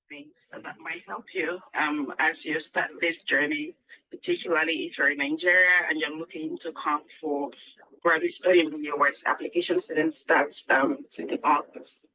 things that might help you as you start this journey, particularly if you're in Nigeria and you're looking to come for graduate study in the US. Application season starts in August.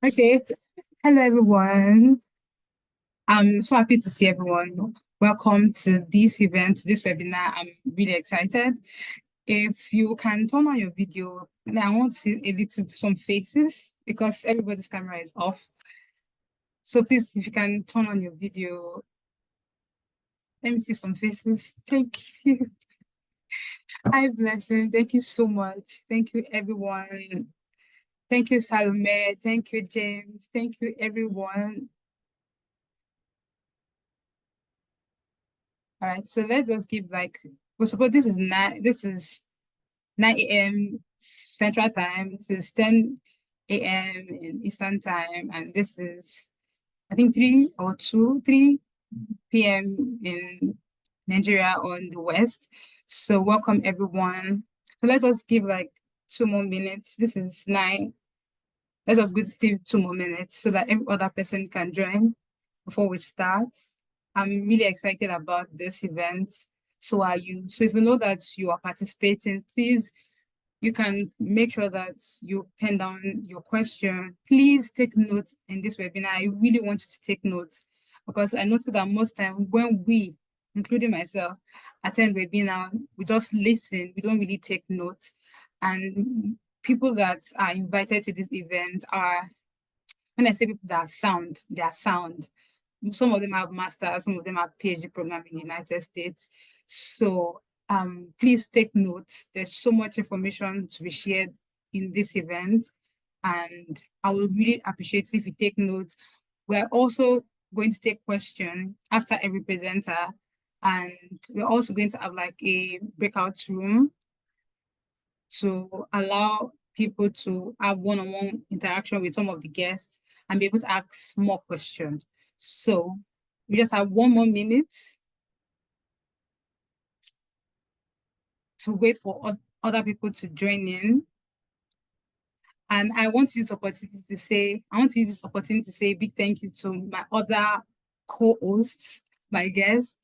Okay. Hello, everyone. I'm so happy to see everyone. Welcome to this event, this webinar. I'm really excited. If you can turn on your video, then I want to see some faces because everybody's camera is off. So please, if you can turn on your video, let me see some faces. Thank you. Hi, Blessing. Thank you so much. Thank you, everyone. Thank you, Salome. Thank you, James. Thank you, everyone. All right, so let's just give well, suppose this is 9 a.m. Central Time. This is 10 a.m. in Eastern Time, and this is I think 3 p.m. in Nigeria or in the West. So welcome everyone. So let us give 2 more minutes. This is 9. Let us give 2 more minutes so that every other person can join before we start. I'm really excited about this event. So are you. So if you know that you are participating, please, you can make sure that you pen down your question. Please take notes in this webinar. I really want you to take notes because I noticed that most time when we including myself, attend webinar. We just listen. We don't really take notes. And people that are invited to this event are, when I say people that are sound, they are sound. Some of them have masters, some of them have PhD program in the United States. So please take notes. There's so much information to be shared in this event. And I would really appreciate if you take notes. We're also going to take questions after every presenter. And we're also going to have like a breakout room to allow people to have one-on-one interaction with some of the guests and be able to ask more questions. So we just have 1 more minute to wait for other people to join in. And I want to use this opportunity to say a big thank you to my other co-hosts, my guests,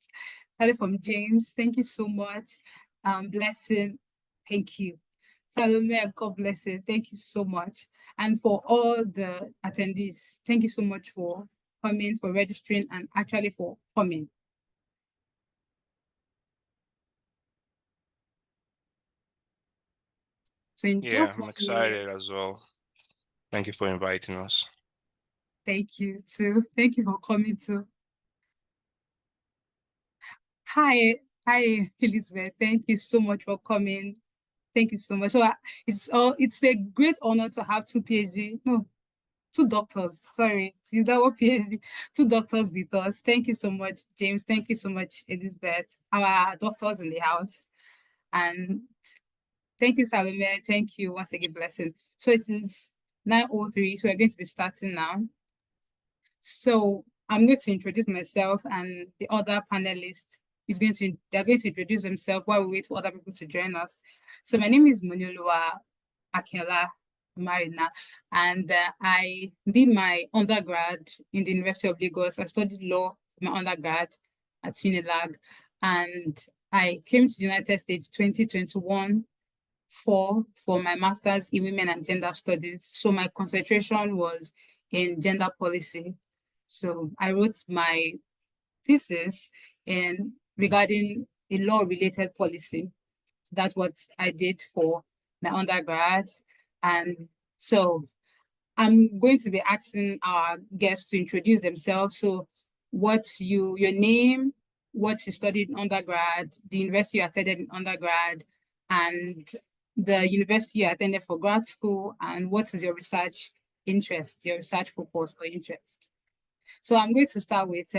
starting from James. Thank you so much. Blessing, thank you. Salome, God bless you. Thank you so much. And for all the attendees, thank you so much for coming, for registering, and actually for coming. So in just I'm 1 excited minute, as well. Thank you for inviting us. thank you too. Thank you for coming too. Hi, Elizabeth. Thank you so much for coming. Thank you so much. So it's a great honor to have two doctors. Sorry, that were PhD, two doctors with us. Thank you so much, James. Thank you so much, Elizabeth, our doctors in the house. And thank you, Salome. Thank you once again, Blessing. So it is 9:03. So we're going to be starting now. So I'm going to introduce myself, and the other panelists they're going to introduce themselves while we wait for other people to join us. So my name is Monioluwa Akela Marina, and I did my undergrad in the University of Lagos. I studied law for my undergrad at Unilag, and I came to the United States 2021 for my master's in women and gender studies. So my concentration was in gender policy. So I wrote my thesis regarding a law-related policy. So that's what I did for my undergrad. And so I'm going to be asking our guests to introduce themselves. So what's your name, what you studied in undergrad, the university you attended in undergrad, and the university you attended for grad school, and what is your research interest, your research focus or interest. So I'm going to start with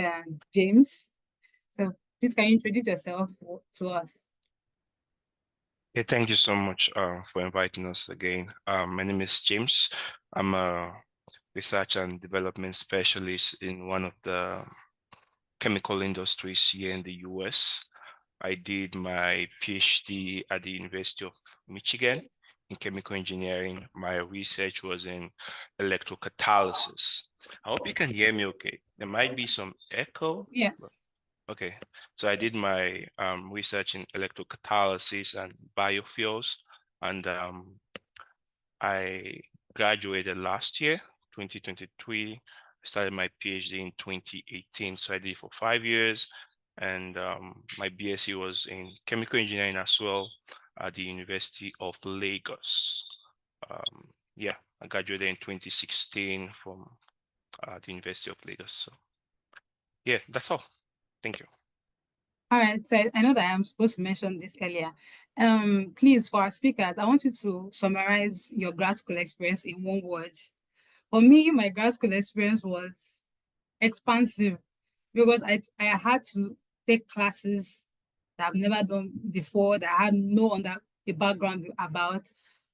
James. So please can you introduce yourself to us? Yeah, thank you so much for inviting us again. My name is James. I'm a research and development specialist in one of the chemical industries here in the US. I did my PhD at the University of Michigan in chemical engineering. My research was in electrocatalysis. I hope you can hear me okay. There might be some echo. Yes. Okay, so I did my research in electrocatalysis and biofuels, and I graduated last year, 2023. I started my PhD in 2018, so I did it for 5 years, and my BSc was in chemical engineering as well at the University of Lagos. I graduated in 2016 from the University of Lagos. So yeah, that's all. Thank you. All right, so I know that I'm supposed to mention this earlier. Please, for our speakers, I want you to summarize your grad school experience in 1 word. For me, my grad school experience was expansive because I had to take classes that I've never done before, that I had no a background about.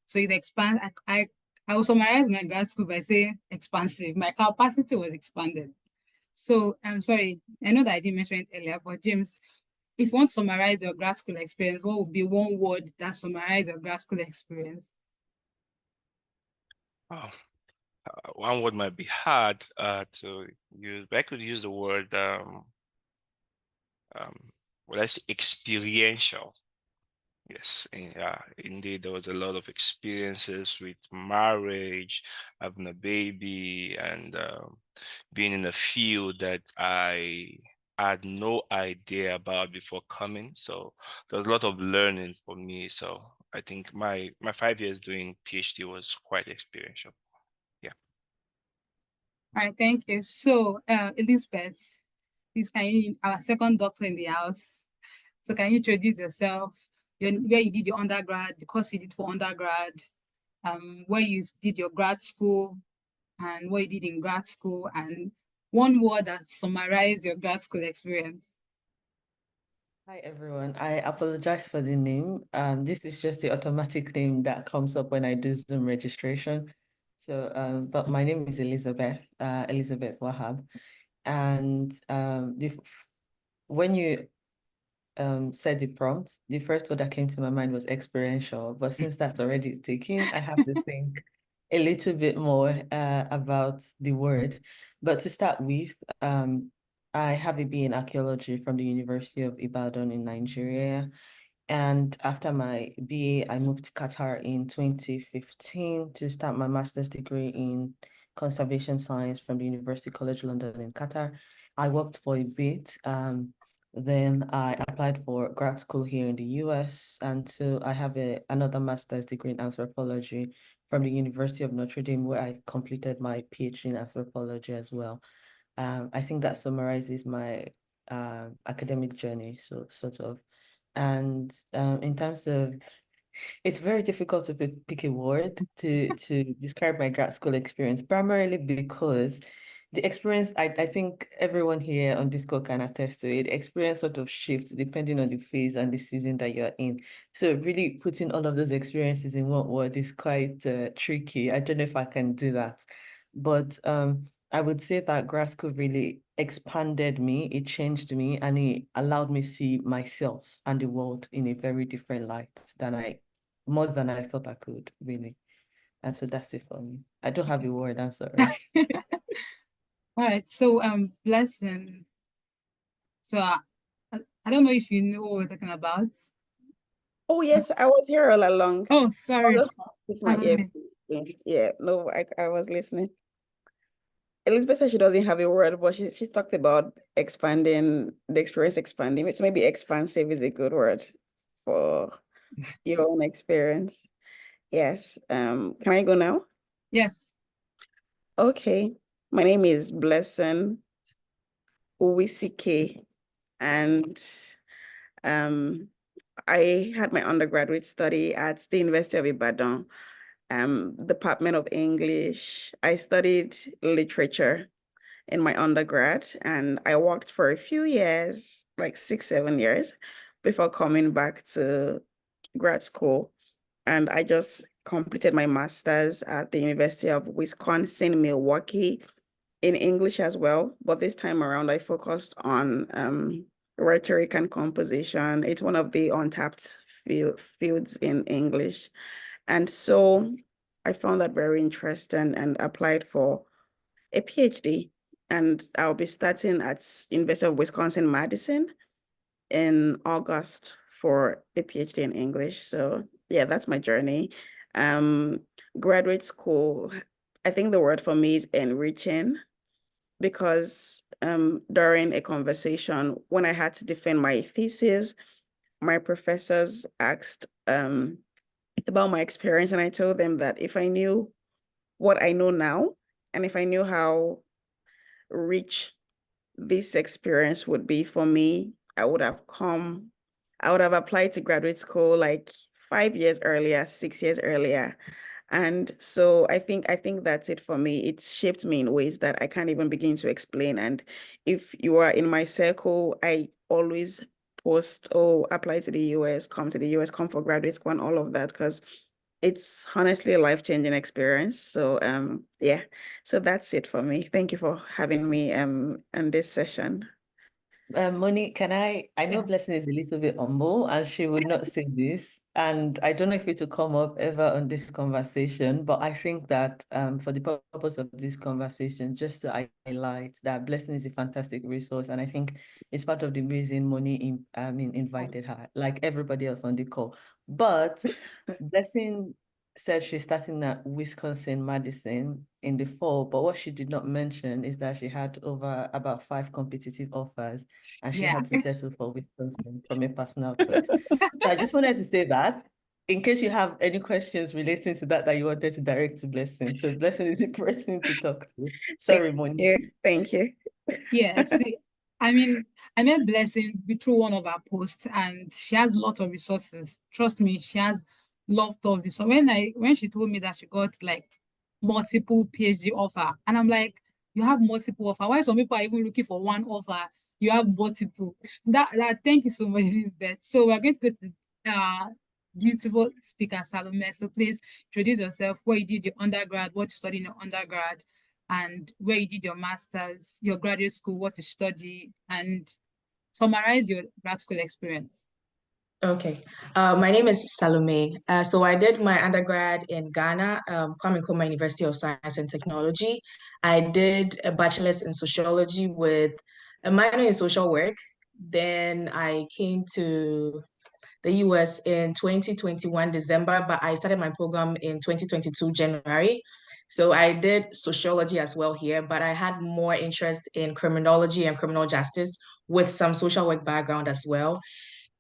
So it expands. I will summarize my grad school by saying expansive. My capacity was expanded. So I'm sorry, I know that I didn't mention it earlier, but James, if you want to summarize your grad school experience, what would be 1 word that summarizes your grad school experience? Oh, 1 word might be hard to use, but I could use the word let's say experiential. Yes, indeed, there was a lot of experiences with marriage, having a baby, and being in a field that I I had no idea about before coming. So there was a lot of learning for me. So I think my 5 years doing PhD was quite experiential. Yeah. All right, thank you. So, Elizabeth, please can you, our second doctor in the house. So can you introduce yourself, where you did your undergrad, the course you did for undergrad, where you did your grad school, and what you did in grad school, and one word that summarized your grad school experience. Hi everyone. I apologize for the name. This is just the automatic name that comes up when I do Zoom registration. So, but my name is Elizabeth, Elizabeth Wahab. And when you said the prompt, the first word that came to my mind was experiential. But since that's already taken, I have to think a little bit more about the word. But to start with, I have a BA in archaeology from the University of Ibadan in Nigeria. And after my BA, I moved to Qatar in 2015 to start my master's degree in conservation science from the University College London in Qatar. I worked for a bit. Then I applied for grad school here in the US. And so I have another master's degree in anthropology from the University of Notre Dame, where I completed my PhD in anthropology as well. I think that summarizes my academic journey, so sort of. And in terms of, it's very difficult to pick a word to describe my grad school experience, primarily because the experience, I think everyone here on this call can attest to it. Experience sort of shifts depending on the phase and the season that you're in. So really putting all of those experiences in one word is quite tricky. I don't know if I can do that. But I would say that grad school really expanded me, it changed me, and it allowed me see myself and the world in a very different light more than I thought I could, really. And so that's it for me. I don't have a word, I'm sorry. All right, so Blessing. So I don't know if you know what we're talking about. Oh yes, I was here all along. Oh, sorry. It's my earpiece in. Yeah, no, I was listening. Elizabeth said she doesn't have a word, but she talked about expanding, the experience expanding. So maybe expansive is a good word for your own experience. Yes. Can I go now? Yes. Okay. My name is Blessing Uwisike, and I had my undergraduate study at the University of Ibadan, Department of English. I studied literature in my undergrad, and I worked for a few years, like 6, 7 years, before coming back to grad school. And I just completed my master's at the University of Wisconsin-Milwaukee in English as well. But this time around, I focused on rhetoric and composition. It's one of the untapped fields in English. And so I found that very interesting and applied for a PhD. And I'll be starting at University of Wisconsin-Madison in August for a PhD in English. So yeah, that's my journey. Graduate school, I think the word for me is enriching, because during a conversation, when I had to defend my thesis, my professors asked about my experience, and I told them that if I knew what I know now, and if I knew how rich this experience would be for me, I would have applied to graduate school like 5 years earlier, 6 years earlier. And so I think that's it for me. It's shaped me in ways that I can't even begin to explain. And if you are in my circle, I always post, oh, apply to the US, come to the US, come for graduate school and all of that, because it's honestly a life-changing experience. So yeah, so that's it for me. Thank you for having me in this session. Moni, I know Blessing is a little bit humble and she would not say this, and I don't know if it will come up ever on this conversation, but I think that for the purpose of this conversation, just to highlight that Blessing is a fantastic resource, and I think it's part of the reason Moni invited her, like everybody else on the call. But Blessing said she's starting at Wisconsin-Madison in the fall, but what she did not mention is that she had over about 5 competitive offers and she had to settle for Wisconsin from a personal choice. So I just wanted to say that in case you have any questions relating to that you wanted to direct to Blessing. So Blessing is the person to talk to. Sorry, Moni. Thank you. Yes, I mean, I met Blessing through one of our posts, and she has a lot of resources. Trust me, she has lot of resources. When she told me that she got like multiple PhD offer, and I'm like, you have multiple offer. Why some people are even looking for one offer? You have multiple. That thank you so much, Elizabeth. So we're going to go to beautiful speaker Salome. So please introduce yourself, where you did your undergrad, what you studied in your undergrad, and where you did your master's, your graduate school, what you study, and summarize your grad school experience. Okay. My name is Salome. So I did my undergrad in Ghana, Kwame Nkrumah University of Science and Technology. I did a bachelor's in sociology with a minor in social work. Then I came to the US in 2021 December, but I started my program in 2022 January. So I did sociology as well here, but I had more interest in criminology and criminal justice with some social work background as well.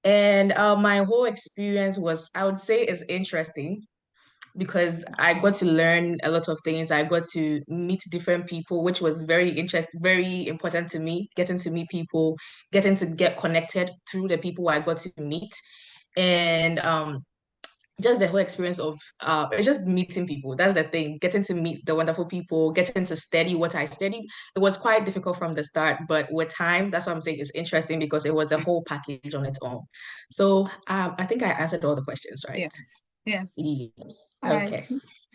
And my whole experience was, I would say, is interesting because I got to learn a lot of things. I got to meet different people, which was very very important to me, getting to meet people, getting to get connected through the people I got to meet. And just the whole experience of it's just meeting people. That's the thing, getting to meet the wonderful people, getting to study what I studied. It was quite difficult from the start, but with time, that's what I'm saying, it's interesting because it was a whole package on its own. So I think I answered all the questions, right? Yes. Yes. All right.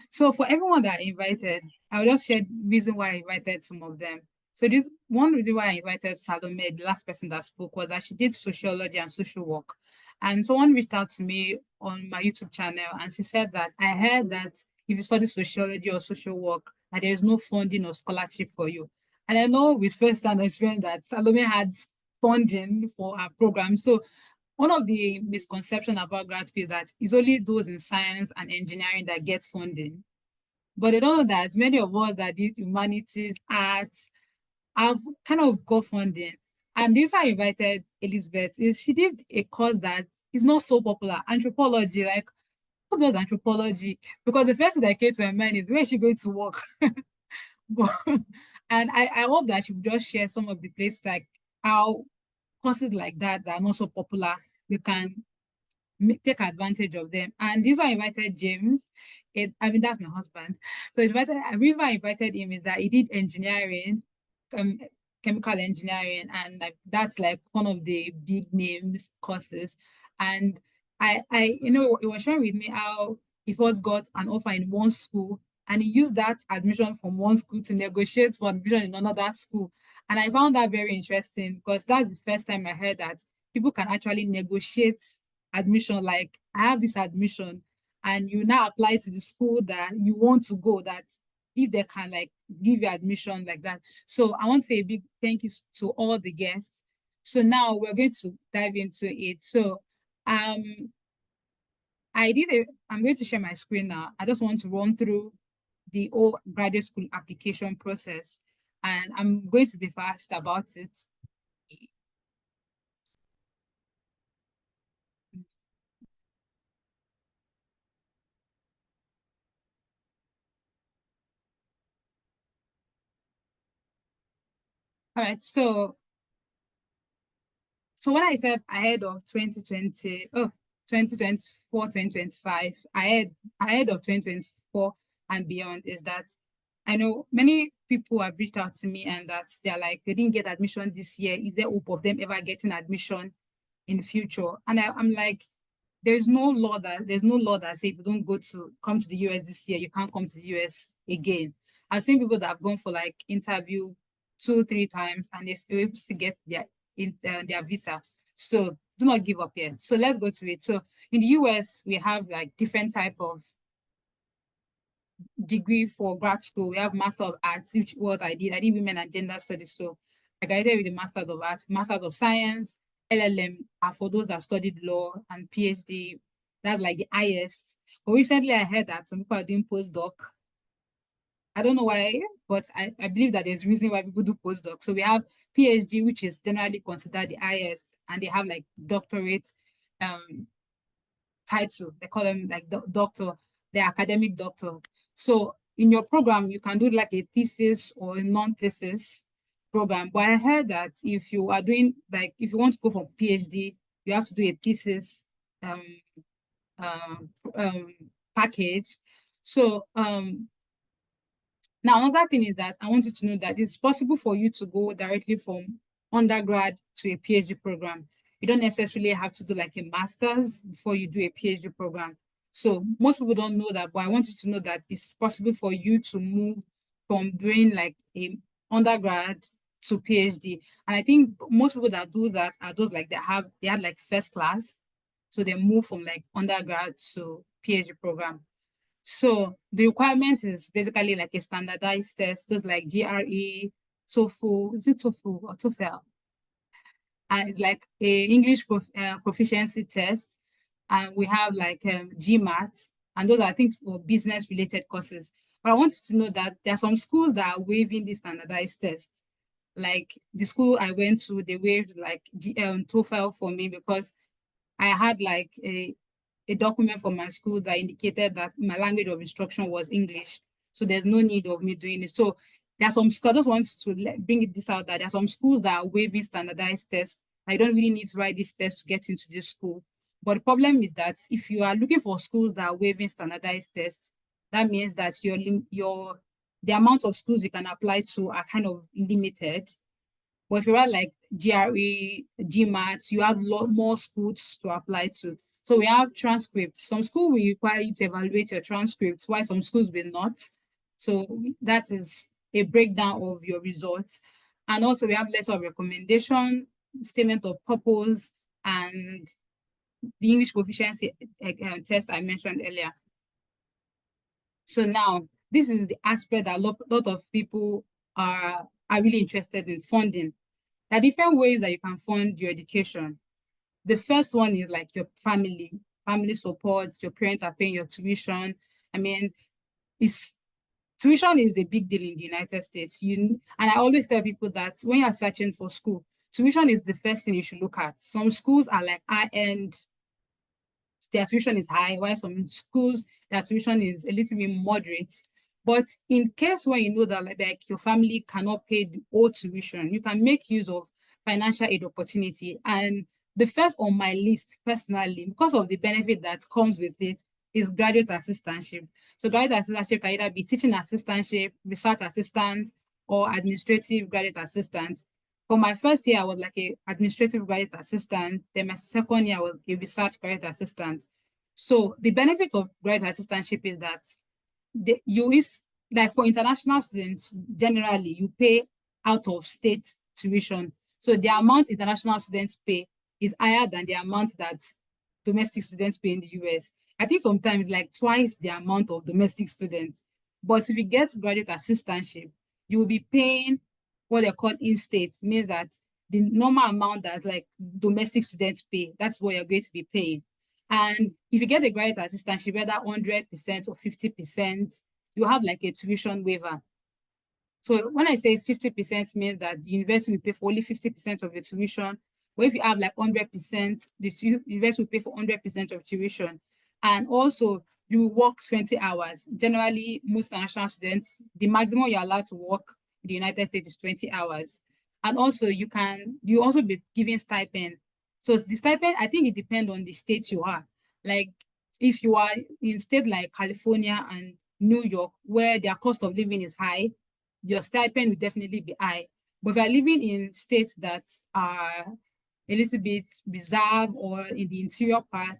So for everyone that I invited, I'll just share the reason why I invited some of them. So this one reason why I invited Salome, the last person that spoke, was that she did sociology and social work. And someone reached out to me on my YouTube channel and she said that I heard that if you study sociology or social work, that there is no funding or scholarship for you. And I know with first-hand experience that Salome had funding for her program. So one of the misconceptions about grad school is that it's only those in science and engineering that get funding. But they don't know that many of us that did humanities, arts, have kind of got funding. And this why I invited Elizabeth is she did a course that is not so popular, anthropology. Like, what does anthropology? Because the first thing that came to my mind is, where is she going to work? And I hope that she would just share some of the places, like how courses like that are not so popular, we can take advantage of them. And this why I invited James. I mean, that's my husband. So the reason why I invited him is that he did engineering, chemical engineering, and like that's like one of the big names courses. And he was sharing with me how he first got an offer in one school, and he used that admission from one school to negotiate for admission in another school. And I found that very interesting because that's the first time I heard that people can actually negotiate admission. Like, I have this admission and you now apply to the school that you want to go, that if they can like give you admission like that. So I want to say a big thank you to all the guests. So now we're going to dive into it. So I'm going to share my screen now. I just want to run through the whole graduate school application process, and I'm going to be fast about it. All right, so when I said ahead of 2024, 2025, ahead of 2024 and beyond, is that I know many people have reached out to me and that they're like, they didn't get admission this year. Is there hope of them ever getting admission in the future? And I'm like, there's no law that says if you don't come to the US this year, you can't come to the US again. I've seen people that have gone for like interview 2-3 times and they're still able to get their visa. So do not give up yet. So let's go to it. So in the US, we have like different type of degree for grad school. We have Master of Arts, which what I did Women and Gender Studies. So I graduated with the Master of Arts, Master of Science. LLM are for those that studied law, and PhD That's like the highest. But recently I heard that some people are doing postdoc. I don't know why, but I believe that there's a reason why people do postdoc. So we have PhD, which is generally considered the highest, and they have like doctorate title. They call them like doctor, the academic doctor. So in your program, you can do like a thesis or a non-thesis program. But I heard that if you are doing like, if you want to go for PhD, you have to do a thesis um, package. So now another thing is that I want you to know that it's possible for you to go directly from undergrad to a PhD program. You don't necessarily have to do like a master's before you do a PhD program. So most people don't know that, but I want you to know that it's possible for you to move from doing like a undergrad to PhD. And I think most people that do that are those like they had like first class. So they move from like undergrad to PhD program. So the requirement is basically like a standardized test, just like GRE, TOEFL, is it TOEFL or TOEFL? And it's like a English proficiency test. And we have like GMAT, and those are things for business related courses. But I want you to know that there are some schools that are waiving this standardized test. Like the school I went to, they waived like TOEFL for me because I had like a document from my school that indicated that my language of instruction was English. So there's no need of me doing it. So there are some schools, I just want to bring this out, that there are some schools that are waiving standardized tests. I don't really need to write this test to get into this school. But the problem is that if you are looking for schools that are waiving standardized tests, that means that the amount of schools you can apply to are kind of limited. But if you write like GRE, GMAT, you have a lot more schools to apply to. So we have transcripts. Some schools will require you to evaluate your transcripts, while some schools will not. So that is a breakdown of your results. And also we have letter of recommendation, statement of purpose, and the English proficiency test I mentioned earlier. So now, this is the aspect that a lot of people are really interested in funding. There are different ways that you can fund your education. The first one is like your family support, your parents are paying your tuition. I mean, tuition is a big deal in the United States. And I always tell people that when you're searching for school, tuition is the first thing you should look at. Some schools are like high-end, their tuition is high, while some schools, their tuition is a little bit moderate. But in case when you know that like your family cannot pay the whole tuition, you can make use of financial aid opportunity. And the first on my list personally, because of the benefit that comes with it, is graduate assistantship. So graduate assistantship can either be teaching assistantship, research assistant, or administrative graduate assistant. For my first year, I was like a administrative graduate assistant. Then my second year, I was a research graduate assistant. So the benefit of graduate assistantship is that like for international students, generally you pay out of state tuition. So the amount international students pay is higher than the amount that domestic students pay in the US. I think sometimes like twice the amount of domestic students. But if you get graduate assistantship, you will be paying what they call in-state, means that the normal amount that like domestic students pay, that's what you're going to be paying. And if you get a graduate assistantship, whether 100% or 50%, you have like a tuition waiver. So when I say 50% means that the university will pay for only 50% of the tuition. But if you have like 100%, the university will pay for 100% of tuition. And also you work 20 hours. Generally, most international students, the maximum you're allowed to work in the United States is 20 hours. And also you also be given stipend. So the stipend, I think it depends on the state you are. Like if you are in state like California and New York, where their cost of living is high, your stipend will definitely be high. But if you're living in states that are a little bit reserved or in the interior part,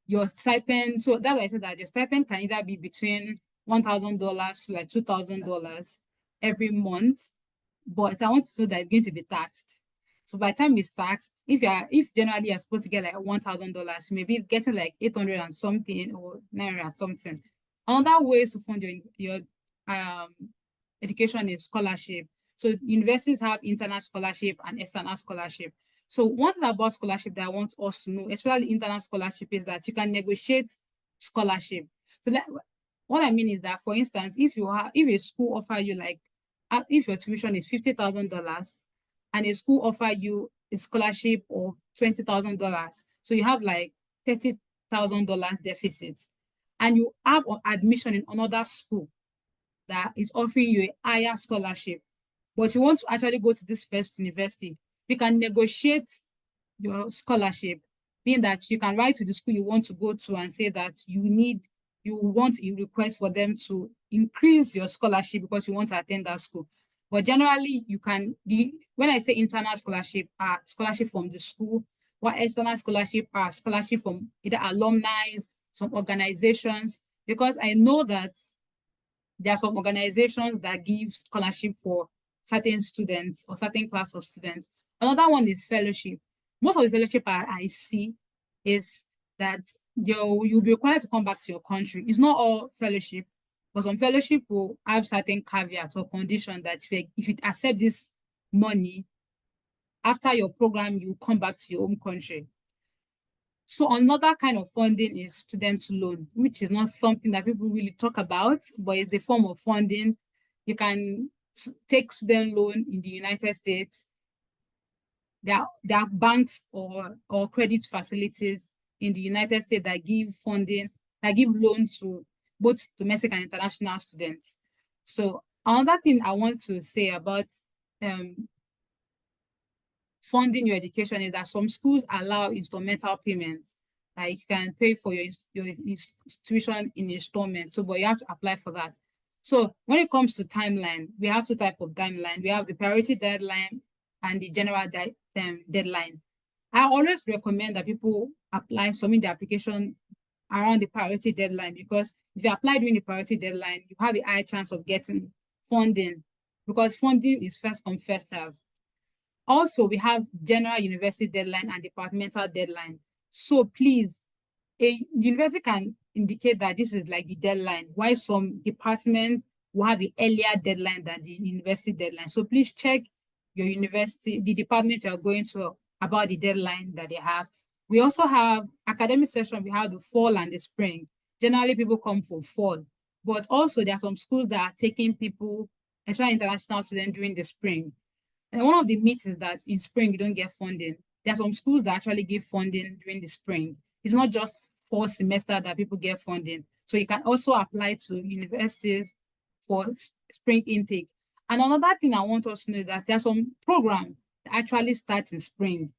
your stipend, so that's why I said that your stipend can either be between $1,000 to like $2,000 every month. But I want to know that it's going to be taxed. So by the time it's taxed, if generally you're supposed to get like $1,000, you may be getting like 800 and something or 900 and something. Another way to fund your education is scholarship. So universities have internal scholarship and external scholarship. So one thing about scholarship that I want us to know, especially internal scholarship, is that you can negotiate scholarship. So that, what I mean is that, for instance, if a school offer you like, if your tuition is $50,000 and a school offer you a scholarship of $20,000, so you have like $30,000 deficit, and you have an admission in another school that is offering you a higher scholarship, but you want to actually go to this first university, you can negotiate your scholarship, meaning that you can write to the school you want to go to and say that you want a request for them to increase your scholarship because you want to attend that school. But generally, you can, when I say internal scholarship, scholarship from the school, while external scholarship are scholarship from either alumni, some organizations, because I know that there are some organizations that give scholarship for certain students or certain class of students. Another one is fellowship. Most of the fellowship I see is that you'll be required to come back to your country. It's not all fellowship, but some fellowship will have certain caveats or conditions that if you accept this money, after your program, you come back to your home country. So another kind of funding is student loan, which is not something that people really talk about, but it's the form of funding. You can take student loan in the United States. There are banks or credit facilities in the United States that give funding, that give loans to both domestic and international students. So another thing I want to say about funding your education is that some schools allow instrumental payments. Like you can pay for your tuition in installments. So, but you have to apply for that. So when it comes to timeline, we have two types of timeline. We have the priority deadline and the general deadline. I always recommend that people submit the application around the priority deadline, because if you apply during the priority deadline, you have a high chance of getting funding, because funding is first come, first serve. Also, we have general university deadline and departmental deadline. So please, a university can indicate that this is like the deadline, while some departments will have an earlier deadline than the university deadline. So please check your university, the department you're going to, about the deadline that they have. We also have academic session. We have the fall and the spring. Generally, people come for fall, but also there are some schools that are taking people, especially international students, during the spring. And one of the myths is that in spring, you don't get funding. There are some schools that actually give funding during the spring. It's not just fall semester that people get funding. So you can also apply to universities for spring intake. And another thing I want us to know is that there are some programs that actually start in spring.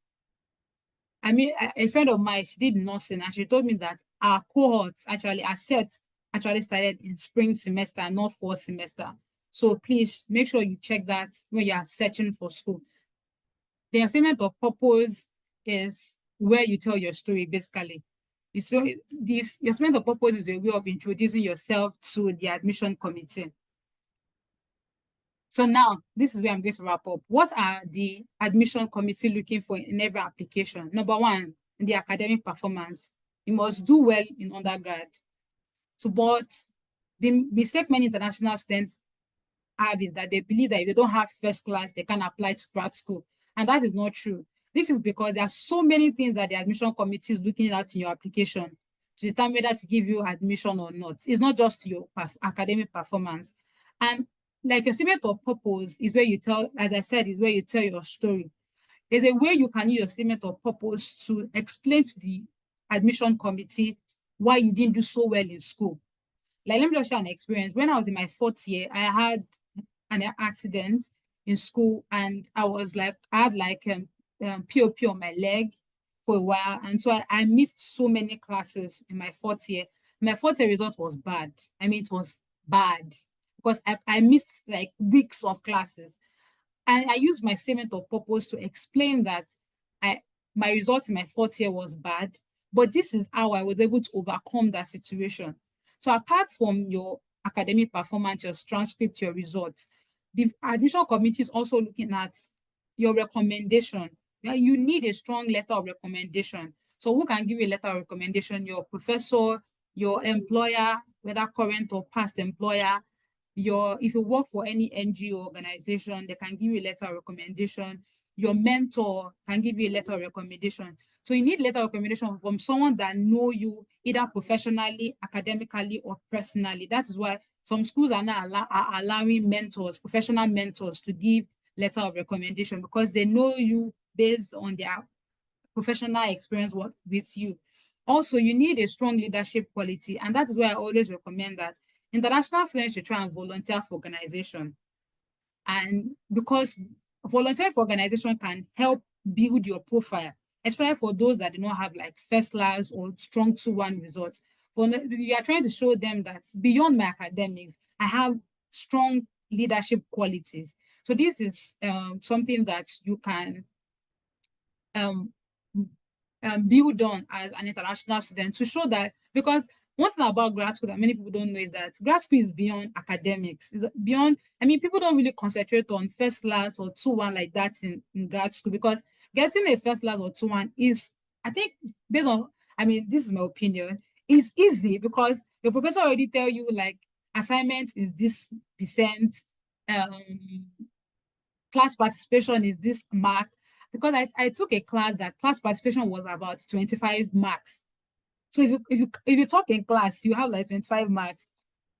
I mean, a friend of mine, she did nursing, and she told me that our cohorts actually, our sets actually started in spring semester, not fall semester. So please make sure you check that when you are searching for school. The assignment of purpose is where you tell your story, basically. So your assignment of purpose is a way of introducing yourself to the admission committee. So now, this is where I'm going to wrap up. What are the admission committee looking for in every application? Number one, in the academic performance. You must do well in undergrad. So, but the mistake many international students have is that they believe that if they don't have first class, they can apply to grad school. And that is not true. This is because there are so many things that the admission committee is looking at in your application to determine whether to give you admission or not. It's not just your academic performance. And like your statement of purpose is where you tell, as I said, is where you tell your story. There's a way you can use your statement of purpose to explain to the admission committee why you didn't do so well in school. Like, let me just share an experience. When I was in my fourth year, I had an accident in school, and I had like POP on my leg for a while. And so I missed so many classes in my fourth year. My fourth year result was bad. I mean, it was bad because I missed like weeks of classes. And I used my statement of purpose to explain that my results in my fourth year was bad, but this is how I was able to overcome that situation. So apart from your academic performance, your transcript, your results, the admission committee is also looking at your recommendation. You need a strong letter of recommendation. So who can give you a letter of recommendation? Your professor, your employer, whether current or past employer, if you work for any NGO organization, they can give you a letter of recommendation. your mentor can give you a letter of recommendation. So you need letter of recommendation from someone that know you either professionally, academically, or personally. That is why some schools are now allowing mentors, professional mentors, to give letter of recommendation, because they know you based on their professional experience with you. Also, you need a strong leadership quality, and that is why I always recommend that international students should try and volunteer for organization. And because volunteering for organization can help build your profile, especially for those that do not have like first class or strong 2-1 results. But you are trying to show them that beyond my academics, I have strong leadership qualities. So this is something that you can build on as an international student, to show that, because one thing about grad school that many people don't know is that grad school is beyond academics. It's beyond, I mean, people don't really concentrate on first class or 2-1 like that in grad school, because getting a first class or 2-1 is, I think, based on, I mean, this is my opinion, is easy, because your professor already tell you like assignment is this percent, class participation is this mark. Because I took a class that class participation was about 25 marks. So if you talk in class, you have like 25 marks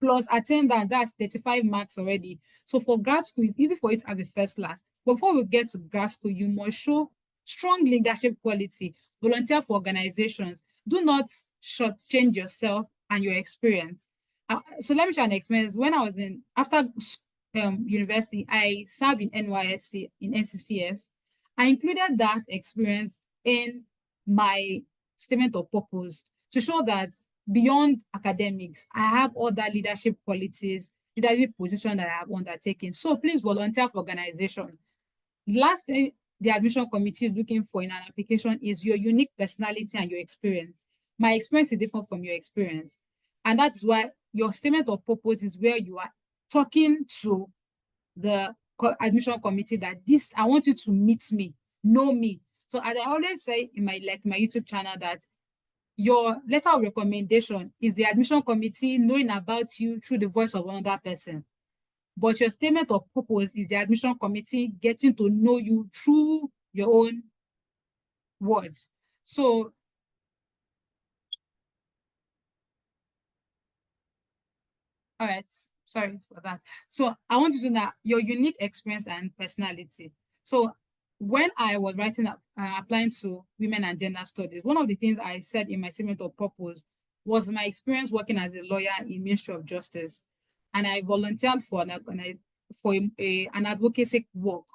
plus attendance, that's 35 marks already. So for grad school, it's easy for you to have a first class. But before we get to grad school, you must show strong leadership quality, volunteer for organizations. Do not shortchange yourself and your experience. So let me share an experience. When I was after university, I served in NYSC, in NCCF. I included that experience in my statement of purpose to show that beyond academics, I have other leadership qualities, leadership position that I have undertaken. So please volunteer for organization. Last thing the admission committee is looking for in an application is your unique personality and your experience. My experience is different from your experience. And that's why your statement of purpose is where you are talking to the admission committee that this, I want you to meet me, know me. So as I always say in my YouTube channel, that your letter of recommendation is the admission committee knowing about you through the voice of another person. But your statement of purpose is the admission committee getting to know you through your own words. So all right, sorry for that. So I want you to know your unique experience and personality. So when I was writing up, applying to women and gender studies, one of the things I said in my statement of purpose was my experience working as a lawyer in Ministry of Justice. And I volunteered for an advocacy work.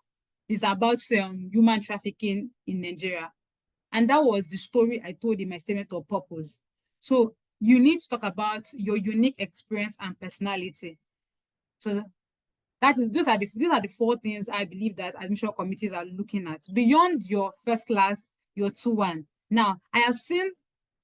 It's about human trafficking in Nigeria. And that was the story I told in my statement of purpose. So you need to talk about your unique experience and personality. So these are the 4 things I believe that admission committees are looking at beyond your first class, your 2-1. Now, I have seen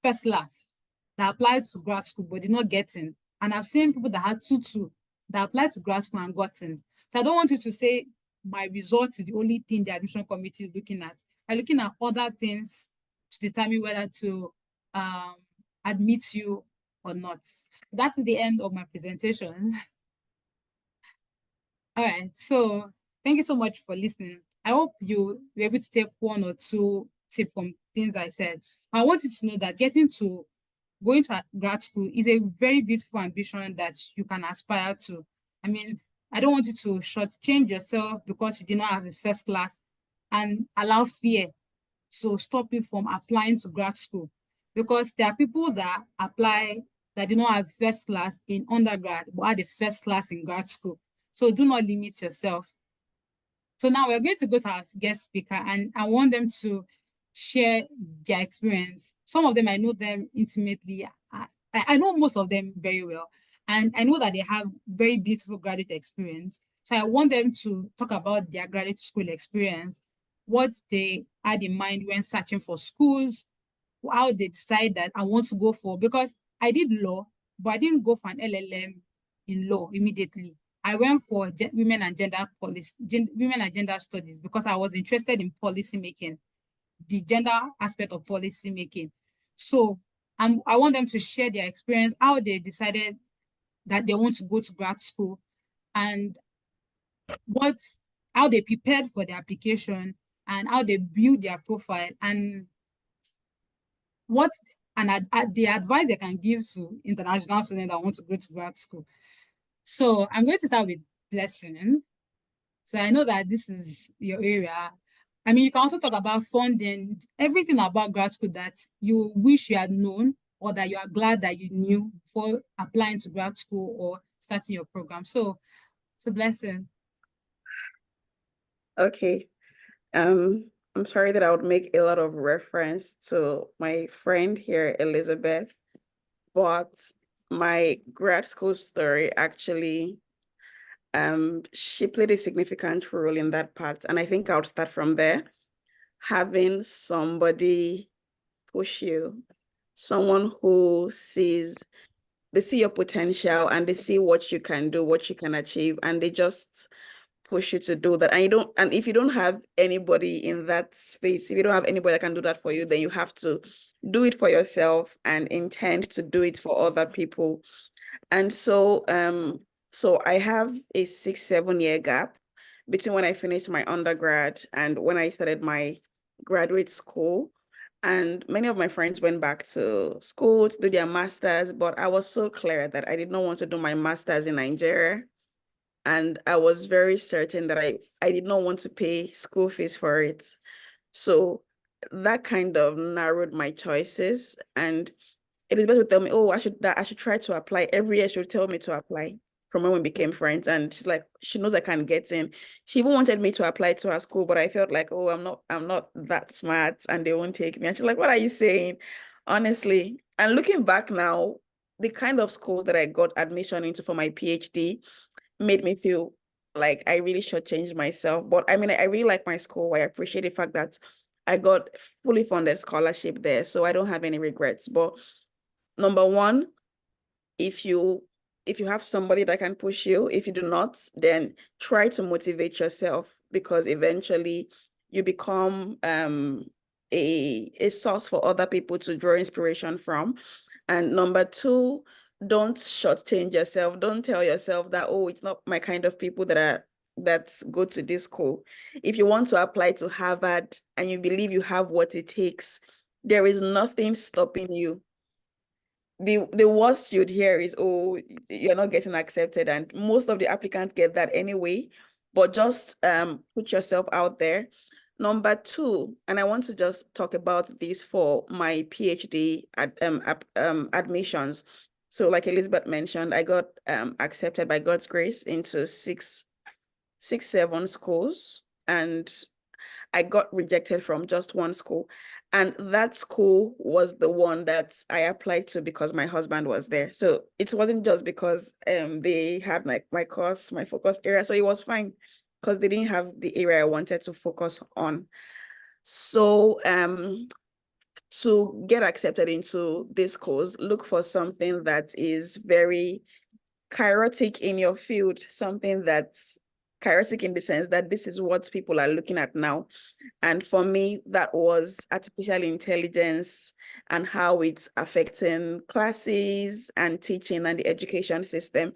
first class that applied to grad school but did not get in, and I've seen people that had 2-2 that applied to grad school and got in. So I don't want you to say my result is the only thing the admission committee is looking at. I'm looking at other things to determine whether to admit you or not. That's the end of my presentation. All right, so thank you so much for listening. I hope you were able to take 1 or 2 tips from things I said. I want you to know that going to grad school is a very beautiful ambition that you can aspire to. I mean, I don't want you to shortchange yourself because you did not have a first class and allow fear to stop you from applying to grad school. Because there are people that apply that do not have first class in undergrad but had a first class in grad school. So do not limit yourself. So now we're going to go to our guest speaker, and I want them to share their experience. Some of them, I know them intimately. I know most of them very well. And I know that they have very beautiful graduate experience. So I want them to talk about their graduate school experience, what they had in mind when searching for schools, how they decide that I want to go for, because I did law, but I didn't go for an LLM in law immediately. I went for women and gender studies because I was interested in policy making, the gender aspect of policy making. So I want them to share their experience, how they decided that they want to go to grad school, and how they prepared for the application, and how they build their profile, and what the advice they can give to international students that want to go to grad school. So I'm going to start with Blessing. So I know that this is your area. I mean, you can also talk about funding, everything about grad school that you wish you had known or that you are glad that you knew before applying to grad school or starting your program. So it's a Blessing. Okay. I'm sorry that I would make a lot of reference to my friend here, Elizabeth, but my grad school story actually, she played a significant role in that part. And I think I would start from there. Having somebody push you, someone who they see your potential and they see what you can do, what you can achieve, and they just push you to do that. And if you don't have anybody in that space, if you don't have anybody that can do that for you, then you have to do it for yourself and intend to do it for other people. And so I have a 6-7 year gap between when I finished my undergrad and when I started my graduate school. And many of my friends went back to school to do their masters, but I was so clear that I did not want to do my masters in Nigeria. And I was very certain that I did not want to pay school fees for it. So that kind of narrowed my choices. And Elizabeth would tell me, oh, I should try to apply. Every year she would tell me to apply from when we became friends. And she's like, she knows I can't get in. She even wanted me to apply to her school, but I felt like, oh, I'm not that smart and they won't take me. And she's like, what are you saying? Honestly. And looking back now, the kind of schools that I got admission into for my PhD made me feel like I really shortchanged myself. But I mean, I really like my school. I appreciate the fact that I got fully funded scholarship there. So I don't have any regrets. But number one, if you have somebody that can push you, if you do not, then try to motivate yourself, because eventually you become a source for other people to draw inspiration from. And number two, don't shortchange yourself. Don't tell yourself that, oh, it's not my kind of people that go to this school. If you want to apply to Harvard and you believe you have what it takes, there is nothing stopping you. The worst you'd hear is, oh, you're not getting accepted. And most of the applicants get that anyway, but just put yourself out there. Number two, and I want to just talk about this for my PhD admissions. So like Elizabeth mentioned, I got accepted by God's grace into 7 schools, and I got rejected from just one school. And that school was the one that I applied to because my husband was there. So it wasn't just because they had my course, my focus area. So it was fine because they didn't have the area I wanted to focus on. So to get accepted into this course, look for something that is very chaotic in your field, something that's chaotic in the sense that this is what people are looking at now. And for me, that was artificial intelligence and how it's affecting classes and teaching and the education system.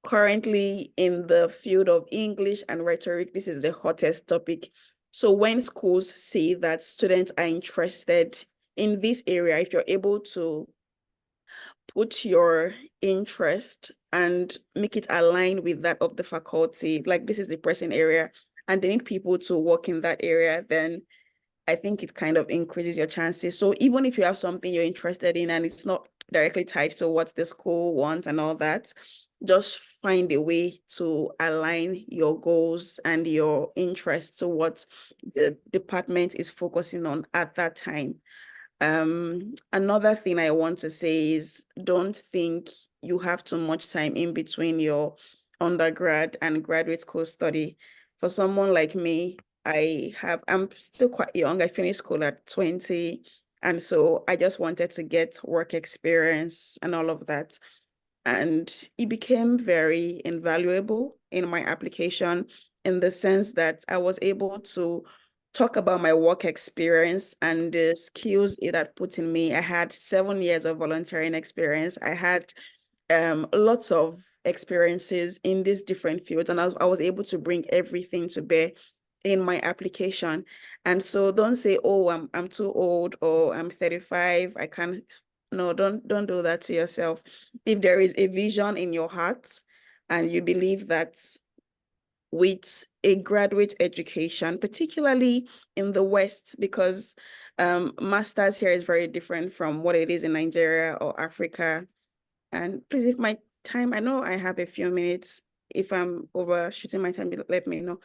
Currently in the field of English and rhetoric, this is the hottest topic. So when schools see that students are interested in this area, if you're able to put your interest and make it align with that of the faculty, like this is the pressing area, and they need people to work in that area, then I think it kind of increases your chances. So even if you have something you're interested in and it's not directly tied to what the school wants and all that, just find a way to align your goals and your interests to what the department is focusing on at that time. Another thing I want to say is don't think you have too much time in between your undergrad and graduate school study. For someone like me, I'm still quite young. I finished school at 20. And so I just wanted to get work experience and all of that. And it became very invaluable in my application in the sense that I was able to talk about my work experience and the skills it had put in me. I had 7 years of volunteering experience. I had lots of experiences in these different fields, and I was able to bring everything to bear in my application. And so don't say, oh, I'm too old, or I'm 35, I can't. No, don't do that to yourself. If there is a vision in your heart and you believe that with a graduate education, particularly in the West, because master's here is very different from what it is in Nigeria or Africa. And please, if my time, I know I have a few minutes. If I'm overshooting my time, let me know.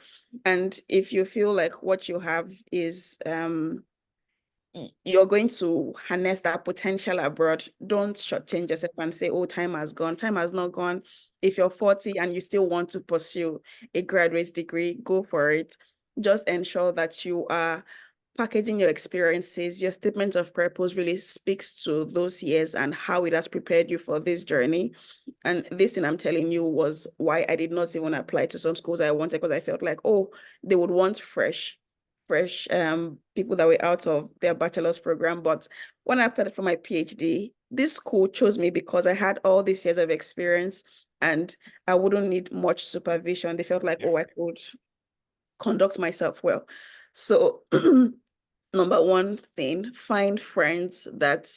And if you feel like what you have is you're going to harness that potential abroad, don't shortchange yourself and say, oh, time has gone. Time has not gone. If you're 40 and you still want to pursue a graduate degree, go for it. Just ensure that you are packaging your experiences. Your statement of purpose really speaks to those years and how it has prepared you for this journey. And this thing I'm telling you was why I did not even apply to some schools I wanted, because I felt like, oh, they would want fresh people that were out of their bachelor's program. But when I applied for my PhD, this school chose me because I had all these years of experience and I wouldn't need much supervision. They felt like, oh, I could conduct myself well. So number one thing, find friends that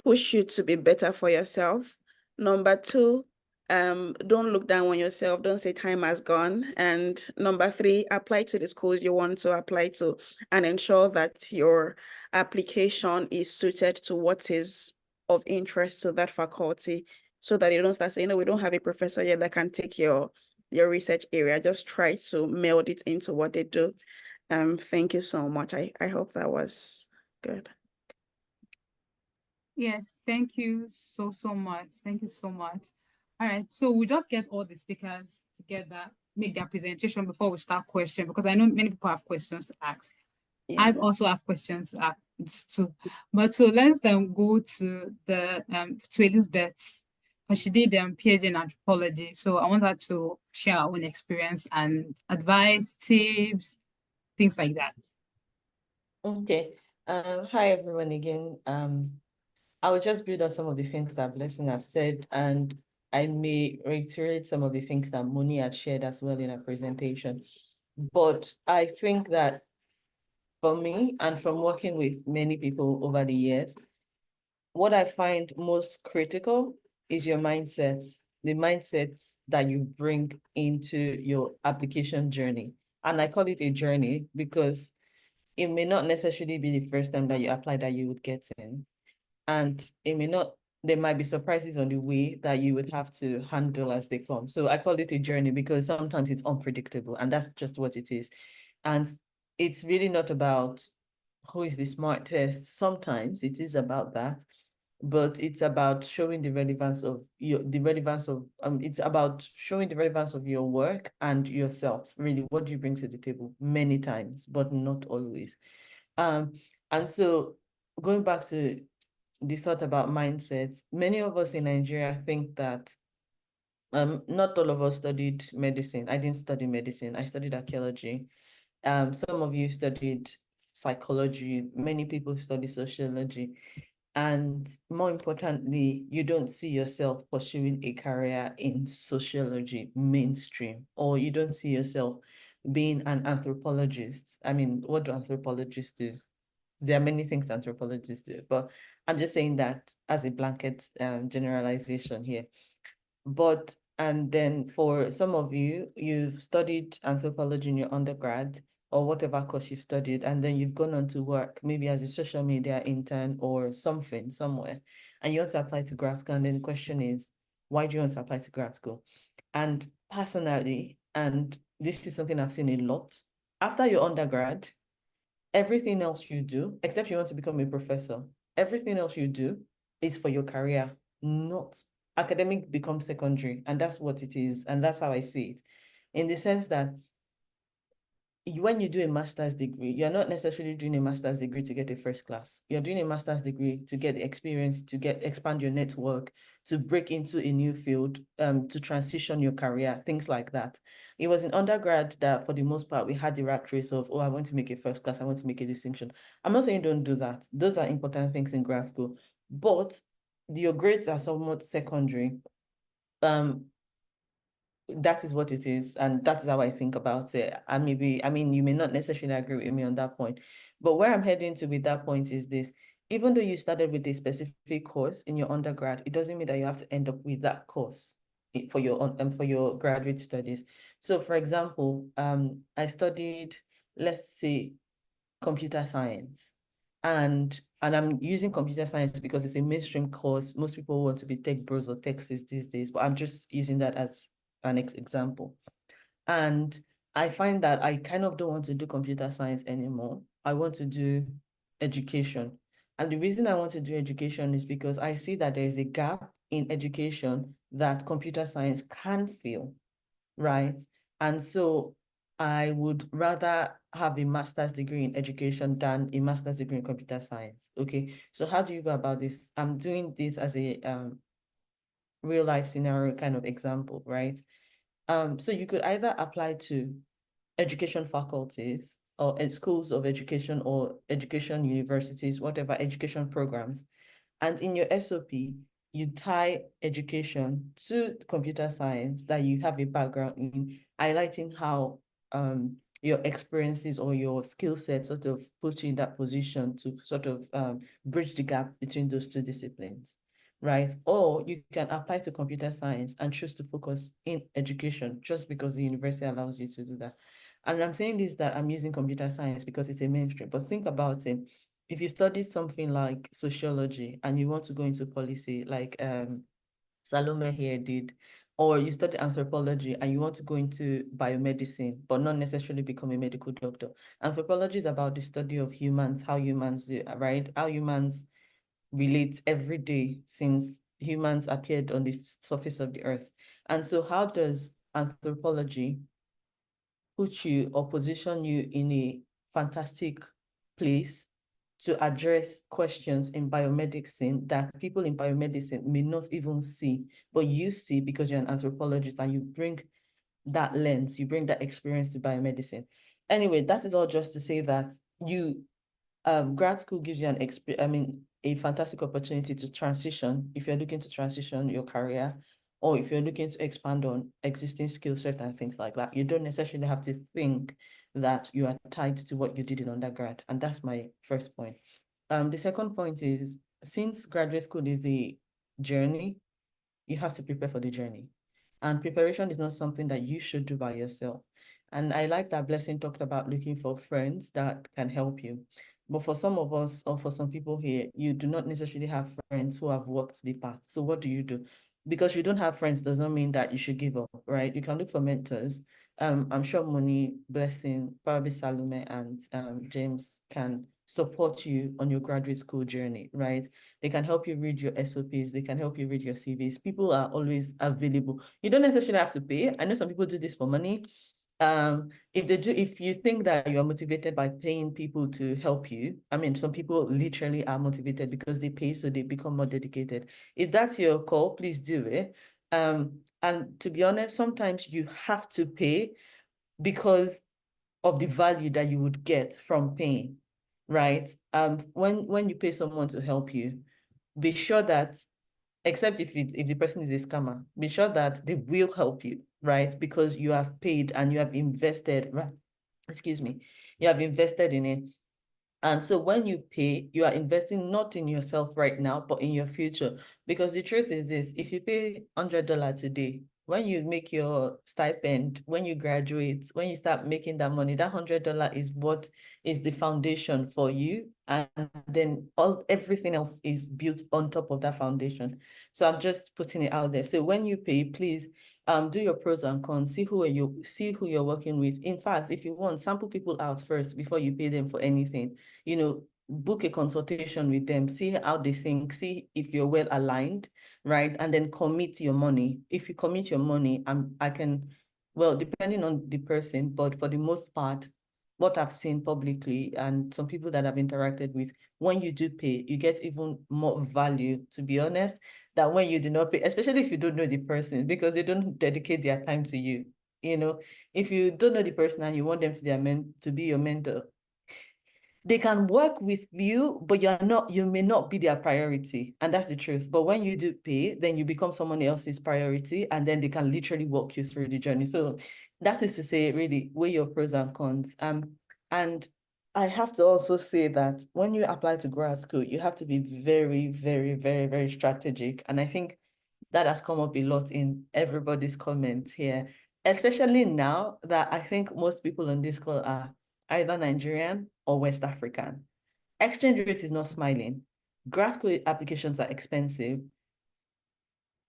push you to be better for yourself. Number two, don't look down on yourself. Don't say time has gone. And number three, apply to the schools you want to apply to and ensure that your application is suited to what is of interest to that faculty, so that you don't start saying, no, we don't have a professor yet that can take your research area. Just try to meld it into what they do. Thank you so much. I hope that was good. Yes, thank you so much. Thank you so much. All right, so we just get all the speakers together, make their presentation before we start questions, because I know many people have questions to ask. Yeah. I also have questions to ask too. But so let's go to the to Elizabeth, because she did PhD in anthropology. So I want her to share her own experience and advice, tips, things like that. Okay. Hi everyone again. I will just build on some of the things that Blessing have said, and I may reiterate some of the things that Moni had shared as well in her presentation. But I think that for me, and from working with many people over the years, what I find most critical is your mindset, the mindset that you bring into your application journey. And I call it a journey because it may not necessarily be the first time that you apply that you would get in. And it may not, there might be surprises on the way that you would have to handle as they come. So I call it a journey because sometimes it's unpredictable, and that's just what it is. And it's really not about who is the smartest. Sometimes it is about that, but it's about showing the relevance of it's about showing the relevance of your work and yourself, really, what you bring to the table many times, but not always. And so going back to the thought about mindsets, many of us in Nigeria think that not all of us studied medicine. I didn't study medicine. I studied archaeology. Some of you studied psychology. Many people study sociology. And more importantly, you don't see yourself pursuing a career in sociology mainstream, or you don't see yourself being an anthropologist. I mean, what do anthropologists do? There are many things anthropologists do, but I'm just saying that as a blanket generalization here. But, and then for some of you, you've studied anthropology in your undergrad or whatever course you've studied, and then you've gone on to work maybe as a social media intern or something somewhere, and you want to apply to grad school. And then the question is, why do you want to apply to grad school? And personally, and this is something I've seen a lot, after your undergrad, everything else you do, except you want to become a professor, everything else you do is for your career, not academic becomes secondary. And that's what it is. And that's how I see it. In the sense that when you do a master's degree, you're not necessarily doing a master's degree to get a first class. You're doing a master's degree to get the experience, to expand your network, to break into a new field, to transition your career, things like that. It was in undergrad that for the most part, we had the rat race of, oh, I want to make a first class, I want to make a distinction. I'm not saying don't do that. Those are important things in grad school, but your grades are somewhat secondary. that is what it is, and that is how I think about it. And maybe, I mean, you may not necessarily agree with me on that point, but where I'm heading to with that point is this: even though you started with a specific course in your undergrad, it doesn't mean that you have to end up with that course for your graduate studies. So, for example, I studied, let's say, computer science, and I'm using computer science because it's a mainstream course. Most people want to be tech bros or techies these days, but I'm just using that as an example. And I find that I kind of don't want to do computer science anymore. I want to do education. And the reason I want to do education is because I see that there is a gap in education that computer science can fill, right? And so I would rather have a master's degree in education than a master's degree in computer science. Okay, so how do you go about this? I'm doing this as a real life scenario kind of example, right? So you could either apply to education faculties or schools of education or education universities, whatever education programs. And in your SOP, you tie education to computer science that you have a background in, highlighting how your experiences or your skill set sort of put you in that position to sort of bridge the gap between those two disciplines, right? Or you can apply to computer science and choose to focus in education just because the university allows you to do that. And I'm saying this that I'm using computer science because it's a mainstream, but think about it. If you study something like sociology and you want to go into policy, like Salome here did, or you study anthropology and you want to go into biomedicine, but not necessarily become a medical doctor. Anthropology is about the study of humans, how humans do, right? How humans relate every day since humans appeared on the surface of the earth. And so how does anthropology put you or position you in a fantastic place to address questions in biomedicine that people in biomedicine may not even see, but you see because you're an anthropologist and you bring that lens, you bring that experience to biomedicine. Anyway, that is all just to say that grad school gives you a fantastic opportunity to transition if you're looking to transition your career, or if you're looking to expand on existing skill set and things like that. You don't necessarily have to think that you are tied to what you did in undergrad. And that's my first point. The second point is, since graduate school is a journey, you have to prepare for the journey. And preparation is not something that you should do by yourself. And I like that Blessing talked about looking for friends that can help you. But for some of us, or for some people here, you do not necessarily have friends who have walked the path. So what do you do? Because you don't have friends does not mean that you should give up, right? You can look for mentors. I'm sure Moni, Blessing, probably Salome, and James can support you on your graduate school journey, right? They can help you read your SOPs. They can help you read your CVs. People are always available. You don't necessarily have to pay. I know some people do this for money. If you think that you're motivated by paying people to help you, I mean, some people literally are motivated because they pay, so they become more dedicated. If that's your call, please do it. And to be honest, sometimes you have to pay because of the value that you would get from paying, right? When you pay someone to help you, be sure that, except if the person is a scammer, be sure that they will help you, right? Because you have paid and you have invested, right? Excuse me, you have invested in it. And so when you pay, you are investing not in yourself right now, but in your future. Because the truth is this: if you pay $100 today, when you make your stipend, when you graduate, when you start making that money, that $100 is what is the foundation for you. And then everything else is built on top of that foundation. So I'm just putting it out there. So when you pay, please do your pros and cons, see who you're working with. In fact, if you want, sample people out first before you pay them for anything. Book a consultation with them, see how they think, see if you're well aligned, right? And then commit your money. If you commit your money, depending on the person, but for the most part, what I've seen publicly and some people that I've interacted with, when you do pay, you get even more value, to be honest, than when you do not pay, especially if you don't know the person, because they don't dedicate their time to you. If you don't know the person and you want them to be your mentor, they can work with you, but you may not be their priority. And that's the truth. But when you do pay, then you become someone else's priority, and then they can literally walk you through the journey. So that is to say, really, weigh your pros and cons. And I have to also say that when you apply to grad school, you have to be very, very, very, very strategic. And I think that has come up a lot in everybody's comments here, especially now that I think most people on this call are either Nigerian or West African. Exchange rate is not smiling. Grad school applications are expensive.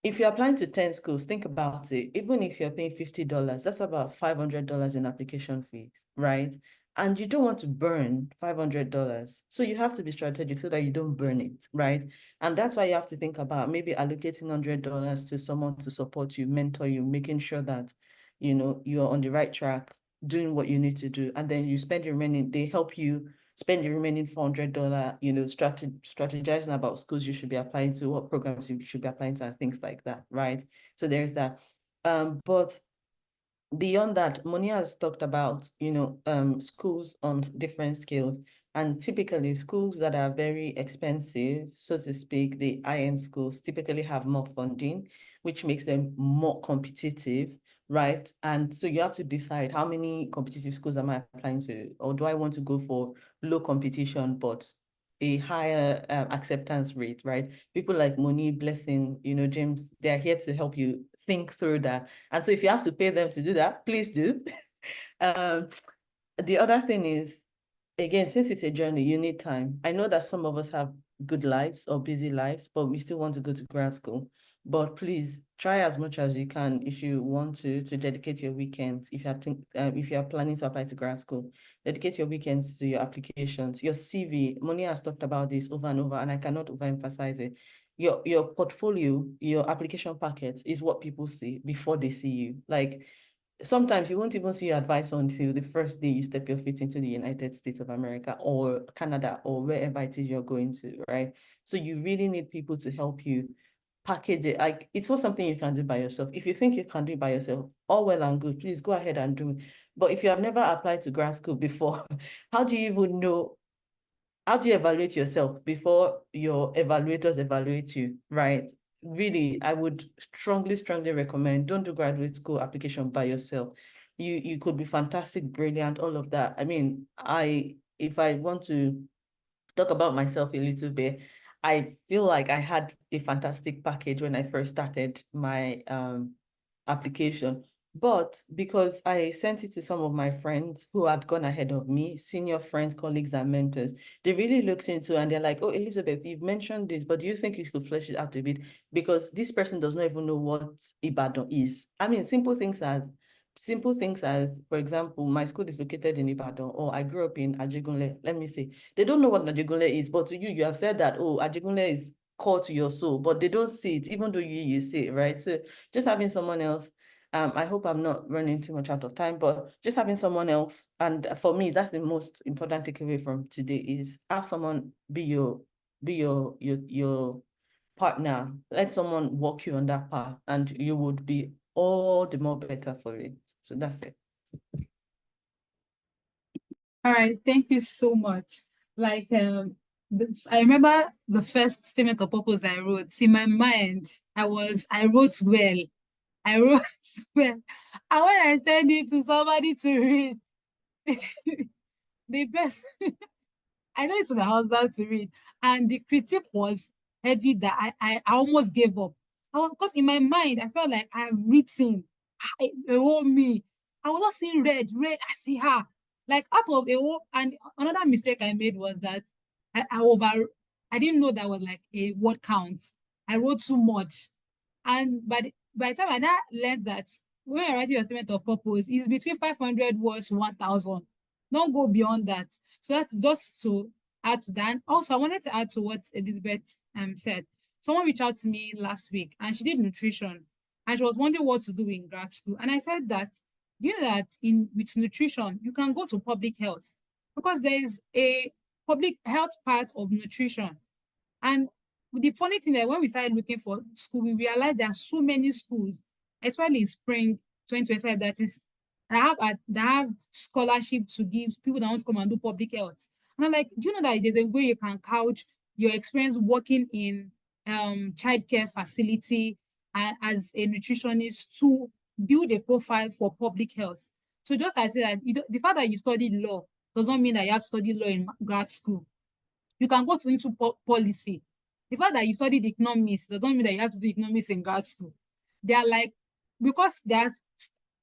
If you're applying to 10 schools, think about it. Even if you're paying $50, that's about $500 in application fees, right? And you don't want to burn $500. So you have to be strategic so that you don't burn it, right? And that's why you have to think about maybe allocating $100 to someone to support you, mentor you, making sure that, you know, you're on the right track, doing what you need to do. And then you spend the remaining, they help you spend the remaining $400, you know, strategizing about schools you should be applying to, what programs you should be applying to, and things like that, right? So there's that. But beyond that, Monia has talked about, you know, schools on different scales. And typically schools that are very expensive, so to speak, the high-end schools typically have more funding, which makes them more competitive, right? And so you have to decide, how many competitive schools am I applying to? Or do I want to go for low competition, but a higher acceptance rate, right? People like Moni, Blessing, you know, James, they're here to help you think through that. And so if you have to pay them to do that, please do. The other thing is, again, since it's a journey, you need time. I know that some of us have good lives or busy lives, but we still want to go to grad school. But please try as much as you can if you want to dedicate your weekends. If you are planning to apply to grad school, dedicate your weekends to your applications, your CV. Moni has talked about this over and over, and I cannot overemphasize it. Your portfolio, your application packet is what people see before they see you. Like, sometimes you won't even see your advice until the first day you step your feet into the United States of America or Canada or wherever it is you're going to, right? So you really need people to help you package it. Like, it's not something you can do by yourself. If you think you can do it by yourself, all well and good, please go ahead and do it. But if you have never applied to grad school before, how do you even know? How do you evaluate yourself before your evaluators evaluate you, right? Really, I would strongly recommend, don't do graduate school application by yourself. You could be fantastic, brilliant, all of that. I mean, if I want to talk about myself a little bit, I feel like I had a fantastic package when I first started my application. But because I sent it to some of my friends who had gone ahead of me, senior friends, colleagues, and mentors, they really looked into and they're like, oh, Elizabeth, you've mentioned this, but do you think you could flesh it out a bit? Because this person does not even know what Ibadan is. I mean, simple things as, for example, my school is located in Ibadan, or I grew up in Ajegunle. Let me say, they don't know what Ajegunle is, but to you, you have said that, oh, Ajegunle is core to your soul, but they don't see it, even though you see it, right? So just having someone else, I hope I'm not running too much out of time, but just having someone else, and for me, that's the most important takeaway from today, is have someone be your partner. Let someone walk you on that path, and you would be all the more better for it. So that's it. All right, thank you so much. Like, I remember the first statement of purpose I wrote. In my mind, I wrote well. I wrote well. And when I sent it to somebody to read, the best, I sent it to my husband to read, and the critique was heavy that I almost gave up. Because in my mind, I felt like I've written, me. I was not seeing red, I see her. Like, out of and another mistake I made was that I didn't know that was like a word count. I wrote too much. And by the time I now learned that when you're writing your statement of purpose, it's between 500 words to 1,000. Don't go beyond that. So that's just to add to that. Also, I wanted to add to what Elizabeth said. Someone reached out to me last week and she did nutrition and she was wondering what to do in grad school. And I said that, you know, that with nutrition, you can go to public health because there is a public health part of nutrition. And the funny thing that when we started looking for school, we realized there are so many schools, especially in spring 2025, that have scholarship to give people that want to come and do public health. And I'm like, do you know that there's a way you can couch your experience working in childcare facility as a nutritionist to build a profile for public health? So just as I said, that the fact that you studied law does not mean that you have to study law in grad school. You can go into policy. The fact that you studied economics does not mean that you have to do economics in grad school. They are like, because there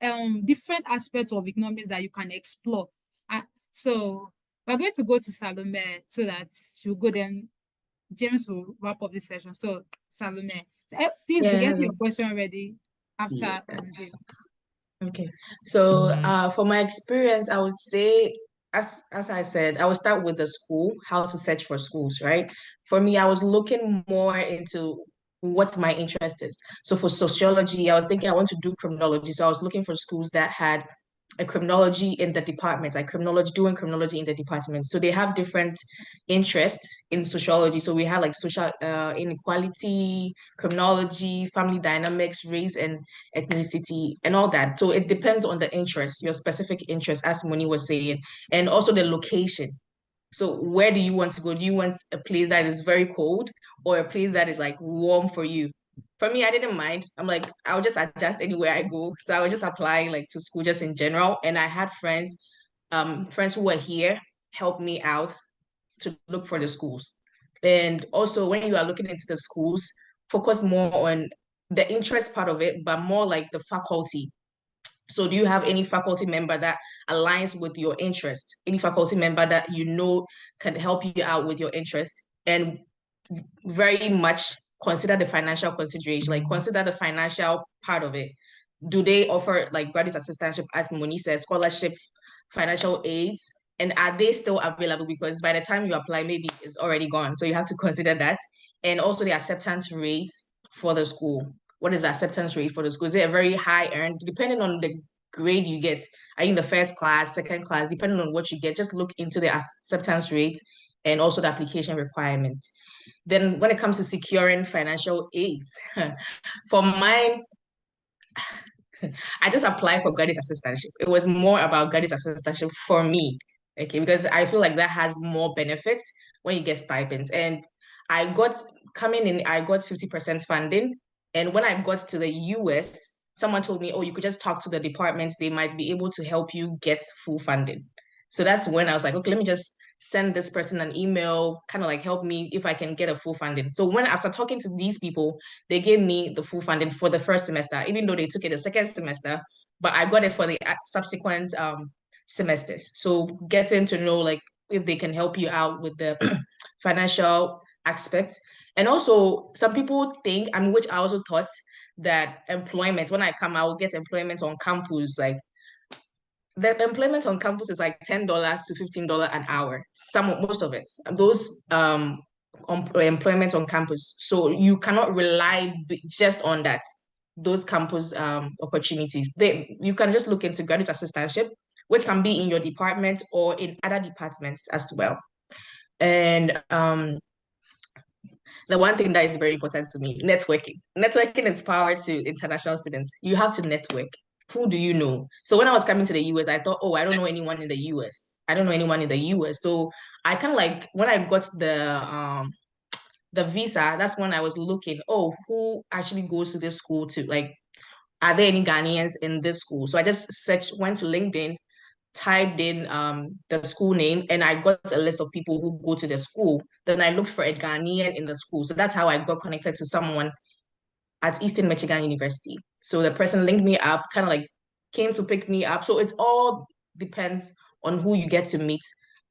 are different aspects of economics that you can explore. So we're going to go to Salome so that she'll go, then James will wrap up this session. So Salome, please be getting your question ready after James. Okay, so for my experience, I would say, as I said, I would start with the school, how to search for schools, right? For me, I was looking more into what my interest is. So for sociology, I was thinking I want to do criminology. So I was looking for schools that had a criminology in the departments, like doing criminology in the department. So they have different interests in sociology. So we have like social inequality, criminology, family dynamics, race and ethnicity, and all that. So it depends on the interest, your specific interest, as Moni was saying, and also the location. So where do you want to go? Do you want a place that is very cold or a place that is like warm for you? For me, I didn't mind. I'm like, I'll just adjust anywhere I go. So I was just applying like to school just in general. And I had friends who were here help me out to look for the schools. And also when you are looking into the schools, focus more on the interest part of it, but more like the faculty. So do you have any faculty member that aligns with your interest? Any faculty member that you know can help you out with your interest? And very much consider the financial consideration, like consider the financial part of it. Do they offer like graduate assistantship, as Moni says, scholarship, financial aids? And are they still available? Because by the time you apply, maybe it's already gone. So you have to consider that. And also the acceptance rates for the school. What is the acceptance rate for the school? Is it a very high earned, depending on the grade you get? Are you in the first class, second class, depending on what you get, just look into the acceptance rate and also the application requirement. Then when it comes to securing financial aids, for mine, I just applied for graduate assistantship. It was more about graduate assistantship for me, okay, because I feel like that has more benefits when you get stipends. And I got coming in, I got 50% funding. And when I got to the US, someone told me, oh, you could just talk to the departments. They might be able to help you get full funding. So that's when I was like, okay, let me just send this person an email, kind of like help me if I can get a full funding. So when after talking to these people, they gave me the full funding for the first semester, even though they took it the second semester, but I got it for the subsequent semesters. So getting to know like if they can help you out with the financial aspect. And also some people think, and which I also thought, that employment, when I come, I will get employment on campus, like the employment on campus is like $10 to $15 an hour. Most of it, those employment on campus. So you cannot rely just on that. Those campus opportunities. You can just look into graduate assistantship, which can be in your department or in other departments as well. And the one thing that is very important to me, networking. Networking is power to international students. You have to network. Who do you know? So when I was coming to the US, I thought, oh, I don't know anyone in the US. I don't know anyone in the US. So I kind of like when I got the visa, that's when I was looking, oh, who actually goes to this school to like, are there any Ghanaians in this school? So I just went to LinkedIn, typed in the school name, and I got a list of people who go to the school. Then I looked for a Ghanaian in the school. So that's how I got connected to someone at Eastern Michigan University. So the person linked me up, kind of like came to pick me up. So it all depends on who you get to meet.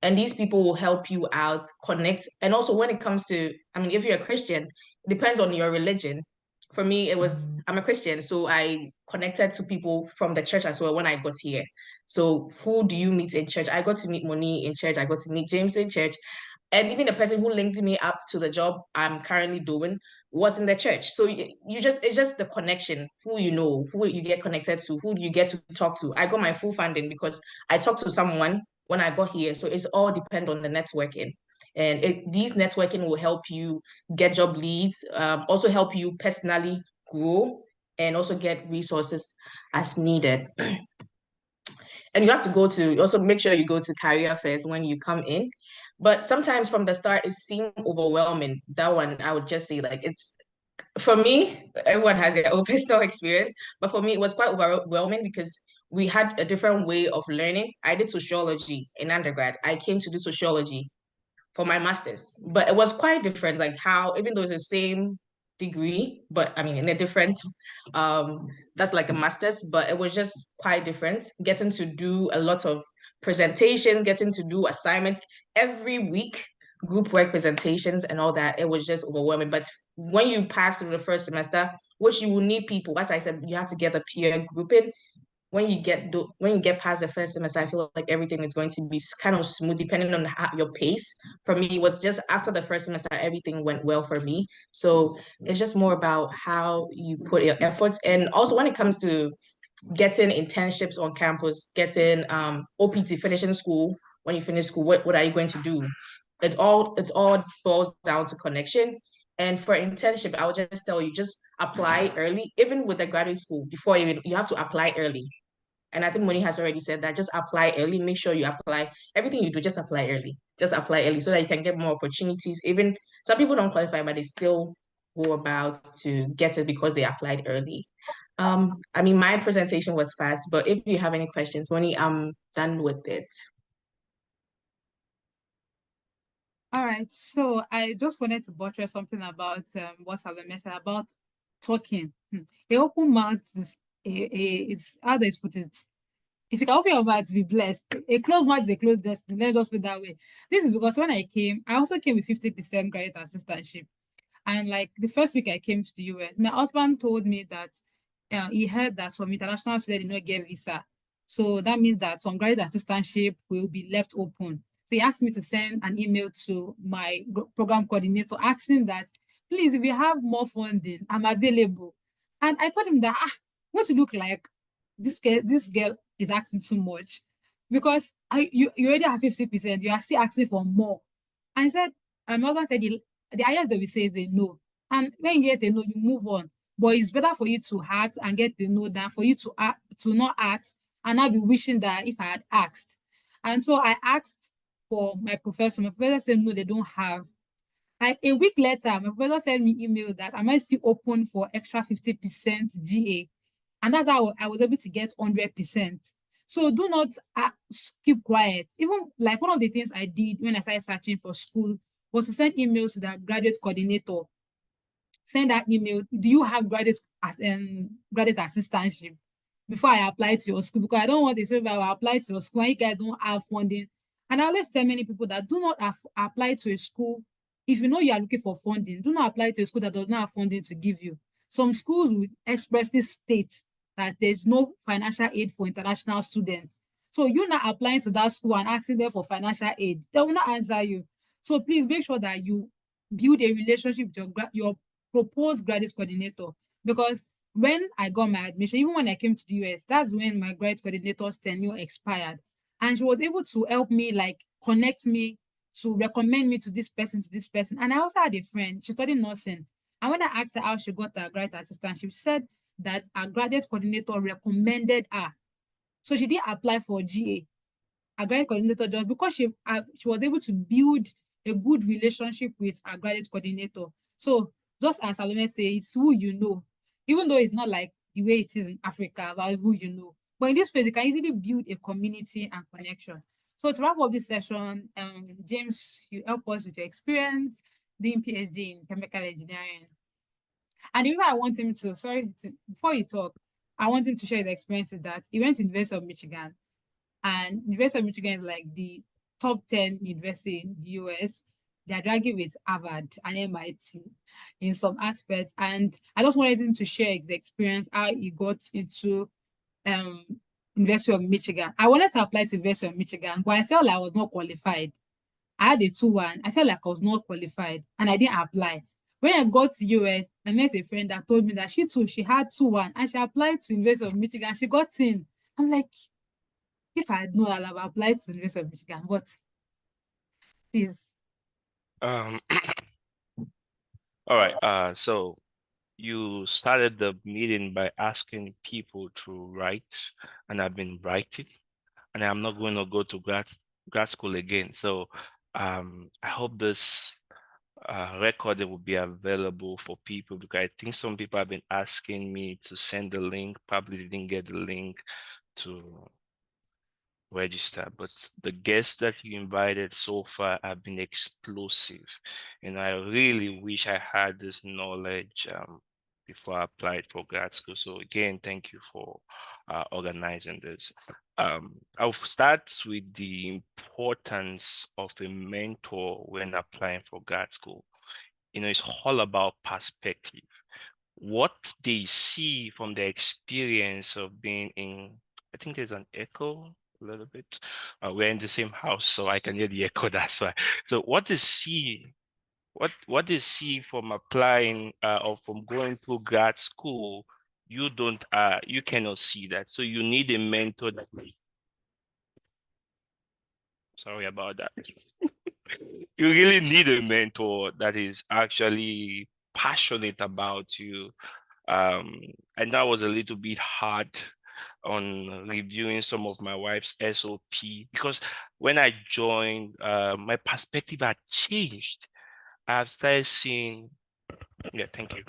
And these people will help you out, connect. And also when it comes to, I mean, if you're a Christian, it depends on your religion. For me, I'm a Christian, so I connected to people from the church as well when I got here. So who do you meet in church? I got to meet Moni in church. I got to meet James in church. And even the person who linked me up to the job I'm currently doing was in the church. So it's just the connection, who you know, who you get connected to, who you get to talk to. I got my full funding because I talked to someone when I got here. So it's all depend on the networking. And these networking will help you get job leads, also help you personally grow, and also get resources as needed. And you have to also make sure you go to career fairs when you come in. But sometimes from the start, it seemed overwhelming. That one, I would just say, like, it's for me, everyone has their own personal experience, but for me, it was quite overwhelming because we had a different way of learning. I did sociology in undergrad. I came to do sociology for my master's, but it was quite different. Like how, even though it's the same degree, but I mean in a different, that's like a master's, but it was just quite different. Getting to do a lot of presentations, getting to do assignments every week, group work presentations and all that. It was just overwhelming. But when you pass through the first semester, which you will need people, as I said, you have to get a peer grouping. When you get past the first semester, I feel like everything is going to be kind of smooth depending on your pace. For me, it was just after the first semester, everything went well for me. So it's just more about how you put your efforts. And also when it comes to getting internships on campus, getting OPT, finishing school, when you finish school, what are you going to do? It all boils down to connection. And for internship, I would just tell you, just apply early, even with the graduate school, before you have to apply early. And I think Moni has already said that just apply early. Make sure you apply everything you do, just apply early. Just apply early so that you can get more opportunities. Even some people don't qualify, but they still go about to get it because they applied early. I mean, my presentation was fast, but if you have any questions, Moni, I'm done with it. All right, so I just wanted to buttress something about what Salome said about talking. A open mouth is how they put it. If you can open your mouth to be blessed, a closed mouth is a closed destiny. Let's just put it that way. This is because when I came, I also came with 50% graduate assistantship. And like the first week I came to the US, my husband told me that he heard that some international students did not get visa. So that means that some graduate assistantship will be left open. So he asked me to send an email to my program coordinator asking that, please, if you have more funding, I'm available. And I told him that, what you look like, this girl is asking too much because you already have 50%, you are still asking for more. And he said, my husband said, the highest they will say is a no. And when you get a no, you move on. But it's better for you to ask and get the no than for you to not ask and not be wishing that if I had asked. And so I asked for my professor. My professor said, no, they don't have. Like a week later, my professor sent me email that I might still open for extra 50% GA. And that's how I was able to get 100%. So do not keep quiet. Even like one of the things I did when I started searching for school was to send emails to the graduate coordinator. Send that email. Do you have graduate assistantship? Before I apply to your school, because I don't want this where I will apply to your school and you guys don't have funding. And I always tell many people that do not apply to a school. If you know you are looking for funding, do not apply to a school that does not have funding to give you. Some schools will expressly state that there's no financial aid for international students. So you're not applying to that school and asking them for financial aid. They will not answer you. So please make sure that you build a relationship with your proposed graduate coordinator, because when I got my admission, even when I came to the US, that's when my graduate coordinator's tenure expired. And she was able to help me, like connect me, to recommend me to this person, to this person. And I also had a friend, she studied nursing. And when I asked her how she got her graduate assistantship, she said that her graduate coordinator recommended her. So she didn't apply for GA. Her graduate coordinator just because she was able to build a good relationship with her graduate coordinator. So just as Salome says, it's who you know, even though it's not like the way it is in Africa about who you know. But in this place, you can easily build a community and connection. So to wrap up this session, James, you help us with your experience doing PhD in chemical engineering. And even I want him to, before you talk, I want him to share his experiences that he went to University of Michigan. And University of Michigan is like the top 10 university in the US. They're dragging with Harvard and MIT in some aspects. And I just wanted him to share his experience, how he got into University of Michigan. I wanted to apply to University of Michigan, but I felt like I was not qualified. I had a 2-1. I felt like I was not qualified and I didn't apply. When I got to US, I met a friend that told me that she too, she had 2-1 and she applied to University of Michigan. She got in. I'm like, if I had known, I'd have applied to the University of Michigan, but please. All right. So you started the meeting by asking people to write, and I've been writing, and I'm not going to go to grad school again. So I hope this recording will be available for people, because I think some people have been asking me to send the link, probably didn't get the link to register, but the guests that you invited so far have been explosive, and I really wish I had this knowledge before I applied for grad school. So again, thank you for organizing this. I'll start with the importance of a mentor when applying for grad school. It's all about perspective. What they see from their experience of being in, I think there's an echo a little bit. We're in the same house, so I can hear the echo, that's why. So what they see, what they see from applying or from going through grad school, you cannot see that. So you need a mentor that, sorry about that. You really need a mentor that is actually passionate about you. And that was a little bit hard on reviewing some of my wife's SOP, because when I joined, my perspective had changed. I've started seeing, yeah, thank you.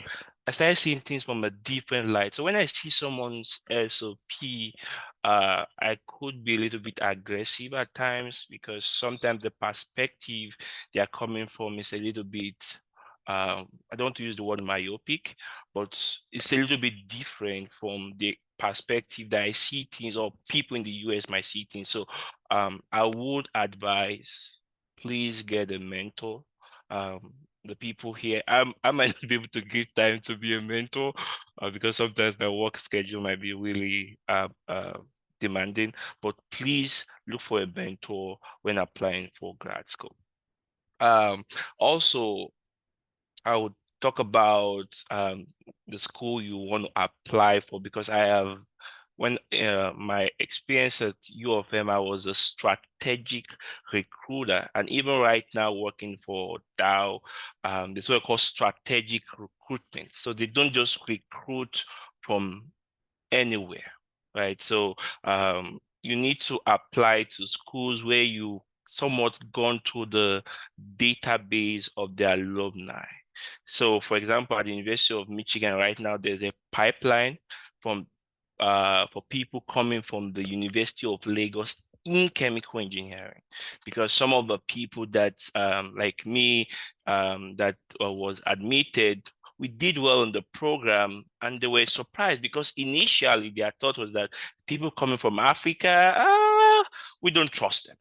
I started seeing things from a different light. So when I see someone's SOP, I could be a little bit aggressive at times, because sometimes the perspective they are coming from is a little bit, I don't want to use the word myopic, but it's a little bit different from the perspective that I see things, or people in the US might see things. So I would advise, please get a mentor. The people here, I might not be able to give time to be a mentor, because sometimes my work schedule might be really demanding, but please look for a mentor when applying for grad school. Also, I would talk about the school you want to apply for, because I have, when my experience at U of M, I was a strategic recruiter, and even right now working for Dow, this is what I call strategic recruitment. So they don't just recruit from anywhere, right? So you need to apply to schools where you somewhat gone through the database of the alumni. So for example, at the University of Michigan right now, there's a pipeline from for people coming from the University of Lagos in chemical engineering, because some of the people that like me that was admitted, we did well in the program, and they were surprised, because initially their thought was that people coming from Africa, we don't trust them.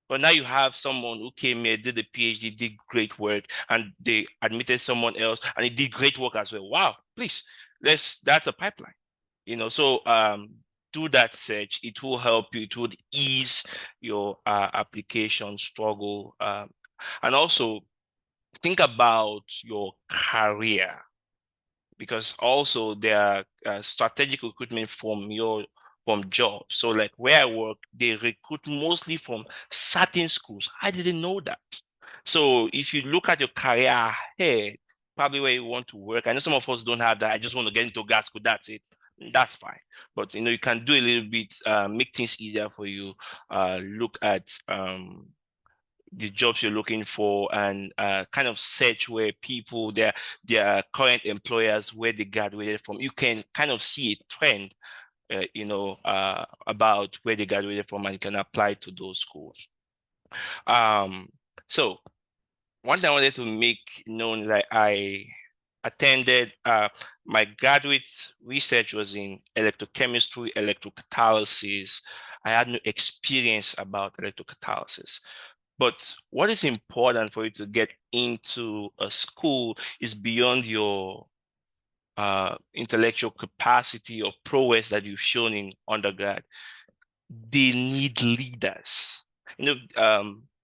But now you have someone who came here, did a PhD, did great work, and they admitted someone else, and he did great work as well. Wow, please, that's a pipeline. So do that search. It will help you. It would ease your application struggle. And also think about your career, because also there are strategic recruitment from jobs. So like where I work, they recruit mostly from certain schools. I didn't know that. So if you look at your career ahead, probably where you want to work. I know some of us don't have that. I just want to get into grad school. That's it. That's fine. But you can do a little bit, make things easier for you. Look at the jobs you're looking for, and kind of search where people, their current employers, where they graduated from. You can kind of see a trend, about where they graduated from, and you can apply to those schools. So one thing I wanted to make known is that I attended, my graduate research was in electrochemistry, electrocatalysis. I had no experience about electrocatalysis. But what is important for you to get into a school is beyond your intellectual capacity or prowess that you've shown in undergrad. They need leaders.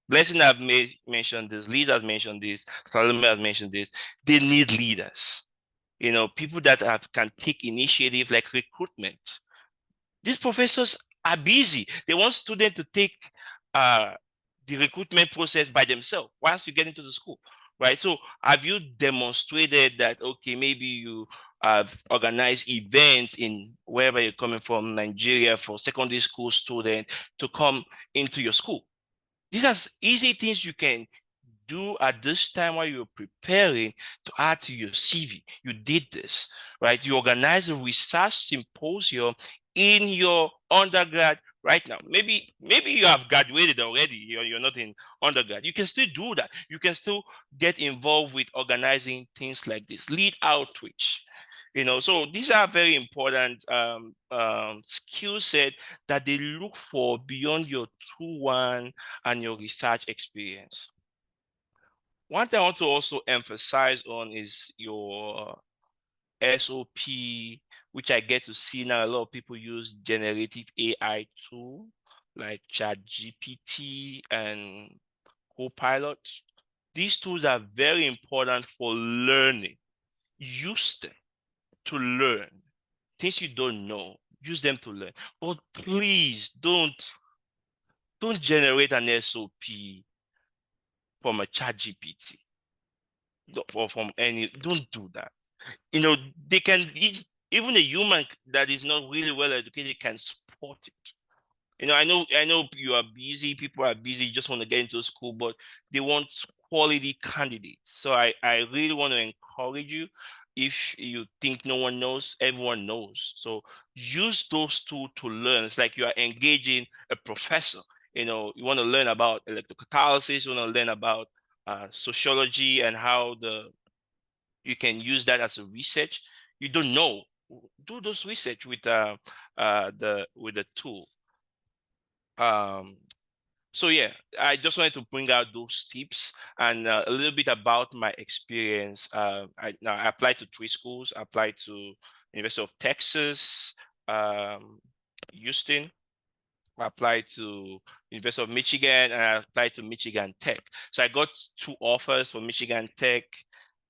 Blessing have mentioned this, Liz has mentioned this, Salome has mentioned this. They need leaders. People that can take initiative, like recruitment. These professors are busy. They want students to take the recruitment process by themselves once you get into the school, right? So have you demonstrated that, okay, maybe you have organized events in wherever you're coming from, Nigeria, for secondary school students to come into your school? These are easy things you can do at this time while you're preparing to add to your CV. You did this, right? You organize a research symposium in your undergrad right now. Maybe you have graduated already. You're not in undergrad. You can still do that. You can still get involved with organizing things like this. Lead outreach. So these are very important skill set that they look for beyond your 2-1 and your research experience. One thing I want to also emphasize on is your SOP, which I get to see now. A lot of people use generative AI tool like ChatGPT and Copilot. These tools are very important for learning. Use them to learn things you don't know. Use them to learn, but please don't generate an SOP from a ChatGPT or from any. Don't do that. They can, even a human that is not really well educated can support it. I know you are busy, people are busy, you just want to get into school, but they want quality candidates. So I really want to encourage you. If you think no one knows, everyone knows. So use those tools to learn. It's like you are engaging a professor. You want to learn about electrocatalysis, you want to learn about sociology and how you can use that as a research. You don't know, do those research with the tool. So yeah, I just wanted to bring out those tips and a little bit about my experience. I applied to 3 schools. I applied to University of Texas, Houston. I applied to University of Michigan, and I applied to Michigan Tech. So I got 2 offers for Michigan Tech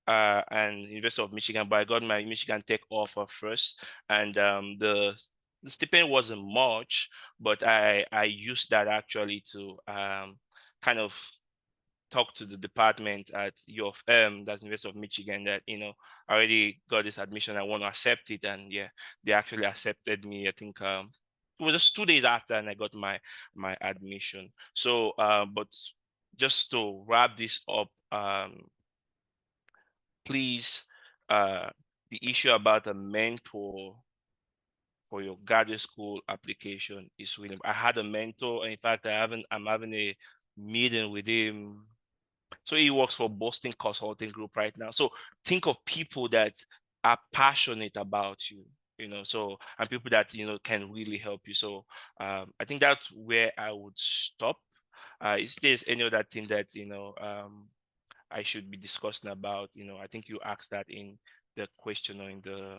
and University of Michigan, but I got my Michigan Tech offer first. And the stipend wasn't much, but I used that actually to kind of talk to the department at U of M, that's University of Michigan, that I already got this admission, I want to accept it. And yeah, they actually accepted me. I think it was just 2 days after, and I got my admission. So but just to wrap this up, please, the issue about a mentor for your graduate school application is really. I had a mentor, and in fact, I'm having a meeting with him. So he works for Boston Consulting Group right now. So think of people that are passionate about you, so, and people that, can really help you. So I think that's where I would stop. Is there any other thing that, I should be discussing about? I think you asked that in the question or in the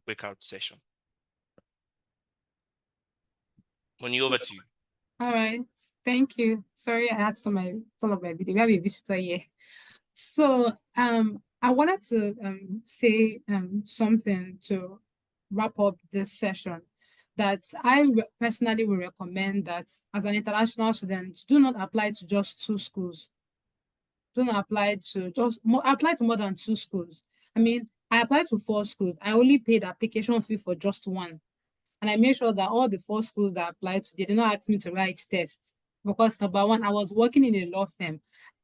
breakout session. Moni, over to you. All right, thank you. Sorry, I had some of my video. We have a visitor here. So I wanted to say something to wrap up this session, that I personally would recommend that as an international student, do not apply to just 2 schools. Do not apply to apply to more than 2 schools. I mean, I applied to 4 schools. I only paid application fee for just 1. And I made sure that all the 4 schools that I applied to, they did not ask me to write tests. Because number one, I was working in a law firm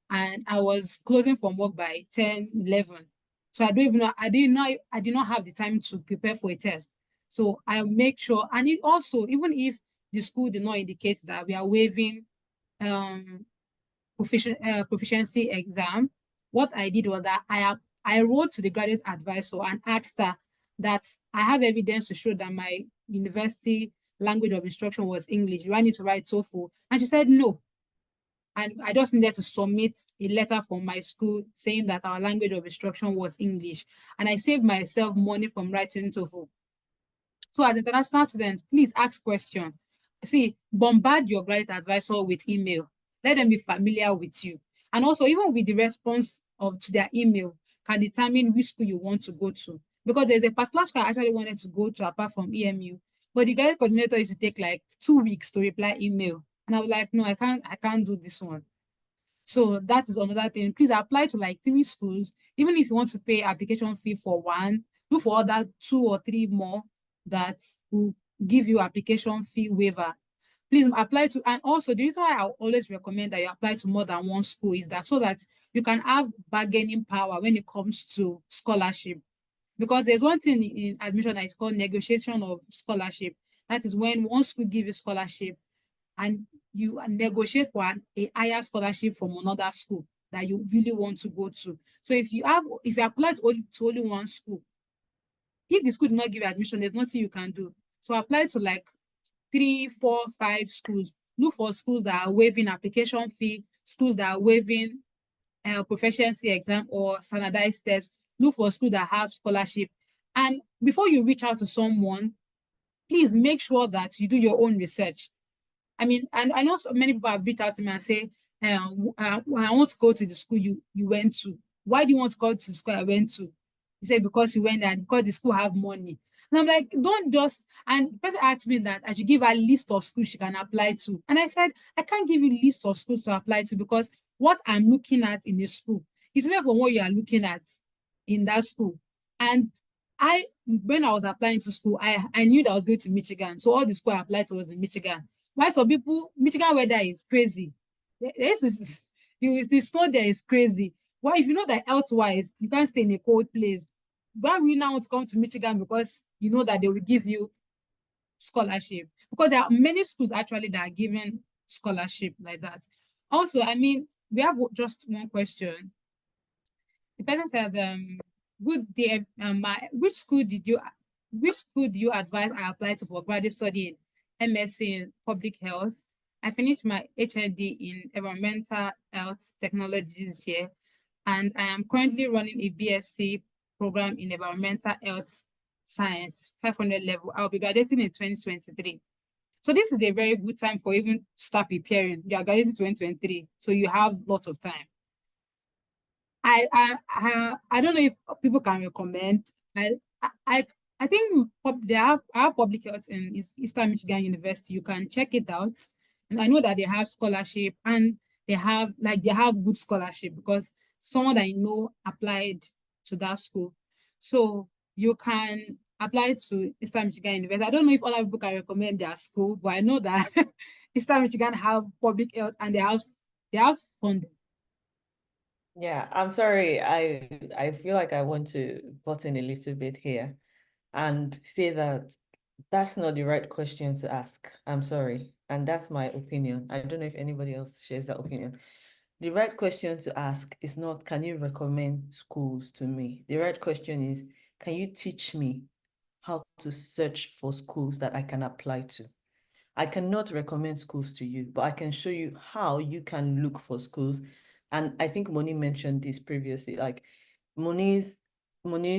and I was closing from work by 10, 11. So I did not have the time to prepare for a test. So I make sure, and it also, even if the school did not indicate that we are waiving proficiency exam, what I did was that I wrote to the graduate advisor and asked her that I have evidence to show that my university language of instruction was English. Do I need to write TOEFL? And she said no. And I just needed to submit a letter from my school saying that our language of instruction was English. And I saved myself money from writing TOEFL. So as international students, please ask questions. See, bombard your graduate advisor with email. Let them be familiar with you. And also, even with the response to their email, can determine which school you want to go to. Because there's a particular school I actually wanted to go to apart from EMU. But the graduate coordinator used to take like 2 weeks to reply email. And I was like, no, I can't do this one. So that is another thing. Please apply to like 3 schools. Even if you want to pay application fee for 1, look for other 2 or 3 more that will give you application fee waiver. please apply to, and also the reason why I always recommend that you apply to more than one school is that so that you can have bargaining power when it comes to scholarship. Because there's one thing in admission that is called negotiation of scholarship. That is when one school gives you scholarship and you negotiate for a higher scholarship from another school that you really want to go to. So if you apply to only one school, if the school did not give you admission, there's nothing you can do. So apply to like 3, 4, 5 schools. Look for schools that are waiving application fee, schools that are waiving proficiency exam or standardized tests. Look for schools that have scholarship. And before you reach out to someone, please make sure that you do your own research. I mean, and I know so many people have reached out to me and say, I want to go to the school you went to. Why do you want to go to the school I went to? He said, because you went there, because the school have money. And I'm like, don't just, and the person asked me that I should give her a list of schools she can apply to. And I said, I can't give you a list of schools to apply to because what I'm looking at in the school is different from what you are looking at in that school. And when I was applying to school, I knew that I was going to Michigan. So all the school I applied to was in Michigan. Why some people, Michigan weather is crazy. The snow there is crazy. Why, if you know that health-wise, you can't stay in a cold place, why will you now want to come to Michigan because you know that they will give you scholarship? Because there are many schools actually that are giving scholarship like that. Also, I mean, we have just one question. The person said, good day, which school do you advise I apply to for graduate study in MSc in public health? I finished my HND in environmental health technology this year, and I am currently running a BSc program in environmental health science, 500 level. I'll be graduating in 2023. So this is a very good time for even start preparing. You are graduating 2023, so you have lots of time. I don't know if people can recommend. I think they have public health in Eastern Michigan University. You can check it out, and I know that they have scholarship and they have good scholarship because someone that I know applied to that school. So you can apply to Eastern Michigan University. I don't know if other people can recommend their school, but I know that Eastern Michigan have public health and they have funding. Yeah, I'm sorry. I feel like I want to butt in a little bit here and say that that's not the right question to ask. I'm sorry. And that's my opinion. I don't know if anybody else shares that opinion. The right question to ask is not, can you recommend schools to me? The right question is, can you teach me how to search for schools that I can apply to? I cannot recommend schools to you, but I can show you how you can look for schools. And I think Moni mentioned this previously, like Moni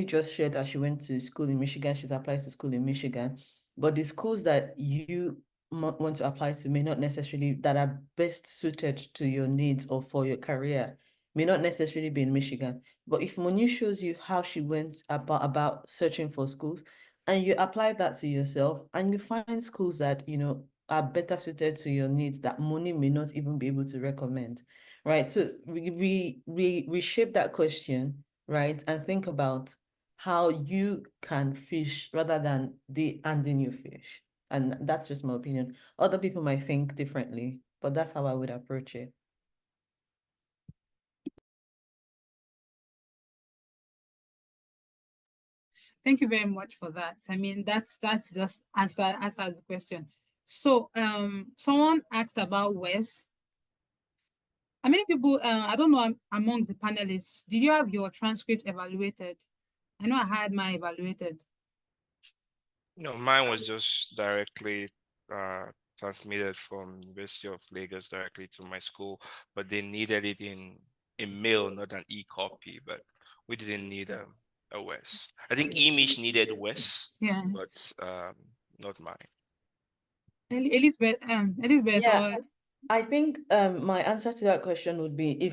just shared that she went to school in Michigan. She's applied to school in Michigan, but the schools that you want to apply to may not necessarily, that are best suited to your needs or for your career, may not necessarily be in Michigan. But if Moni shows you how she went about searching for schools, and you apply that to yourself, and you find schools that, you know, are better suited to your needs that Moni may not even be able to recommend, right? So we reshape that question, right? And think about how you can fish rather than they handing you fish. And that's just my opinion. Other people might think differently, but that's how I would approach it. Thank you very much for that. I mean, that's just answer the question. So someone asked about WES. How many people, I don't know, among the panelists, did you have your transcript evaluated? I know I had mine evaluated. No, mine was just directly transmitted from University of Lagos directly to my school, but they needed it in a mail, not an e-copy, but we didn't need a WES. I think Imish needed WES, Yeah. but not mine. Elizabeth, Yeah. I think my answer to that question would be,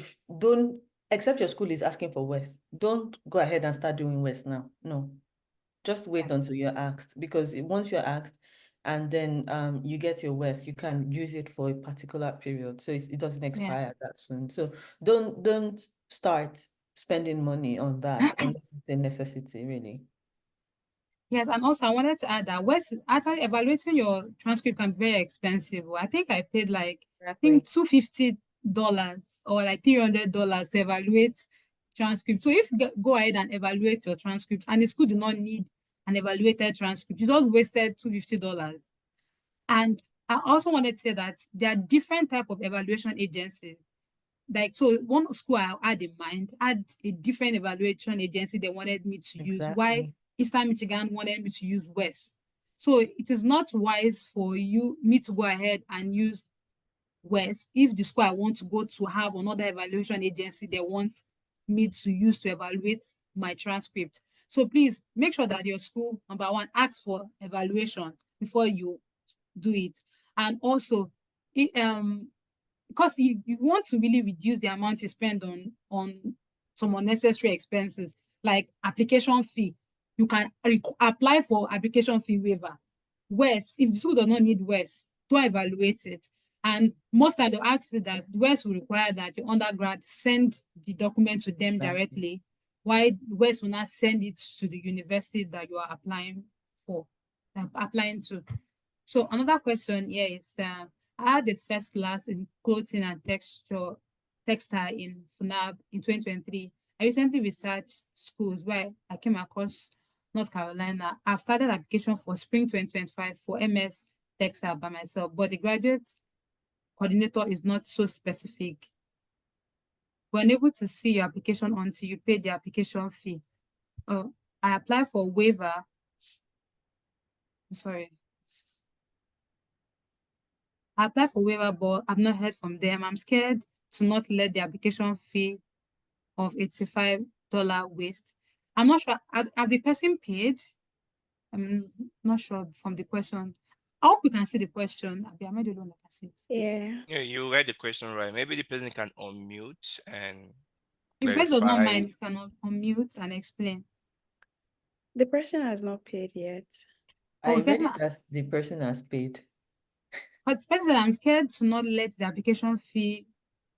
except your school is asking for WES, don't go ahead and start doing WES now. No, just wait until you're asked, because once you're asked and then you get your WES, you can use it for a particular period. So it doesn't expire that soon. So don't start spending money on that unless it's a necessity, really. Yes, and also I wanted to add that West actually evaluating your transcript can be very expensive. I think I paid like I think $250 or like $300 to evaluate transcript. So if you go ahead and evaluate your transcript, and the school do not need an evaluated transcript, you just wasted $250. And I also wanted to say that there are different type of evaluation agencies. Like, so one school I had in mind had a different evaluation agency they wanted me to use. Why Eastern Michigan wanted me to use West. So it is not wise for me to go ahead and use West if the school I want to go to have another evaluation agency they want me to use to evaluate my transcript. So please make sure that your school, number one, asks for evaluation before you do it. And also, because you want to really reduce the amount you spend on some unnecessary expenses like application fee. You can apply for application fee waiver. West, if the school does not need West, don't evaluate it. And most times they'll ask you that West will require that your undergrad send the document to them directly, while West will not send it to the university that you are applying to. So another question here is, I had the first class in clothing and textile in FUNAB in 2023. I recently researched schools where I came across North Carolina. I've started application for spring 2025 for MS textile by myself, but the graduate coordinator is not so specific. We're unable to see your application until you pay the application fee. I applied for waiver. I'm sorry. I applied for waiver, but I've not heard from them. I'm scared to not let the application fee of $85 waste. I'm not sure. Have the person paid? I'm not sure from the question. I hope you can see the question. I made alone I can see it. Yeah. Yeah, you read the question right. Maybe the person can unmute and If the person does not clarify. mind, you can unmute and explain. The person has not paid yet. I the read person, it as the person has paid. but the person said, I'm scared to not let the application fee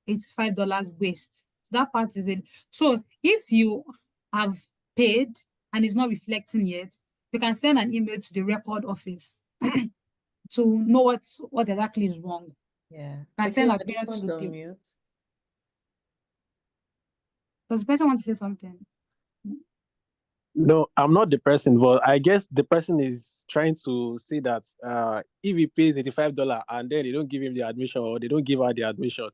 $85 waste. So that part is it. So if you have paid and it's not reflecting yet, you can send an email to the record office to know what exactly is wrong. Yeah. Can send a period to the unmute. Does the person want to say something? No, I'm not the person, but I guess the person is trying to say that if he pays $85 and then they don't give him the admission or they don't give her the admission,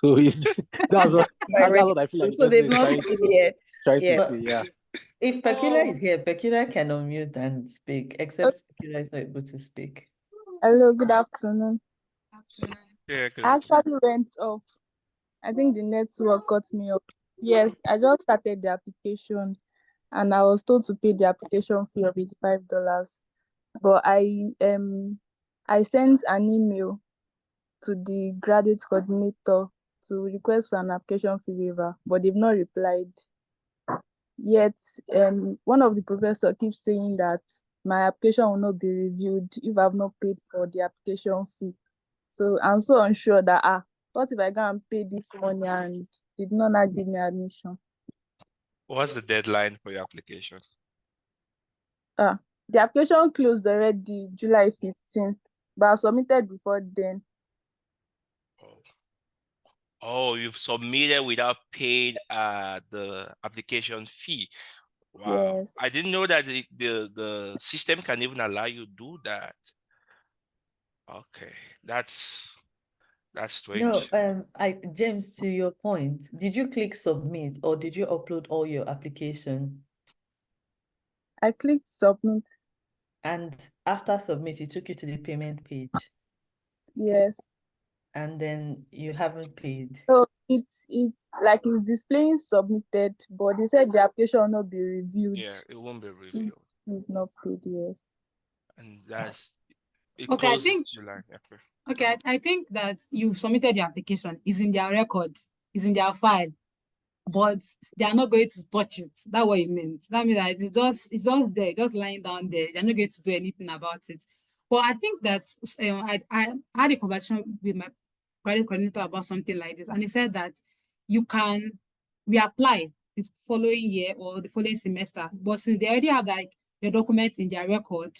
so that's what I feel like. So they've not paid yet. Trying to say, yeah. If Pekula is here, Pekula can unmute and speak, except Pekula is not able to speak. Hello, good afternoon. Yeah, good. I actually went off. I think the network cut me off. Yes, I just started the application and I was told to pay the application fee of $85. But I sent an email to the graduate coordinator to request for an application fee waiver, but they've not replied. Yet one of the professors keeps saying that my application will not be reviewed if I've not paid for the application fee. So I'm so unsure that what if I go and pay this money and did not give me admission? What's the deadline for your application? The application closed already July 15th, but I submitted before then. Oh, you've submitted without paying the application fee. Wow. Yes. I didn't know that the system can even allow you to do that. Okay, that's strange. No, James, to your point, did you click submit or did you upload all your application? I clicked submit. And after submit, it took you to the payment page. Yes. And then you haven't paid. So it's like it's displaying submitted, but they said the application will not be reviewed. Yeah, it won't be reviewed. It's not paid, yes. And that's it. Okay, closed July. Okay, I think that you've submitted your application. It's in their record. It's in their file. But they are not going to touch it. That's what it means. That means that it's just there, just lying down there. They're not going to do anything about it. But I think that I had a conversation with my graduate coordinator about something like this, and he said that you can reapply the following year or the following semester. But since they already have like your documents in their record,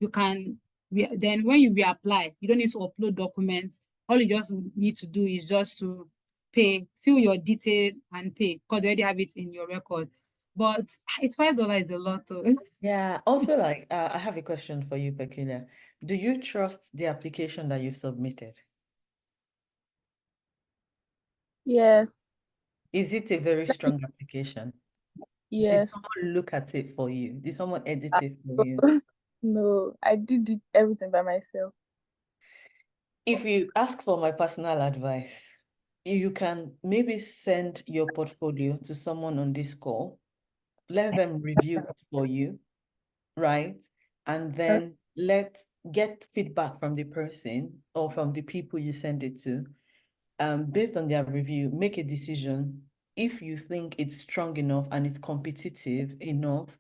you can, then when you reapply, you don't need to upload documents. All you just need to do is just to pay, fill your detail and pay, because they already have it in your record. But it's $5 is a lot too. Yeah, also like I have a question for you, Peculiar. Do you trust the application that you submitted? Yes. Is it a very strong application? Did Yes. someone look at it for you? Did someone edit it for you? No, I did everything by myself. If you ask for my personal advice, you can maybe send your portfolio to someone on this call, let them review it for you, right? And then get feedback from the person or from the people you send it to. Based on their review, make a decision if you think it's strong enough and it's competitive enough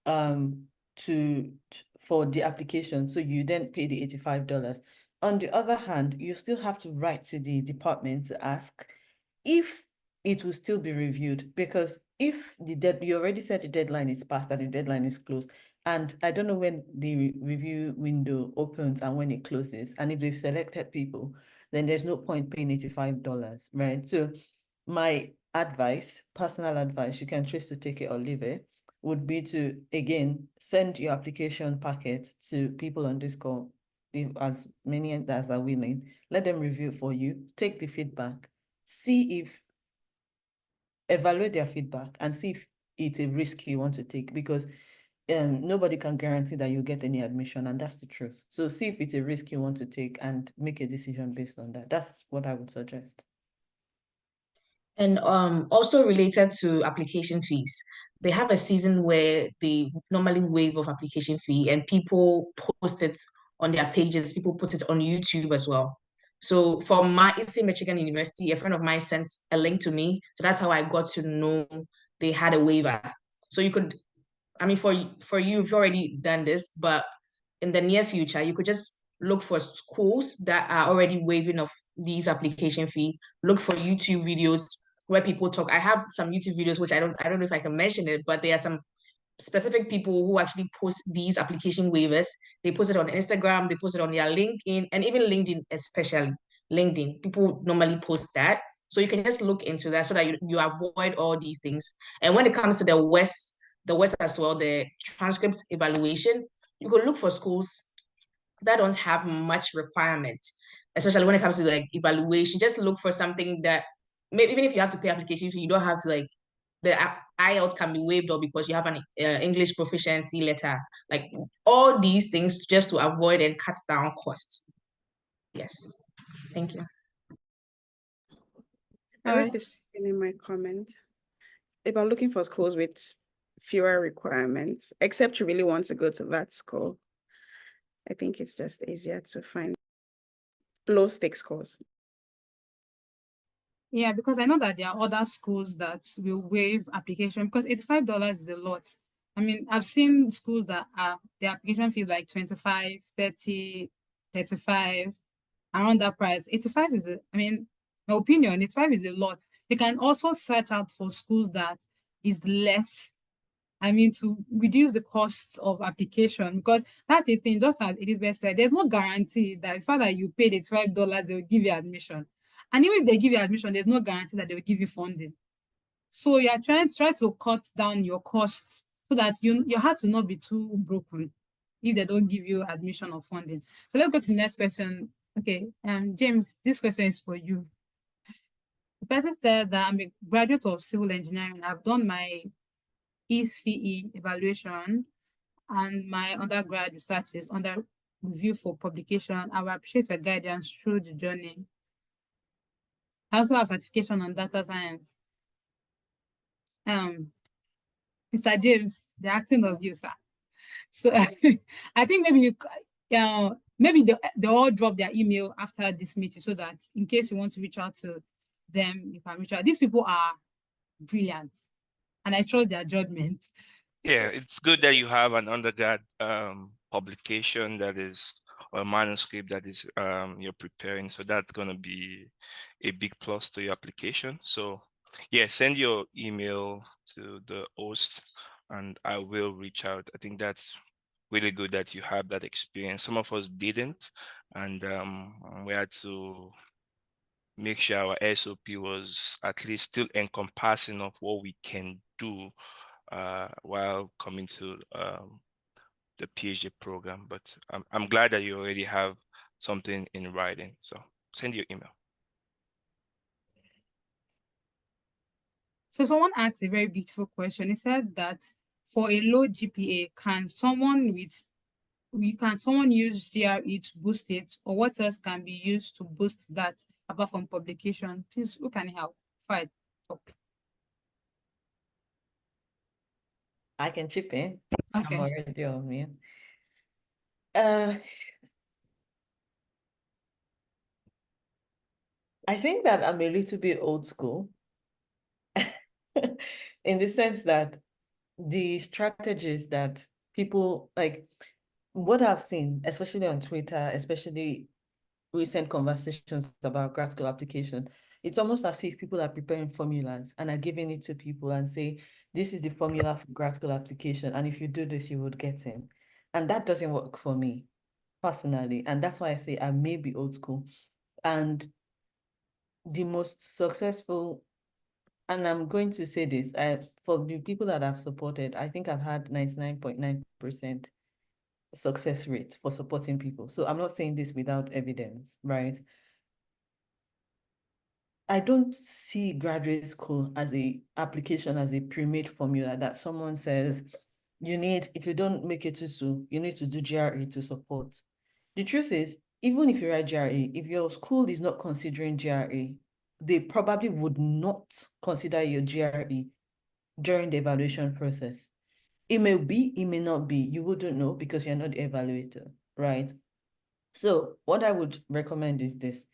for the application. So you then pay the $85. On the other hand, you still have to write to the department to ask if it will still be reviewed, because if you already said the deadline is passed and the deadline is closed, and I don't know when the review window opens and when it closes, and if they've selected people, then there's no point paying $85, right? So my advice, personal advice, you can choose to take it or leave it, would be to, again, send your application packet to people on this call, as many as are willing, let them review for you, take the feedback, evaluate their feedback and see if it's a risk you want to take, because nobody can guarantee that you'll get any admission, and that's the truth. So see if it's a risk you want to take and make a decision based on that. That's what I would suggest. And also related to application fees, they have a season where they normally waive off application fee and people post it on their pages, people put it on YouTube as well. So from my Eastern Michigan University, a friend of mine sent a link to me. So that's how I got to know they had a waiver. So you could, I mean, for you, you've already done this, but in the near future, you could just look for schools that are already waiving off these application fee. Look for YouTube videos where people talk. I have some YouTube videos which I don't know if I can mention it, but there are some specific people who actually post these application waivers. They post it on Instagram, they post it on their LinkedIn, and even LinkedIn, especially LinkedIn. People normally post that. So you can just look into that so that you avoid all these things. And when it comes to the West as well, the transcript evaluation, you could look for schools that don't have much requirement, especially when it comes to like evaluation. Just look for something that maybe even if you have to pay application fee, you don't have to like the IELTS can be waived or because you have an English proficiency letter. Like all these things just to avoid and cut down costs. Yes, thank you. I raised this in my comment about looking for schools with fewer requirements, except you really want to go to that school. I think it's just easier to find low stakes schools. Yeah, because I know that there are other schools that will waive application, because $85 is a lot. I mean, I've seen schools that are the application fee like 25, 30, 35, around that price. 85 is I mean, my opinion, 85 is a lot. You can also search out for schools that is less, I mean, to reduce the costs of application, because that's the thing, just as Elizabeth said, there's no guarantee that the fact that you paid $85, they will give you admission. And even if they give you admission, there's no guarantee that they will give you funding. So you are trying to cut down your costs so that your heart will not be too broken if they don't give you admission or funding. So let's go to the next question. Okay, James, this question is for you. The person said that I'm a graduate of civil engineering. I've done my ECE evaluation and my undergrad research is under review for publication. I will appreciate your guidance through the journey. I also have certification on data science. Mr. James, the acting of you, sir. So I think maybe maybe they all drop their email after this meeting so that in case you want to reach out to them, you can reach out. These people are brilliant and I trust their judgment. Yeah, it's good that you have an undergrad publication that is, or a manuscript that is you're preparing. So that's going to be a big plus to your application. So yeah, send your email to the host and I will reach out. I think that's really good that you have that experience. Some of us didn't, and we had to make sure our SOP was at least still encompassing of what we can do while coming to the PhD program. But I'm glad that you already have something in writing. So send your email. So someone asked a very beautiful question. He said that for a low GPA, can someone use GRE to boost it, or what else can be used to boost that apart from publication? Please, who can help? Fine. I can chip in. Okay. I'm already on mute. I think that I'm a little bit old school in the sense that the strategies that people like, what I've seen, especially on Twitter, especially recent conversations about grad school application, it's almost as if people are preparing formulas and are giving it to people and say, this is the formula for grad school application, and if you do this, you would get in. And that doesn't work for me personally. And that's why I say I may be old school. And the most successful, and I'm going to say this, for the people that I've supported, I think I've had 99.9% success rate for supporting people. So I'm not saying this without evidence, right? I don't see graduate school as a application, as a pre-made formula that someone says, if you don't make it to, you need to do GRE to support. The truth is, even if you write GRE, if your school is not considering GRE, they probably would not consider your GRE during the evaluation process. It may be, it may not be. You wouldn't know because you're not the evaluator, right? So what I would recommend is this.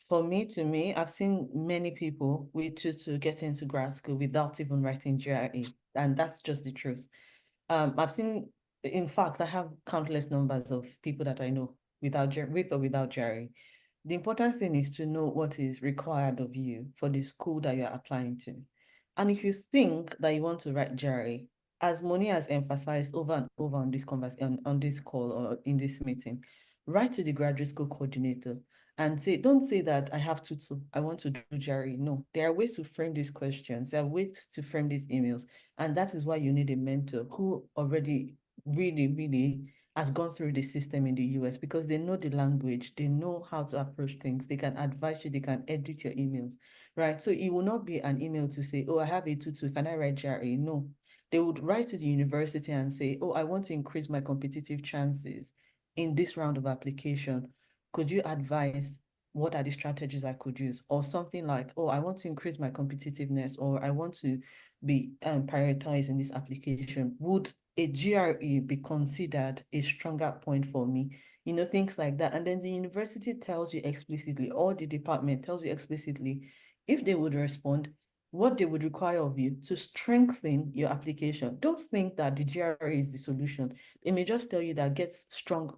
For me, I've seen many people with tutu get into grad school without even writing GRE, and that's just the truth. I've seen, in fact, I have countless numbers of people that I know with or without GRE. The important thing is to know what is required of you for the school that you're applying to. And if you think that you want to write GRE, as Moni has emphasized over and over on this on this call or in this meeting, write to the graduate school coordinator and don't say that I have to, I want to do GRE. No, there are ways to frame these questions. There are ways to frame these emails. And that is why you need a mentor who already really, really has gone through the system in the US, because they know the language, they know how to approach things, they can advise you, they can edit your emails, right? So it will not be an email to say, oh, I have a tutu, can I write GRE? No, they would write to the university and say, oh, I want to increase my competitive chances in this round of application. Could you advise what are the strategies I could use? Or something like, oh, I want to increase my competitiveness, or I want to be prioritized in this application. Would a GRE be considered a stronger point for me? Things like that. And then the university tells you explicitly, or the department tells you explicitly, if they would respond, what they would require of you to strengthen your application. Don't think that the GRE is the solution. They may just tell you that get strong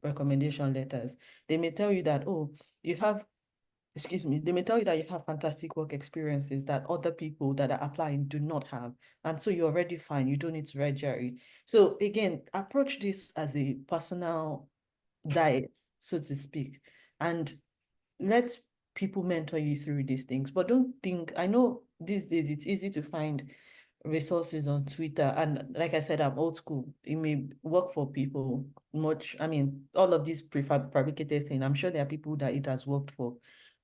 recommendation letters. They may tell you that, oh, you have, they may tell you that you have fantastic work experiences that other people that are applying do not have. And so you're already fine. You don't need to write GRE. So again, approach this as a personal diet, so to speak, and let people mentor you through these things. But don't think, I know these days it's easy to find resources on Twitter. And like I said, I'm old school. It may work for people much. I mean, all of these prefabricated things, I'm sure there are people that it has worked for,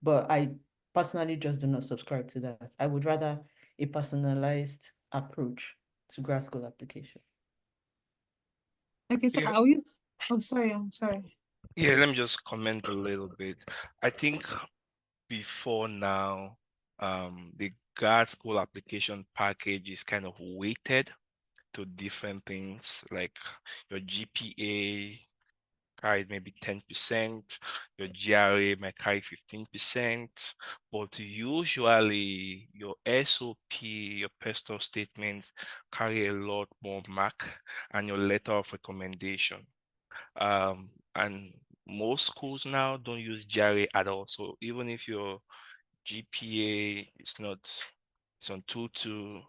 but I personally just do not subscribe to that. I would rather a personalized approach to grad school application. Okay, so Yeah. I'll use, oh, sorry, I'm sorry. Yeah, let me just comment a little bit. I think before now, the grad school application package is kind of weighted to different things, like your GPA carried maybe 10%, your GRA might carry 15%, but usually your SOP, your personal statements carry a lot more mark, and your letter of recommendation. And most schools now don't use GRA at all. So even if your GPA is not, it's on 2.2,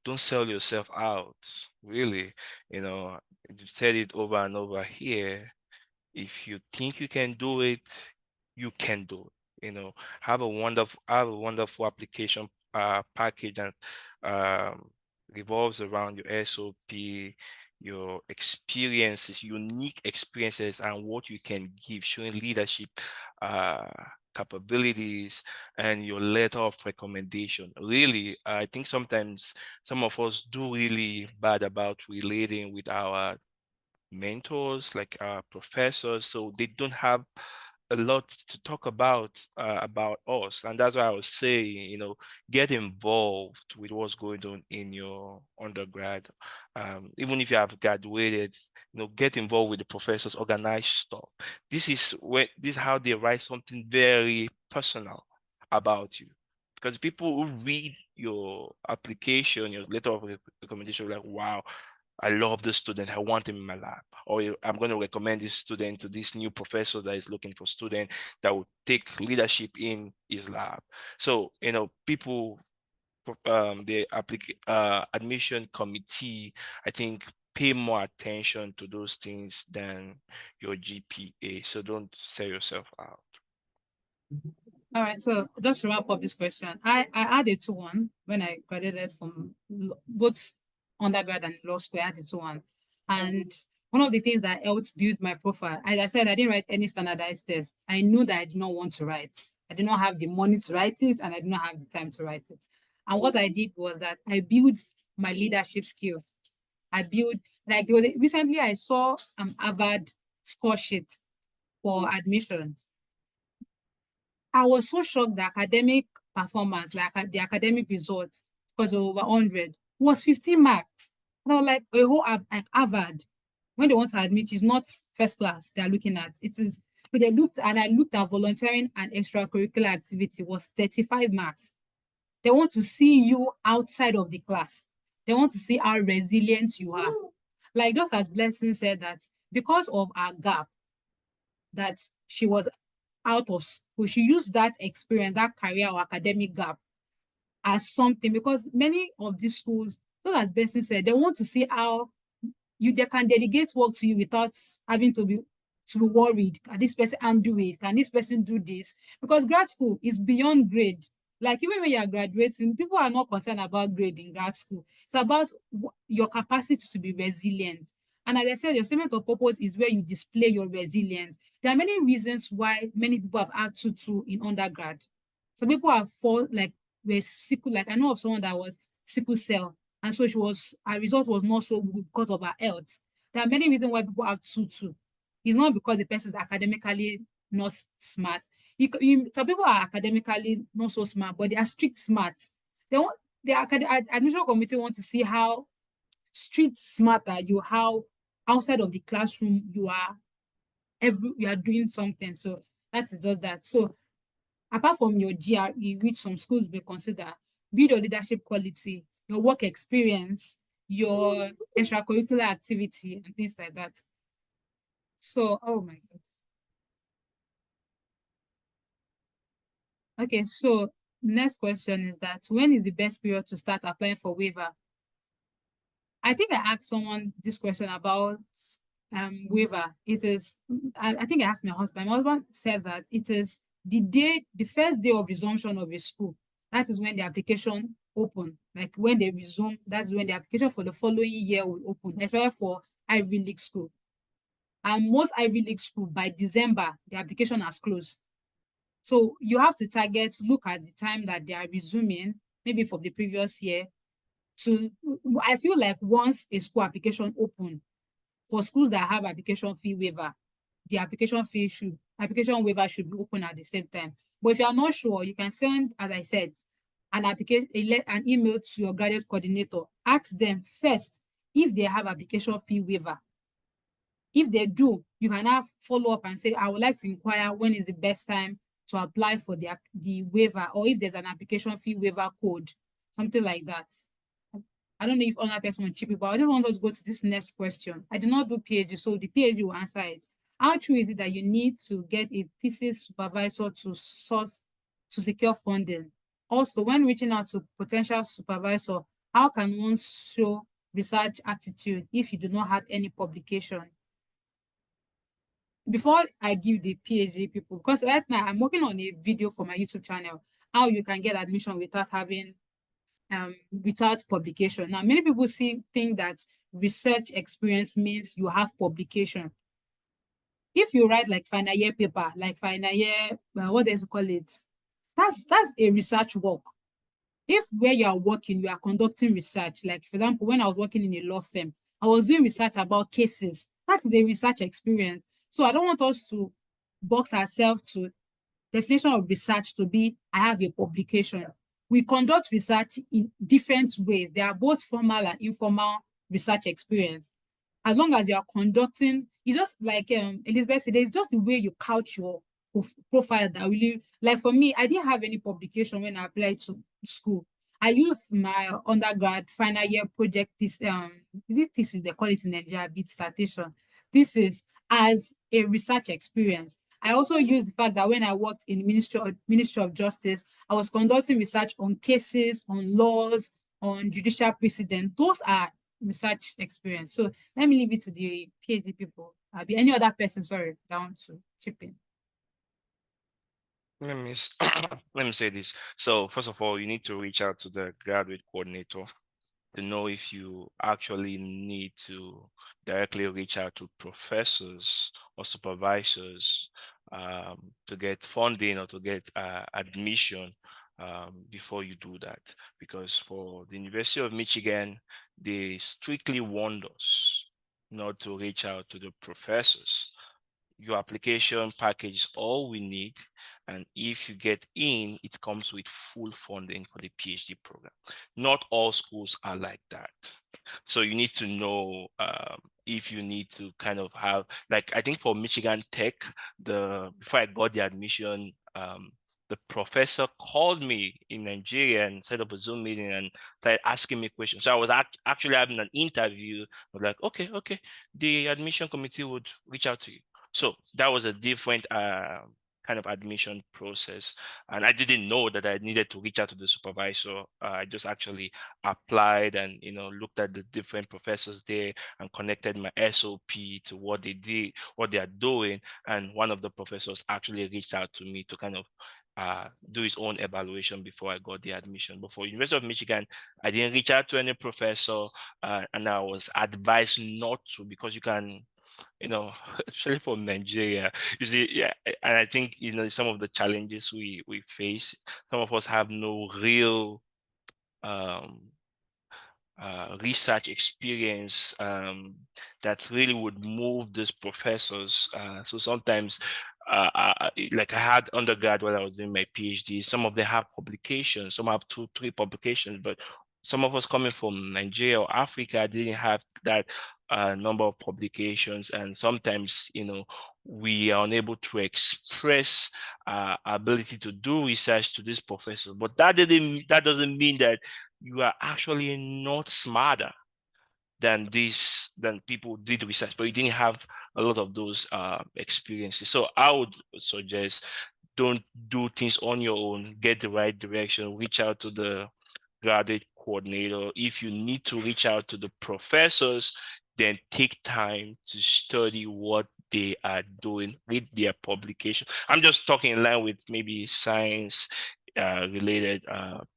don't sell yourself out, really. You said it over and over here. If you think you can do it, you can do it. Have a wonderful application package that um, revolves around your SOP, your experiences, unique experiences, and what you can give, showing leadership uh, capabilities, and your letter of recommendation. Really, I think sometimes some of us do really bad about relating with our mentors, like professors, so they don't have a lot to talk about us. And that's why I was saying, get involved with what's going on in your undergrad. Even if you have graduated, get involved with the professors, organize stuff. This is how they write something very personal about you, because people who read your application, your letter of recommendation, like, wow, I love this student. I want him in my lab. Or I'm going to recommend this student to this new professor that is looking for student that will take leadership in his lab. So, people, the admission committee, I think, pay more attention to those things than your GPA. So don't sell yourself out. All right, so just to wrap up this question, I had a 2-1 when I graduated from both undergrad and law school. I had a 2-1, and one of the things that helped build my profile, as I said, I didn't write any standardized tests. I knew that I did not want to write. I did not have the money to write it, and I did not have the time to write it. And what I did was that I built my leadership skill. I built, like, recently I saw Harvard score sheet for admissions. I was so shocked. The academic performance, like the academic results, because over 100 was 15 marks. And I was like, like Harvard, when they want to admit, it's not first class they're looking at. It is, so they looked, and I looked at volunteering and extracurricular activity was 35 marks. They want to see you outside of the class. They want to see how resilient you are. Like just as Blessing said, that because of our gap, that she was out of school, she used that experience, that career or academic gap as something, because many of these schools, so as Bessie said, they want to see how they can delegate work to you without having to be worried. Can this person undo it? Can this person do this? Because grad school is beyond grade. Like even when you are graduating, people are not concerned about grade in grad school. It's about your capacity to be resilient. And as I said, your statement of purpose is where you display your resilience. There are many reasons why many people have had 2-2 in undergrad. Some people have were sickle, like I know of someone that was sickle cell, and so her result was not so good because of her health. There are many reasons why people have 2-2. It's not because the person is academically not smart. Some people are academically not so smart, but they are strict smart. The admission committee want to see how street smart are you, how outside of the classroom you are doing something. So that is just that. So apart from your GRE, which some schools may consider, build your leadership quality, your work experience, your extracurricular activity, and things like that. So, oh my God. Okay, so next question is that when is the best period to start applying for waiver? I think I asked someone this question about waiver. It is, I think I asked my husband. My husband said that it is the first day of resumption of a school. That is when the application open. Like when they resume, that's when the application for the following year will open, especially for Ivy League school. And most Ivy League school, by December, the application has closed. So you have to look at the time that they are resuming, maybe from the previous year. I feel like once a school application open, for schools that have application fee waiver, the application waiver should be open at the same time. But if you are not sure, you can send, as I said, an email to your graduate coordinator. Ask them first if they have application fee waiver. If they do, you can have follow up and say, I would like to inquire when is the best time to apply for the waiver, or if there's an application fee waiver code, something like that. I don't know if other person will chip it, but I just want us to go to this next question. I did not do PhD, so the PhD will answer it. How true is it that you need to get a thesis supervisor to secure funding? Also, when reaching out to potential supervisor, how can one show research aptitude if you do not have any publication? Before I give the PhD people, because right now I'm working on a video for my YouTube channel, how you can get admission without having without publication. Now, many people think that research experience means you have publication. If you write like final year paper, like final year, what does it call it? That's a research work. If where you are working, you are conducting research, like for example, when I was working in a law firm, I was doing research about cases. That is a research experience. So I don't want us to box ourselves to definition of research to be, I have a publication. We conduct research in different ways. They are both formal and informal research experience. As long as you are conducting, it's just like Elizabeth said, it's just the way you couch your profile that really, like for me, I didn't have any publication when I applied to school. I used my undergrad final year project, is it thesis, they call it in Nigeria, dissertation. This is as a research experience. I also used the fact that when I worked in the Ministry of Justice, I was conducting research on cases, on laws, on judicial precedent. Those are research experience. So let me leave it to the PhD people. Be any other person, sorry, down to chip in. Let me let me say this. So first of all, you need to reach out to the graduate coordinator to know if you actually need to directly reach out to professors or supervisors to get funding or to get admission before you do that. Because for the University of Michigan, they strictly warned us not to reach out to the professors. Your application package is all we need, and if you get in, it comes with full funding for the PhD program. Not all schools are like that, so you need to know if you need to kind of have, like, I think for Michigan Tech, before I got the admission, the professor called me in Nigeria and set up a Zoom meeting and started asking me questions. So I was actually having an interview. I was like, okay, the admission committee would reach out to you. So that was a different kind of admission process. And I didn't know that I needed to reach out to the supervisor. I just actually applied and, looked at the different professors there and connected my SOP to what they did, what they are doing. And one of the professors actually reached out to me to kind of do his own evaluation before I got the admission. But for University of Michigan, I didn't reach out to any professor, and I was advised not to, because you can, especially for Nigeria, you see, yeah, and I think, some of the challenges we face, some of us have no real research experience that really would move these professors. So sometimes, like I had undergrad when I was doing my PhD, some of them have publications, some have 2-3 publications, but some of us coming from Nigeria or Africa didn't have that number of publications, and sometimes, we are unable to express our ability to do research to these professors. But that doesn't mean that you are actually not smarter than people did research, but you didn't have a lot of those experiences. So I would suggest, don't do things on your own. Get the right direction. Reach out to the graduate coordinator. If you need to reach out to the professors, then take time to study what they are doing, read their publication. I'm just talking in line with maybe science related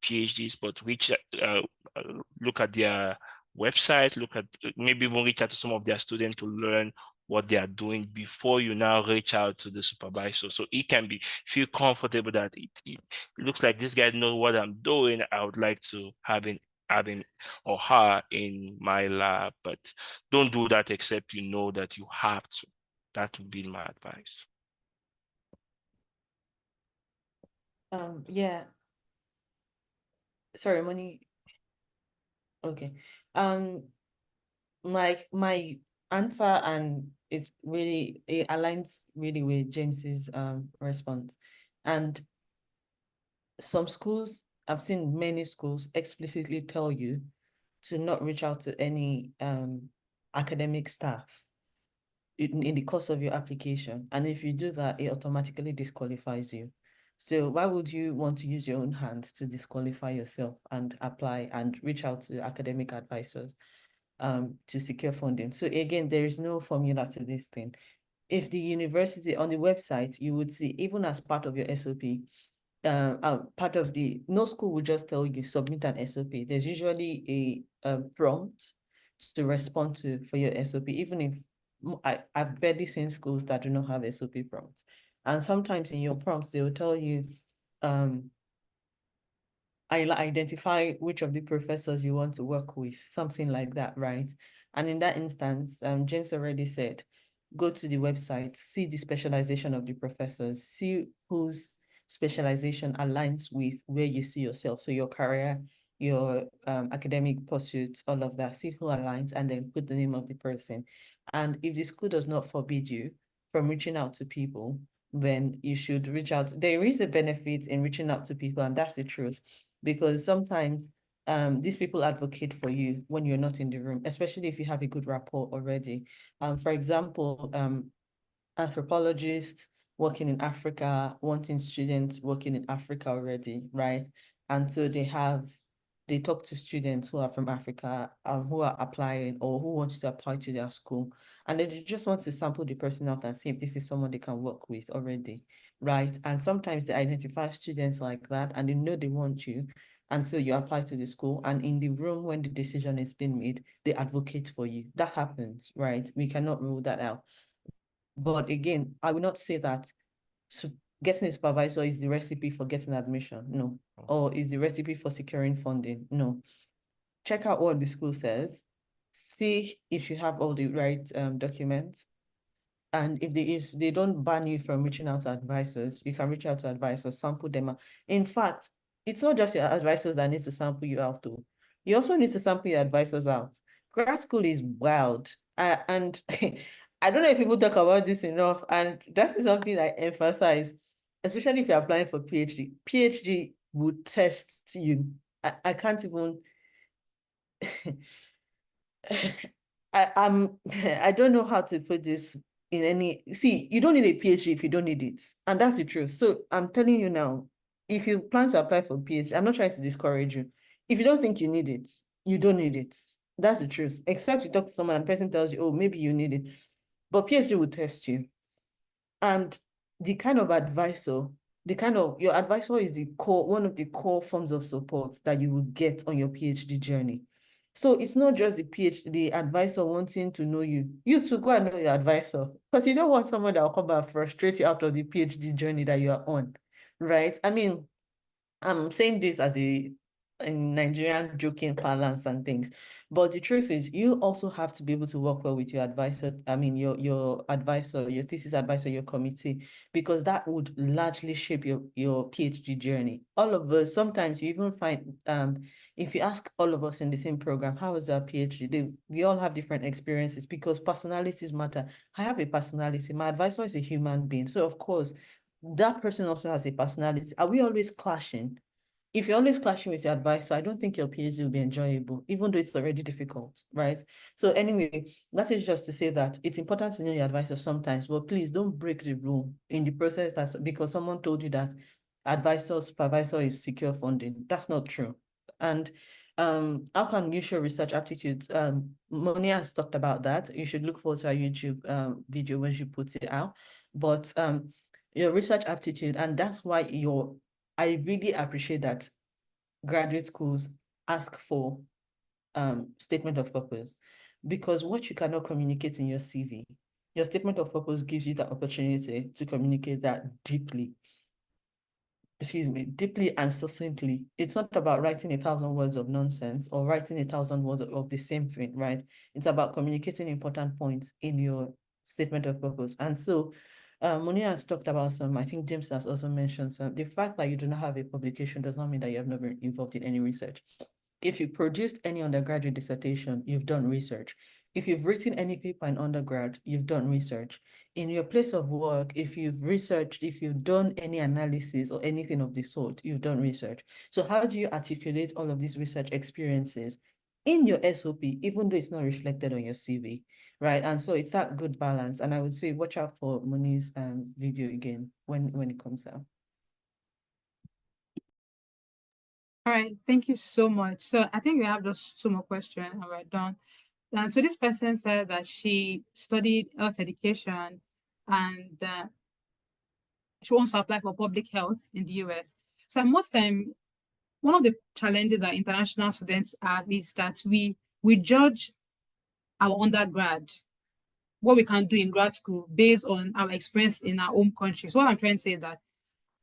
PhDs, but look at their website, maybe even reach out to some of their students to learn what they are doing before you now reach out to the supervisor. So it can feel comfortable that it looks like this guy knows what I'm doing. I would like to have him or her in my lab, but don't do that except you know that you have to. That would be my advice. Yeah. Sorry, Moni. Okay. My answer, and it aligns really with James's response. And some schools, I've seen many schools explicitly tell you to not reach out to any academic staff in the course of your application. And if you do that, it automatically disqualifies you. So why would you want to use your own hand to disqualify yourself and apply and reach out to academic advisors to secure funding? So again, there is no formula to this thing. If the university on the website, you would see, even as part of your SOP, part of the, no school will just tell you submit an SOP. There's usually a prompt to respond to for your SOP, even if I've barely seen schools that do not have SOP prompts. And sometimes in your prompts, they will tell you, identify which of the professors you want to work with, something like that, right? And in that instance, James already said, go to the website, see the specialization of the professors, see whose specialization aligns with where you see yourself. So your career, your academic pursuits, all of that, see who aligns, and then put the name of the person. And if the school does not forbid you from reaching out to people, then you should reach out. There is a benefit in reaching out to people, and that's the truth, because sometimes these people advocate for you when you're not in the room, especially if you have a good rapport already. For example, anthropologists working in Africa, wanting students working in Africa already, right? And so they talk to students who are from Africa, who are applying or who want to apply to their school. And they just want to sample the person out and see if this is someone they can work with already, right? And sometimes they identify students like that and they know they want you. And so you apply to the school, and in the room when the decision is being made, they advocate for you. That happens, right? We cannot rule that out. But again, I will not say that getting a supervisor is the recipe for getting admission, no. Or is the recipe for securing funding, no. Check out what the school says, see if you have all the right documents, and if they don't ban you from reaching out to advisors, you can reach out to advisors, sample them out. In fact, it's not just your advisors that need to sample you out too. You also need to sample your advisors out. Grad school is wild. And I don't know if people talk about this enough, and that is something I emphasize, especially if you're applying for PhD. PhD would test you. I can't even I don't know how to put this in any, see, you don't need a PhD if you don't need it. And that's the truth. So I'm telling you now, if you plan to apply for PhD, I'm not trying to discourage you. If you don't think you need it, you don't need it. That's the truth. Except you talk to someone and the person tells you, oh, maybe you need it. But PhD will test you. And the kind of advisor, your advisor is one of the core forms of support that you will get on your PhD journey. So it's not just the advisor wanting to know you. You too, go and know your advisor, because you don't want someone that will come and frustrate you out of the PhD journey that you are on, right? I mean, I'm saying this as in Nigerian joking parlance and things, but the truth is you also have to be able to work well with your advisor. I mean, your advisor, your thesis advisor, your committee, because that would largely shape your PhD journey. All of us, sometimes you even find, if you ask all of us in the same program, how is our PhD? We all have different experiences because personalities matter. I have a personality. My advisor is a human being. So of course, that person also has a personality. Are we always clashing? If you're always clashing with your advisor, I don't think your PhD will be enjoyable, even though it's already difficult, right? So anyway, that is just to say that it's important to know your advisor sometimes, but please don't break the rule in the process because someone told you that supervisor is secure funding. That's not true. And how can you show research aptitude? Monia has talked about that. You should look forward to our YouTube video when she puts it out. But your research aptitude, and that's why I really appreciate that graduate schools ask for statement of purpose, because what you cannot communicate in your CV, your statement of purpose gives you the opportunity to communicate that deeply and succinctly. It's not about writing 1,000 words of nonsense or writing 1,000 words of the same thing, right? It's about communicating important points in your statement of purpose. And so Monia has talked about some, I think James has also mentioned some. The fact that you do not have a publication does not mean that you have not been involved in any research. If you produced any undergraduate dissertation, you've done research. If you've written any paper in undergrad, you've done research. In your place of work, if you've researched, if you've done any analysis or anything of the sort, you've done research. So how do you articulate all of these research experiences in your SOP, even though it's not reflected on your CV, right? And so it's that good balance. And I would say watch out for Moni's video again when it comes out. All right, thank you so much. So I think we have just two more questions and we're done. And so this person said that she studied health education and she wants to apply for public health in the US. So most time, one of the challenges that international students have is that we judge our undergrad, what we can do in grad school based on our experience in our home country. So what I'm trying to say is that,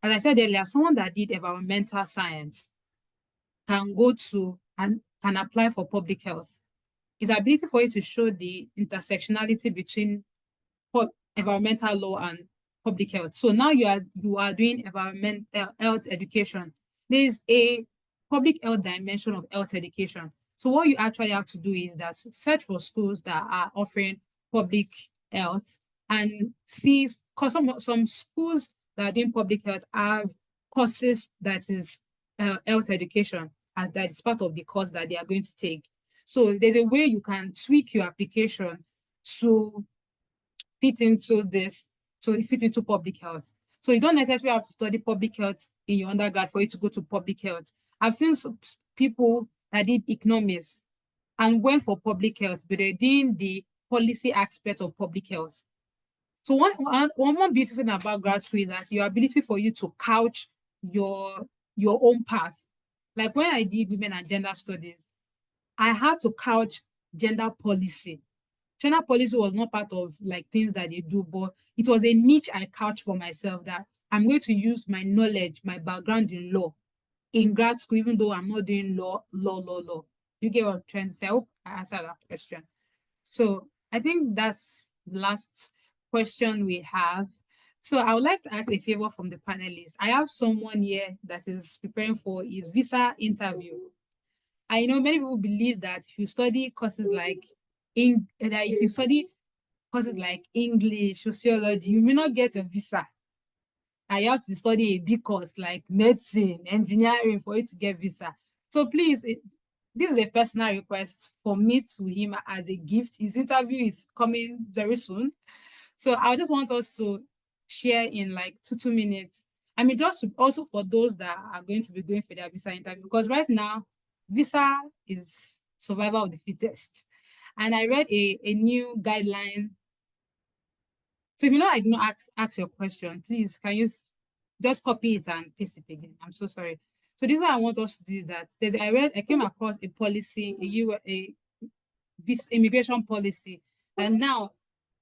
as I said earlier, someone that did environmental science can go to and can apply for public health. It's ability for you to show the intersectionality between environmental law and public health. So now you are doing environmental health education. There is a public health dimension of health education. So what you actually have to do is that search for schools that are offering public health and see, because some schools that are doing public health have courses that is health education, and that is part of the course that they are going to take. So there's a way you can tweak your application to fit into this, to fit into public health. So you don't necessarily have to study public health in your undergrad for you to go to public health. I've seen some people that did economics and went for public health, but they're doing the policy aspect of public health. So one more beautiful thing about grad school is that your ability for you to couch your own path. Like when I did women and gender studies, I had to couch gender policy. Gender policy was not part of like things that they do, but it was a niche I couched for myself that I'm going to use my knowledge, my background in law in grad school, even though I'm not doing law. You get what I'm trying to say? I hope I answered that question. So I think that's the last question we have. So I would like to ask a favor from the panelists. I have someone here that is preparing for his visa interview. I know many people believe that if you study courses like if you study courses like English, sociology, you may not get a visa. And you have to study a big course like medicine, engineering for you to get visa. So please, this is a personal request for me to him as a gift. His interview is coming very soon. So I just want us to share in like 2 minutes. I mean, just to, also for those that are going to be going for their visa interview, because right now, visa is survival of the fittest. And I read a new guideline. So if you know I did not ask your question, please can you just copy it and paste it again? I'm so sorry. So this is what I want us to do that. I came across a policy, this immigration policy, and now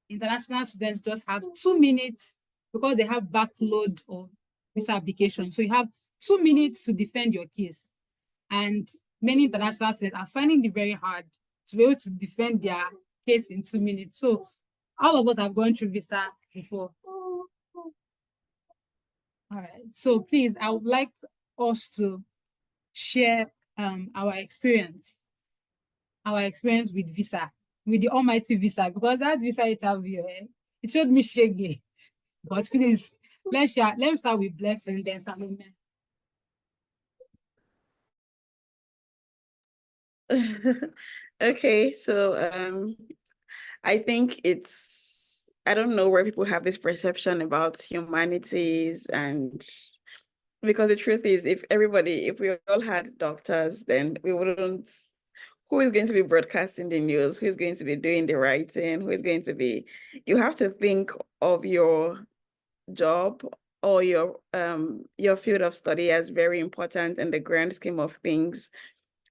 international students just have 2 minutes because they have backload of visa applications. So you have 2 minutes to defend your case. And many international students are finding it very hard to be able to defend their case in 2 minutes. So all of us have gone through visa before. All right. So please, I would like us to share our experience with visa, with the almighty visa, because that visa interview, it showed me shaggy. But please, let's start with Blessing, then Salome. Okay, so I think I don't know where people have this perception about humanities, and because the truth is, if we all had doctors, then we wouldn't. Who is going to be broadcasting the news? Who is going to be doing the writing? Who is going to be? You have to think of your job or your field of study as very important in the grand scheme of things.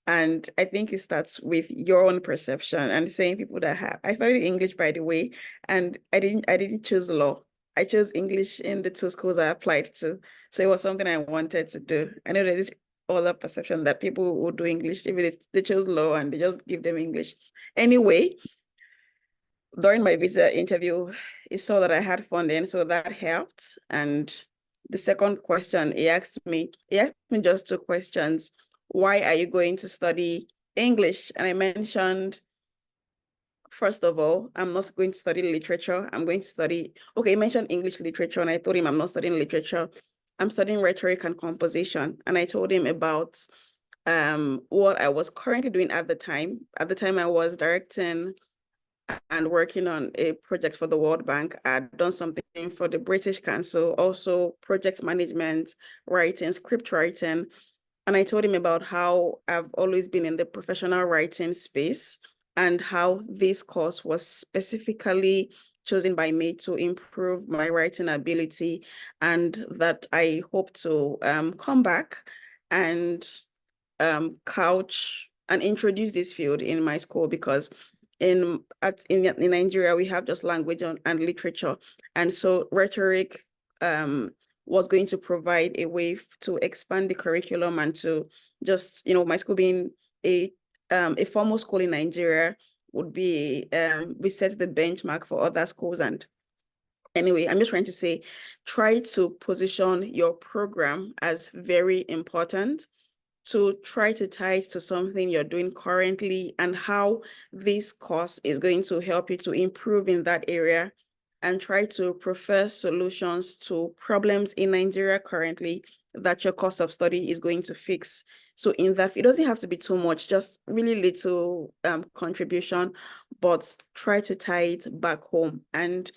And I think it starts with your own perception and saying people that have. I studied English, by the way, and I didn't choose law. I chose English in the 2 schools I applied to. So it was something I wanted to do. I know there's this other perception that people who do English, if they chose law and they just give them English. Anyway, during my visa interview, he saw that I had funding, so that helped. And the second question he asked me just 2 questions. Why are you going to study English? And I mentioned, first of all, I'm not going to study literature. I'm going to study, okay, he mentioned English literature, and I told him I'm not studying literature. I'm studying rhetoric and composition. And I told him about what I was currently doing at the time. At the time, I was directing and working on a project for the World Bank. I'd done something for the British Council, also project management, writing, script writing. And I told him about how I've always been in the professional writing space and how this course was specifically chosen by me to improve my writing ability, and that I hope to come back and couch and introduce this field in my school, because in Nigeria we have just language and literature, and so rhetoric was going to provide a way to expand the curriculum and to just, my school being a formal school in Nigeria would be we set the benchmark for other schools. And anyway, I'm just trying to say, try to position your program as very important, to try to tie it to something you're doing currently and how this course is going to help you to improve in that area, and try to prefer solutions to problems in Nigeria currently that your course of study is going to fix. So in that, it doesn't have to be too much, just really little contribution, but try to tie it back home and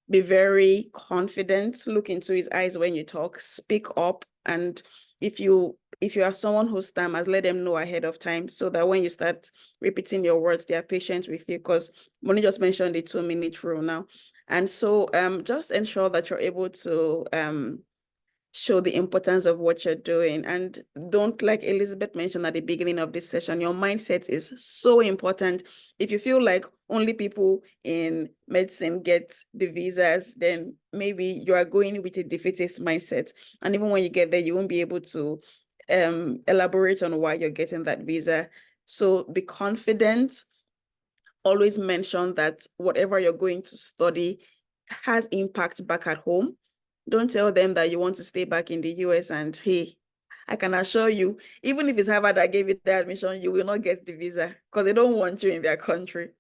be very confident, look into his eyes when you talk, speak up. And if you are someone who stammers, let them know ahead of time so that when you start repeating your words, they are patient with you, because Moni just mentioned the 2-minute rule now. And so just ensure that you're able to show the importance of what you're doing. And don't, like Elizabeth mentioned at the beginning of this session, your mindset is so important. If you feel like only people in medicine get the visas, then maybe you are going with a defeatist mindset. And even when you get there, you won't be able to elaborate on why you're getting that visa. So be confident. Always mention that whatever you're going to study has impact back at home. Don't tell them that you want to stay back in the US and, hey, I can assure you, even if it's Harvard that gave you the admission, you will not get the visa because they don't want you in their country.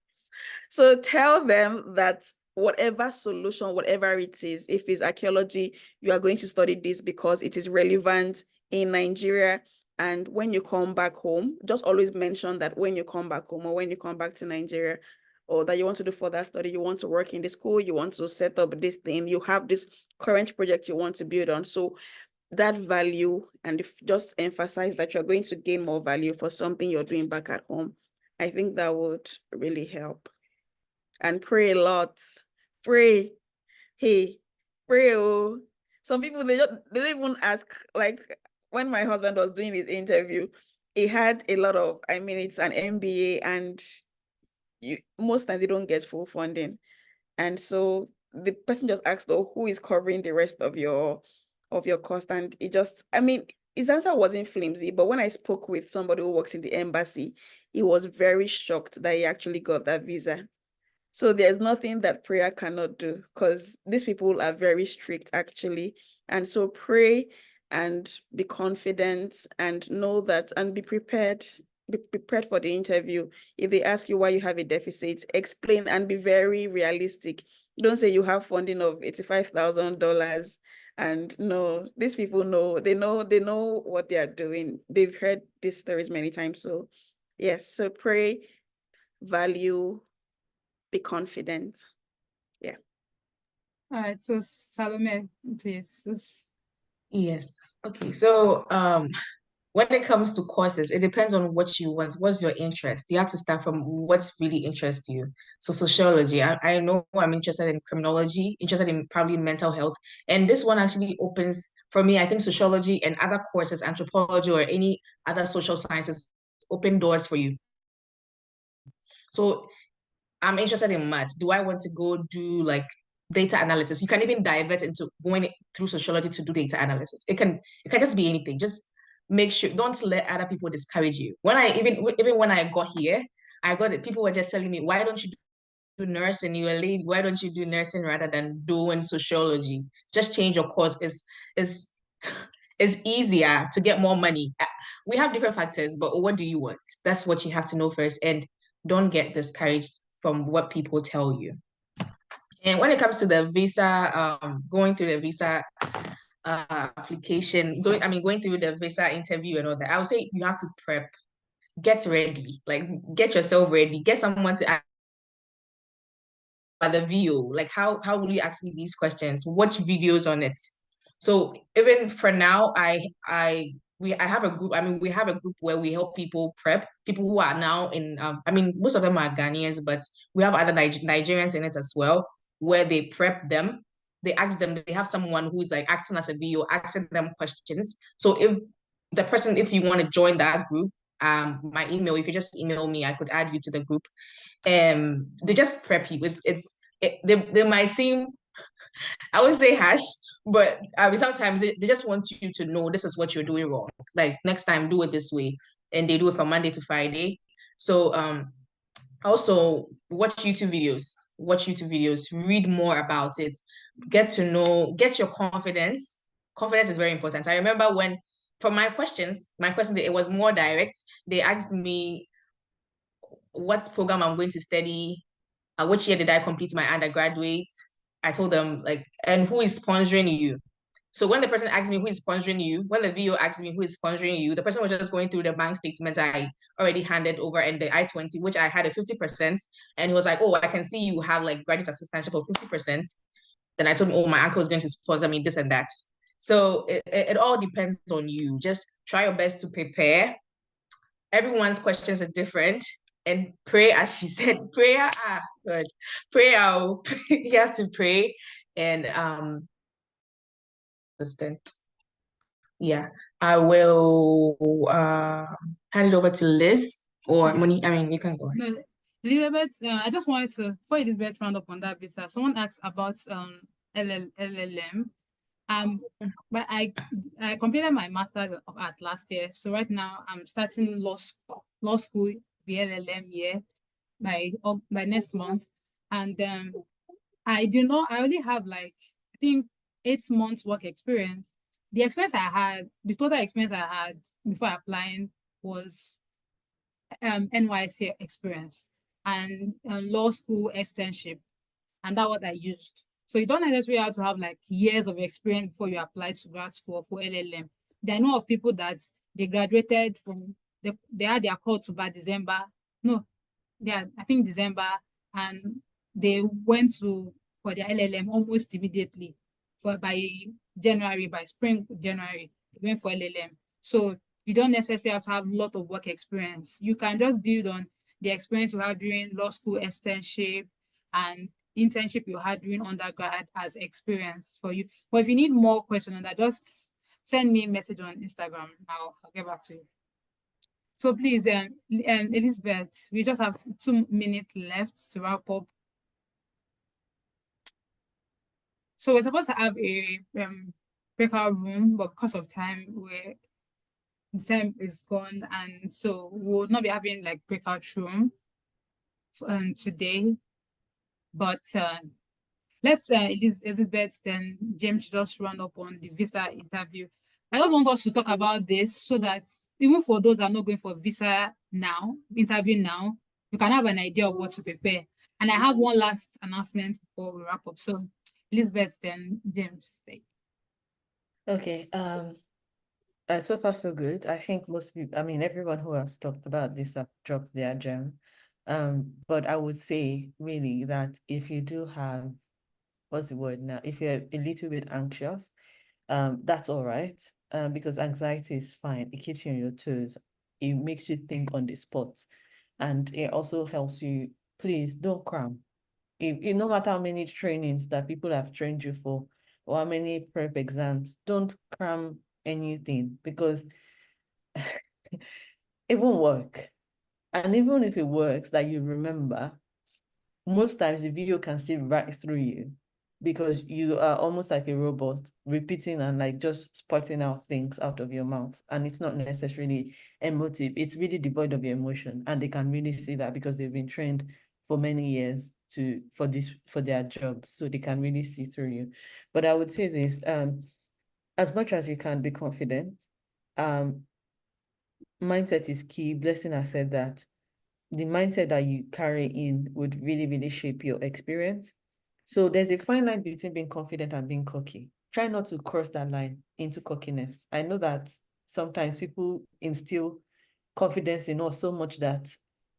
So tell them that whatever solution, whatever it is, if it's archaeology, you are going to study this because it is relevant in Nigeria. And when you come back home, just always mention that when you come back home or when you come back to Nigeria, or that you want to do further study, you want to work in the school, you want to set up this thing, you have this current project you want to build on. So that value, and if just emphasize that you're going to gain more value for something you're doing back at home, I think that would really help. And pray a lot. Pray. Hey, pray. Oh. Some people, they don't even ask, like when my husband was doing his interview, he had a lot of, it's an MBA, and most times they don't get full funding. And so the person just asked, oh, who is covering the rest of your cost? And it just, his answer wasn't flimsy, but when I spoke with somebody who works in the embassy, he was very shocked that he actually got that visa. So there's nothing that prayer cannot do, because these people are very strict actually. And so pray and be confident and know that, and be prepared for the interview. If they ask you why you have a deficit, explain and be very realistic. Don't say you have funding of $85,000. And no, these people know, they know what they are doing. They've heard these stories many times. So yes, so pray, value, be confident. Yeah. All right, so Salome, please. Yes. Okay. So when it comes to courses, it depends on what you want. What's your interest? You have to start from what really interests you. So sociology, I know I'm interested in criminology, interested in probably mental health. And this one actually opens, for me, I think sociology and other courses, anthropology or any other social sciences, open doors for you. So I'm interested in maths. Do I want to go do like data analysis? You can even divert into going through sociology to do data analysis. It can just be anything. Just make sure, don't let other people discourage you. When I even when I got here, I got it. People were just telling me, why don't you do nursing? You're a lady. Why don't you do nursing rather than doing sociology? Just change your course. Is is easier to get more money. We have different factors, but what do you want? That's what you have to know first. And don't get discouraged from what people tell you. And when it comes to the visa, going through the visa application, going through the visa interview and all that, I would say you have to prep, get ready, like get yourself ready, get someone to ask the view, like how will you ask me these questions? Watch videos on it. So even for now, I I have a group. I mean, we have a group where we help people prep, people who are now in, I mean, most of them are Ghanaians, but we have other Nigerians in it as well, where they prep them. They ask them, they have someone who's like acting as a video, asking them questions. So if you want to join that group, my email, if you just email me, I could add you to the group. They just prep you. They might seem, I would say harsh, but sometimes they just want you to know this is what you're doing wrong. Like next time, do it this way. And they do it from Monday to Friday. So also watch YouTube videos, read more about it, get your confidence. Confidence is very important. I remember when for my questions, it was more direct. They asked me what program I'm going to study, which year did I complete my undergraduate. I told them like, and who is sponsoring you. So when the person asked me who is sponsoring you, when the video asked me who is sponsoring you, the person was just going through the bank statement I already handed over and the I-20, which I had a 50%. And he was like, oh, I can see you have like graduate assistantship of 50%. Then I told him, oh, my uncle is going to sponsor me this and that. So it all depends on you. Just try your best to prepare. Everyone's questions are different. And pray, as she said, prayer, good. Prayer, you have to pray. And assistant. Yeah, I will hand it over to Liz or Moni. I mean, you can go ahead. No, Elizabeth, I just wanted to, before Elizabeth round up on that visa, someone asked about LLM. But I completed my master's of art last year. So right now I'm starting law school, the LLM year by next month. And I only have like, I think 8 months work experience. The total experience I had before applying was NYC experience and law school externship, and that's what I used. So you don't necessarily have to have like years of experience before you apply to grad school for LLM. There are of people that they graduated from they had their call to by December. No, I think December, and they went for their LLM almost immediately by January, by spring January, they went for LLM. So you don't necessarily have to have a lot of work experience. You can just build on the experience you have during law school externship and internship you had during undergrad as experience for you. But if you need more questions on that, just send me a message on Instagram. I'll get back to you. So please, Elizabeth, we just have 2 minutes left to wrap up. So we're supposed to have a breakout room, but because of time, the time is gone, and so we'll not be having like breakout room today. But let's Elizabeth, then James just run up on the visa interview. I just want us to talk about this so that even for those that are not going for visa now, interview now, you can have an idea of what to prepare. And I have one last announcement before we wrap up. So Elizabeth, then James. Okay. So far so good. I think most people, I mean, everyone who has talked about this have dropped their gem. But I would say really that if you do have, what's the word now? If you're a little bit anxious, that's all right. Because anxiety is fine. It keeps you on your toes. It makes you think on the spot. And it also helps you, please don't cram. No matter how many trainings that people have trained you for, or how many prep exams, don't cram anything because it won't work. And even if it works, that you remember, most times the video can see right through you because you are almost like a robot repeating and like just spotting out things out of your mouth. And it's not necessarily emotive. It's really devoid of your emotion. And they can really see that because they've been trained for many years for their job. So they can really see through you. But I would say this, as much as you can be confident, mindset is key. Blessing has said that the mindset that you carry in would really, really shape your experience. So there's a fine line between being confident and being cocky. Try not to cross that line into cockiness. I know that sometimes people instill confidence in us so much that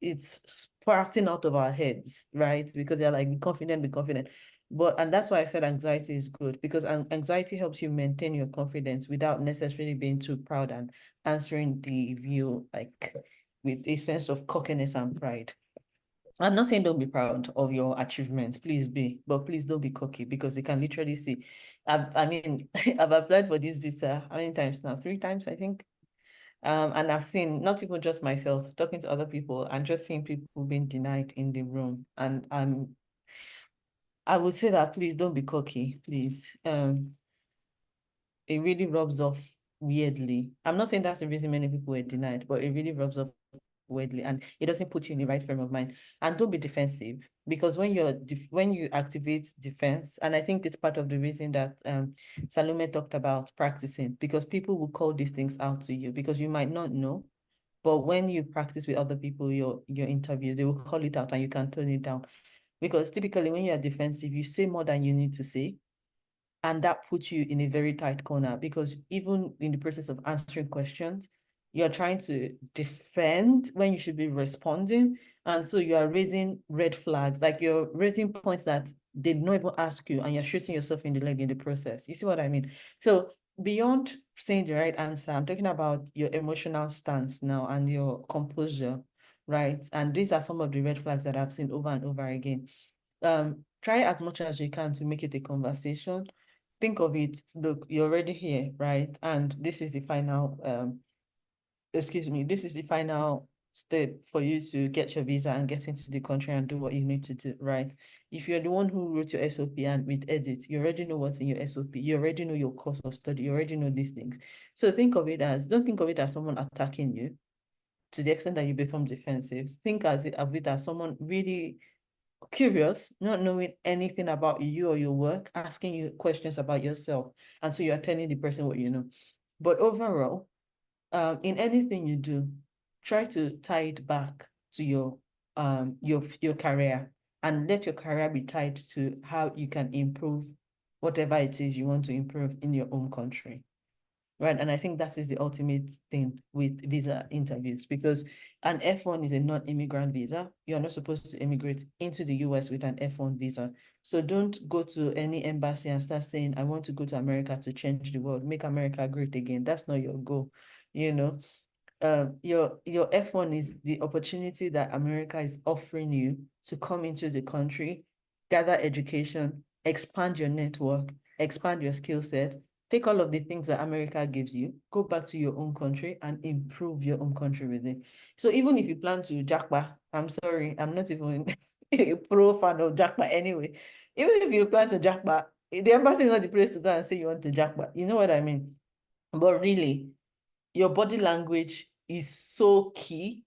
it's sprouting out of our heads, right? Because they're like, be confident, be confident. And that's why I said anxiety is good, because anxiety helps you maintain your confidence without necessarily being too proud and answering the view like with a sense of cockiness and pride. I'm not saying don't be proud of your achievements, please be, but please don't be cocky, because they can literally see. I mean, I've applied for this visa how many times now? 3 times, I think. And I've seen, not even just myself, talking to other people and just seeing people being denied in the room. And I would say that please don't be cocky, please. It really rubs off weirdly. I'm not saying that's the reason many people were denied, but it really rubs off weirdly, and it doesn't put you in the right frame of mind. And don't be defensive, because when you activate defense, and I think it's part of the reason that Salome talked about practicing, because people will call these things out to you because you might not know, but when you practice with other people, your interview, they will call it out and you can tone it down. Because typically when you are defensive, you say more than you need to say. And that puts you in a very tight corner, because even in the process of answering questions, you're trying to defend when you should be responding. And so you are raising red flags, like you're raising points that they did not even ask you, and you're shooting yourself in the leg in the process. You see what I mean? So beyond saying the right answer, I'm talking about your emotional stance now and your composure, right? And these are some of the red flags that I've seen over and over again. Try as much as you can to make it a conversation. Think of it, look, you're already here, right? And this is the final, this is the final step for you to get your visa and get into the country and do what you need to do, right? If you're the one who wrote your SOP and with edit, you already know what's in your SOP, you already know your course of study, you already know these things. So think of it as, don't think of it as someone attacking you to the extent that you become defensive. Think of it as someone really curious, not knowing anything about you or your work, asking you questions about yourself. And so you're telling the person what you know. But overall, in anything you do, try to tie it back to your career, and let your career be tied to how you can improve whatever it is you want to improve in your own country. Right. And I think that is the ultimate thing with visa interviews, because an F1 is a non-immigrant visa. You're not supposed to immigrate into the US with an F1 visa. So don't go to any embassy and start saying, I want to go to America to change the world, make America great again. That's not your goal, you know. Your F1 is the opportunity that America is offering you to come into the country, gather education, expand your network, expand your skill set. Take all of the things that America gives you, go back to your own country and improve your own country with it. So even if you plan to jackpot, I'm sorry, I'm not even a pro fan of jackpot anyway. Even if you plan to jackpot, the embassy is not the place to go and say you want to jackpot. You know what I mean? But really, your body language is so key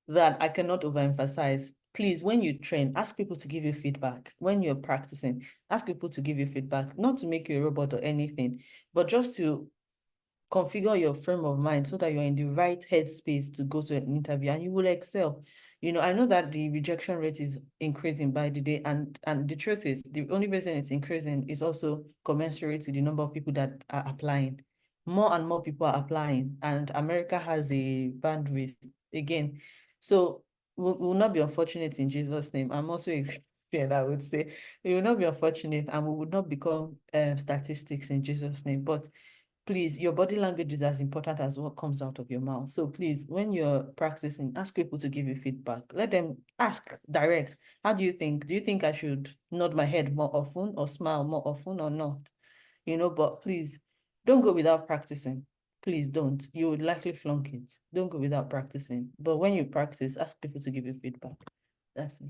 that I cannot overemphasize. Please, when you train, ask people to give you feedback. When you're practicing, ask people to give you feedback, not to make you a robot or anything, but just to configure your frame of mind so that you're in the right headspace to go to an interview and you will excel. You know, I know that the rejection rate is increasing by the day, and the truth is, the only reason it's increasing is also commensurate to the number of people that are applying. More and more people are applying, and America has a bandwidth again. So we will not be unfortunate in Jesus' name. I'm also a Christian, I would say. We will not be unfortunate, and we would not become statistics in Jesus' name. But please, your body language is as important as what comes out of your mouth. So please, when you're practicing, ask people to give you feedback. Let them ask direct. How do you think? Do you think I should nod my head more often or smile more often or not? You know, but please don't go without practicing. Please don't. You would likely flunk it. Don't go without practicing. But when you practice, ask people to give you feedback. That's it.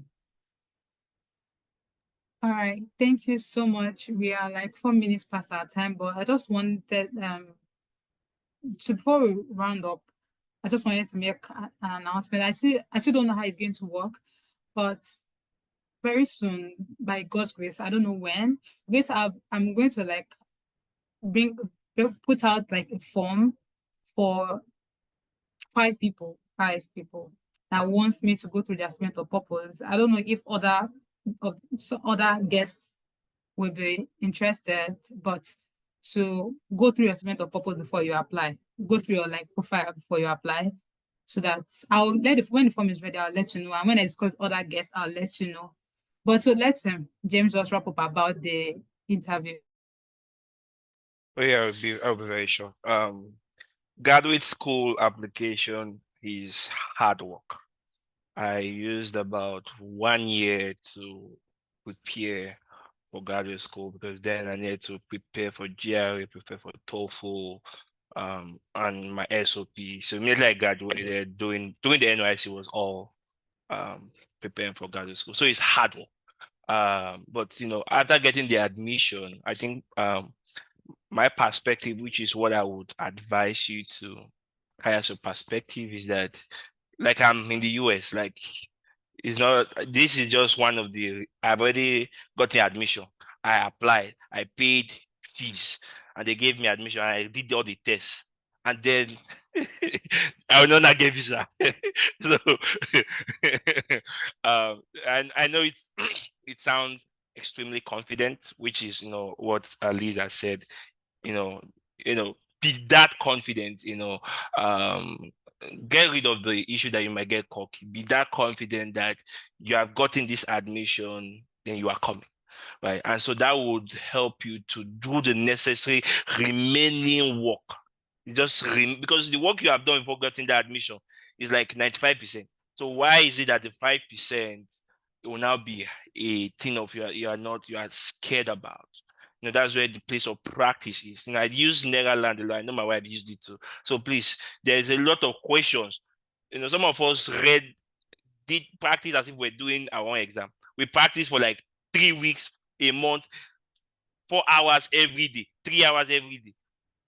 All right, thank you so much. We are like 4 minutes past our time, but I just wanted so before we round up, I just wanted to make an announcement. I still don't know how it's going to work, but very soon, by God's grace, I don't know when, I'm going to like put out like a form for 5 people that wants me to go through the assessment of purpose. I don't know if other guests will be interested, but to go through your assessment of purpose before you apply, go through your like profile before you apply. so that I'll let when the form is ready, I'll let you know. And when I discuss other guests, I'll let you know. But so let's James just wrap up about the interview. Oh yeah, I'll be very short. Graduate school application is hard work. I used about 1 year to prepare for graduate school because then I needed to prepare for GRE, prepare for TOEFL, and my SOP. So immediately I graduated, doing the NYC was all preparing for graduate school. So it's hard work. But after getting the admission, I think my perspective, which is what I would advise you to carry as a perspective, is that like I'm in the US, like it's not, this is just one of the, I've already got the admission. I applied, I paid fees, and they gave me admission. And I did all the tests. And then I will not get visa. So and I know it sounds extremely confident, which is what Lisa said, you know, be that confident, get rid of the issue that you might get cocky. Be that confident that you have gotten this admission, then you are coming. Right. And so that would help you to do the necessary remaining work. Because the work you have done before getting the admission is like 95%. So why is it that the 5% will now be a thing of you are scared about? That's where the place of practice is. I use Netherlands a lot. I know my wife used it too. So please, there's a lot of questions. Some of us did practice as if we're doing our own exam. We practice for like 3 weeks, a month, 4 hours every day, 3 hours every day.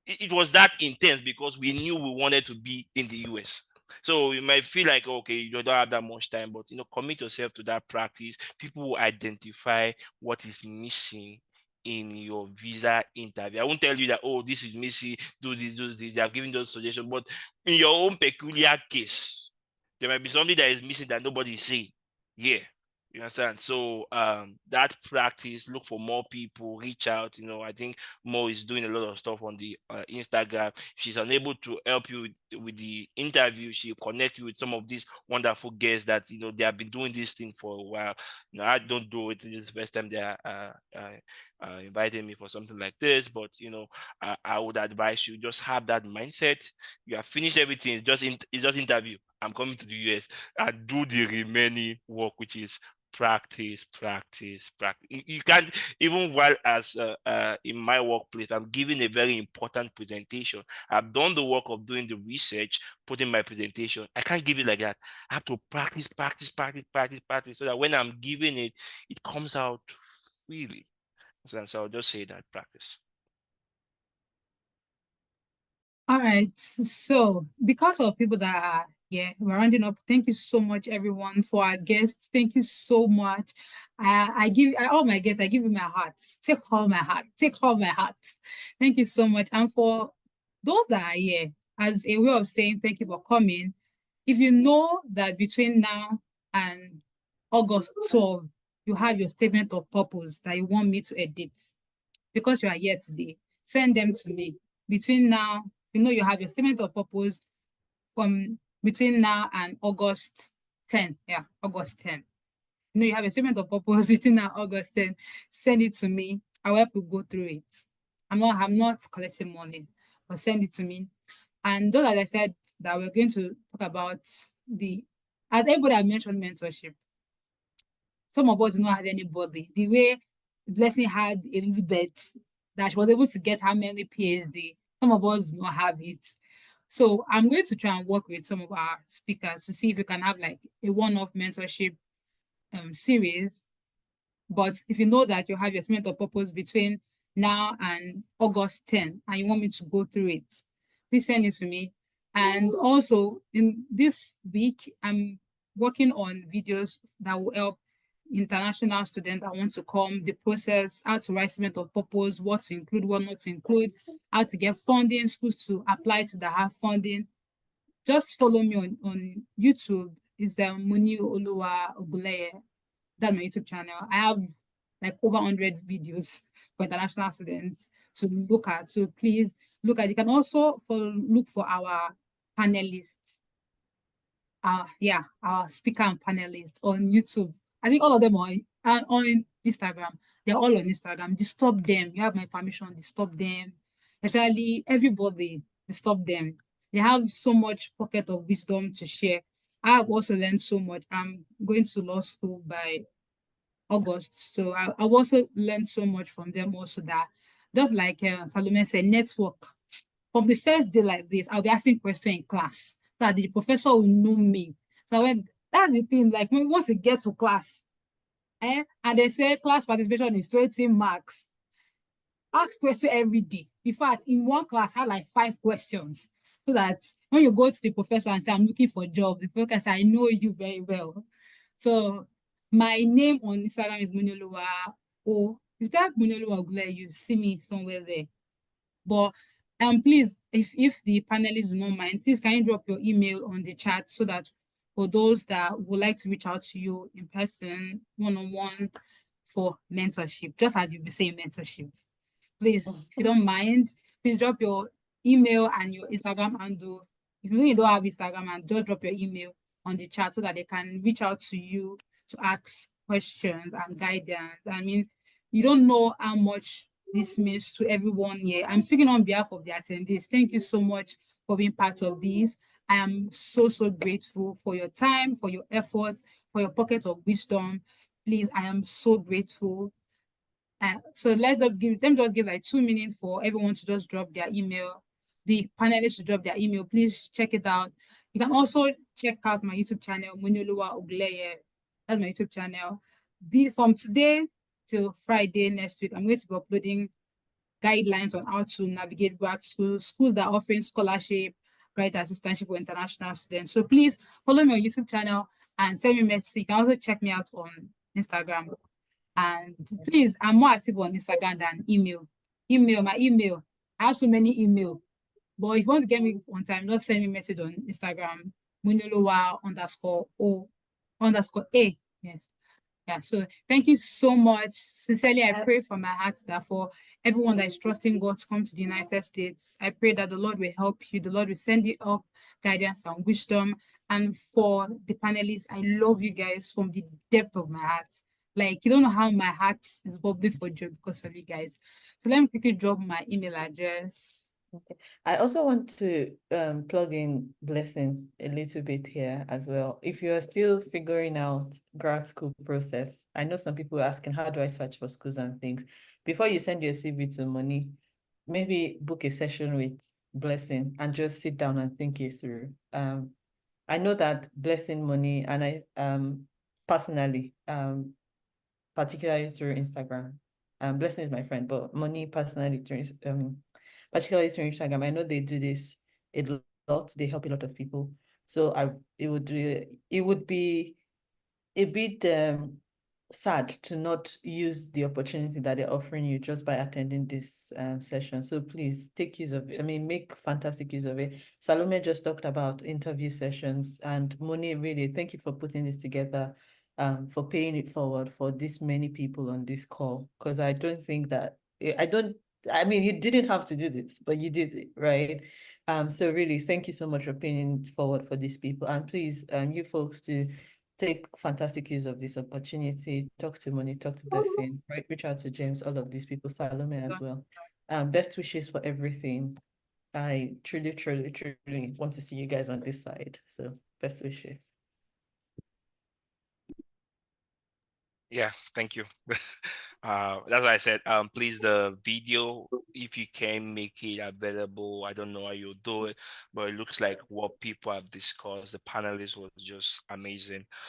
It was that intense because we knew we wanted to be in the US. So you might feel like, okay, you don't have that much time, but commit yourself to that practice. People will identify what is missing in your visa interview. I won't tell you that, oh, this is missing, do this. They are giving those suggestions, but in your own peculiar case, there might be something that is missing that nobody is saying. Yeah. You understand? So that practice, look for more people, reach out. I think Mo is doing a lot of stuff on the Instagram. She's unable to help you with the interview. She'll connect you with some of these wonderful guests that they have been doing this thing for a while. I don't do it. This is the first time they are inviting me for something like this, but I would advise you just have that mindset. You have finished everything. It's just interview. I'm coming to the US and do the remaining work, which is practice. You can't, even while as in my workplace, I'm giving a very important presentation. I've done the work of doing the research, putting my presentation. I can't give it like that. I have to practice so that when I'm giving it, it comes out freely. So I'll just say that practice. All right. So because of people that are we're rounding up. Thank you so much, everyone, for our guests. Thank you so much. I give all my guests, I give you my heart. Take all my heart. Take all my heart. Thank you so much. And for those that are here, as a way of saying thank you for coming, if you know that between now and August 12, you have your statement of purpose that you want me to edit, because you are here today, send them to me. Between now, you have your statement of purpose from between now and August 10. Yeah, August 10. You have a statement of purpose between now and August 10. Send it to me. I will help you go through it. I'm not collecting money, but send it to me. And those, as I said, that we're going to talk about as everybody I mentioned, mentorship. Some of us do not have anybody. The way Blessing had Elizabeth, that she was able to get how many PhD, some of us do not have it. So I'm going to try and work with some of our speakers to see if we can have like a one-off mentorship series. But if you know that you have your statement of purpose between now and August 10 and you want me to go through it, please send it to me. And also in this week, I'm working on videos that will help international students that want to come, the process, how to write statement of purpose, what to include, what not to include, how to get funding, schools to apply to that have funding. Just follow me on YouTube. It's Muni Oluwa Oguleye. That's my YouTube channel. I have like over 100 videos for international students to look at. So please look at. You can also look for our panelists. our speaker and panelists on YouTube. I think all of them are on Instagram. They're all on Instagram. Disturb them. You have my permission. Disturb them. Especially everybody. Disturb them. They have so much pocket of wisdom to share. I have also learned so much. I'm going to law school by August, so I've also learned so much from them. Also, that just like Salome said, network. From the first day like this, I'll be asking questions in class so that the professor will know me. So when that's the thing, like once you get to class, and they say class participation is 20 marks, ask question every day. In fact, in one class, I had like 5 questions. So that when you go to the professor and say, I'm looking for a job, the professor say, I know you very well. So my name on Instagram is Munyoluwa. Or if you type Munyoluwa Ogule, you see me somewhere there. But please, if the panelists do not mind, please can you drop your email on the chat so that for those that would like to reach out to you in person, one-on-one for mentorship, just as you'll be saying mentorship. Please, if you don't mind, please drop your email and your Instagram handle. If you don't have Instagram, and just drop your email on the chat so that they can reach out to you to ask questions and guidance. I mean, you don't know how much this means to everyone here. I'm speaking on behalf of the attendees. Thank you so much for being part of this. I am so, so grateful for your time, for your efforts, for your pocket of wisdom. Please, I am so grateful. So let them just give like 2 minutes for everyone to just drop their email. The panelists to drop their email. Please check it out. You can also check out my YouTube channel, Munyoluwa Ogleye. That's my YouTube channel. From today till Friday next week, I'm going to be uploading guidelines on how to navigate grad school, schools that are offering scholarship, grad assistantship for international students. So please follow me on YouTube channel and send me a message. You can also check me out on Instagram. And please, I'm more active on Instagram than email. My email. I have so many email. But if you want to get me on time, just send me a message on Instagram, Munyoluwa_O_A. Yes. Yeah, so thank you so much. Sincerely, I pray from my heart that for everyone that is trusting God to come to the United States, I pray that the Lord will help you. The Lord will send you up guidance and wisdom. And for the panelists, I love you guys from the depth of my heart. Like, you don't know how my heart is bubbling for joy because of you guys. So let me quickly drop my email address. Okay. I also want to plug in Blessing a little bit here as well. If you're still figuring out grad school process, I know some people are asking, how do I search for schools and things? Before you send your CV to Money, maybe book a session with Blessing and just sit down and think it through. I know that Blessing Money, and I personally, particularly through Instagram, Blessing is my friend, but Money personally through particularly through Instagram, I know they do this a lot. They help a lot of people. So it would be a bit sad to not use the opportunity that they're offering you just by attending this session. So please take use of it. I mean, make fantastic use of it. Salome just talked about interview sessions, and Moni, really, thank you for putting this together, for paying it forward for this many people on this call. Because I don't think that, I mean, you didn't have to do this, but you did it, right? So really, thank you so much for paying it forward for these people. And please, you folks to take fantastic use of this opportunity. Talk to Money, talk to Blessing, right? Reach out to James, all of these people, Salome as well. Best wishes for everything. I truly, truly, truly want to see you guys on this side. So best wishes. Yeah, thank you. That's why I said, please, the video, if you can make it available, I don't know how you'll do it, but it looks like what people have discussed. The panelists was just amazing.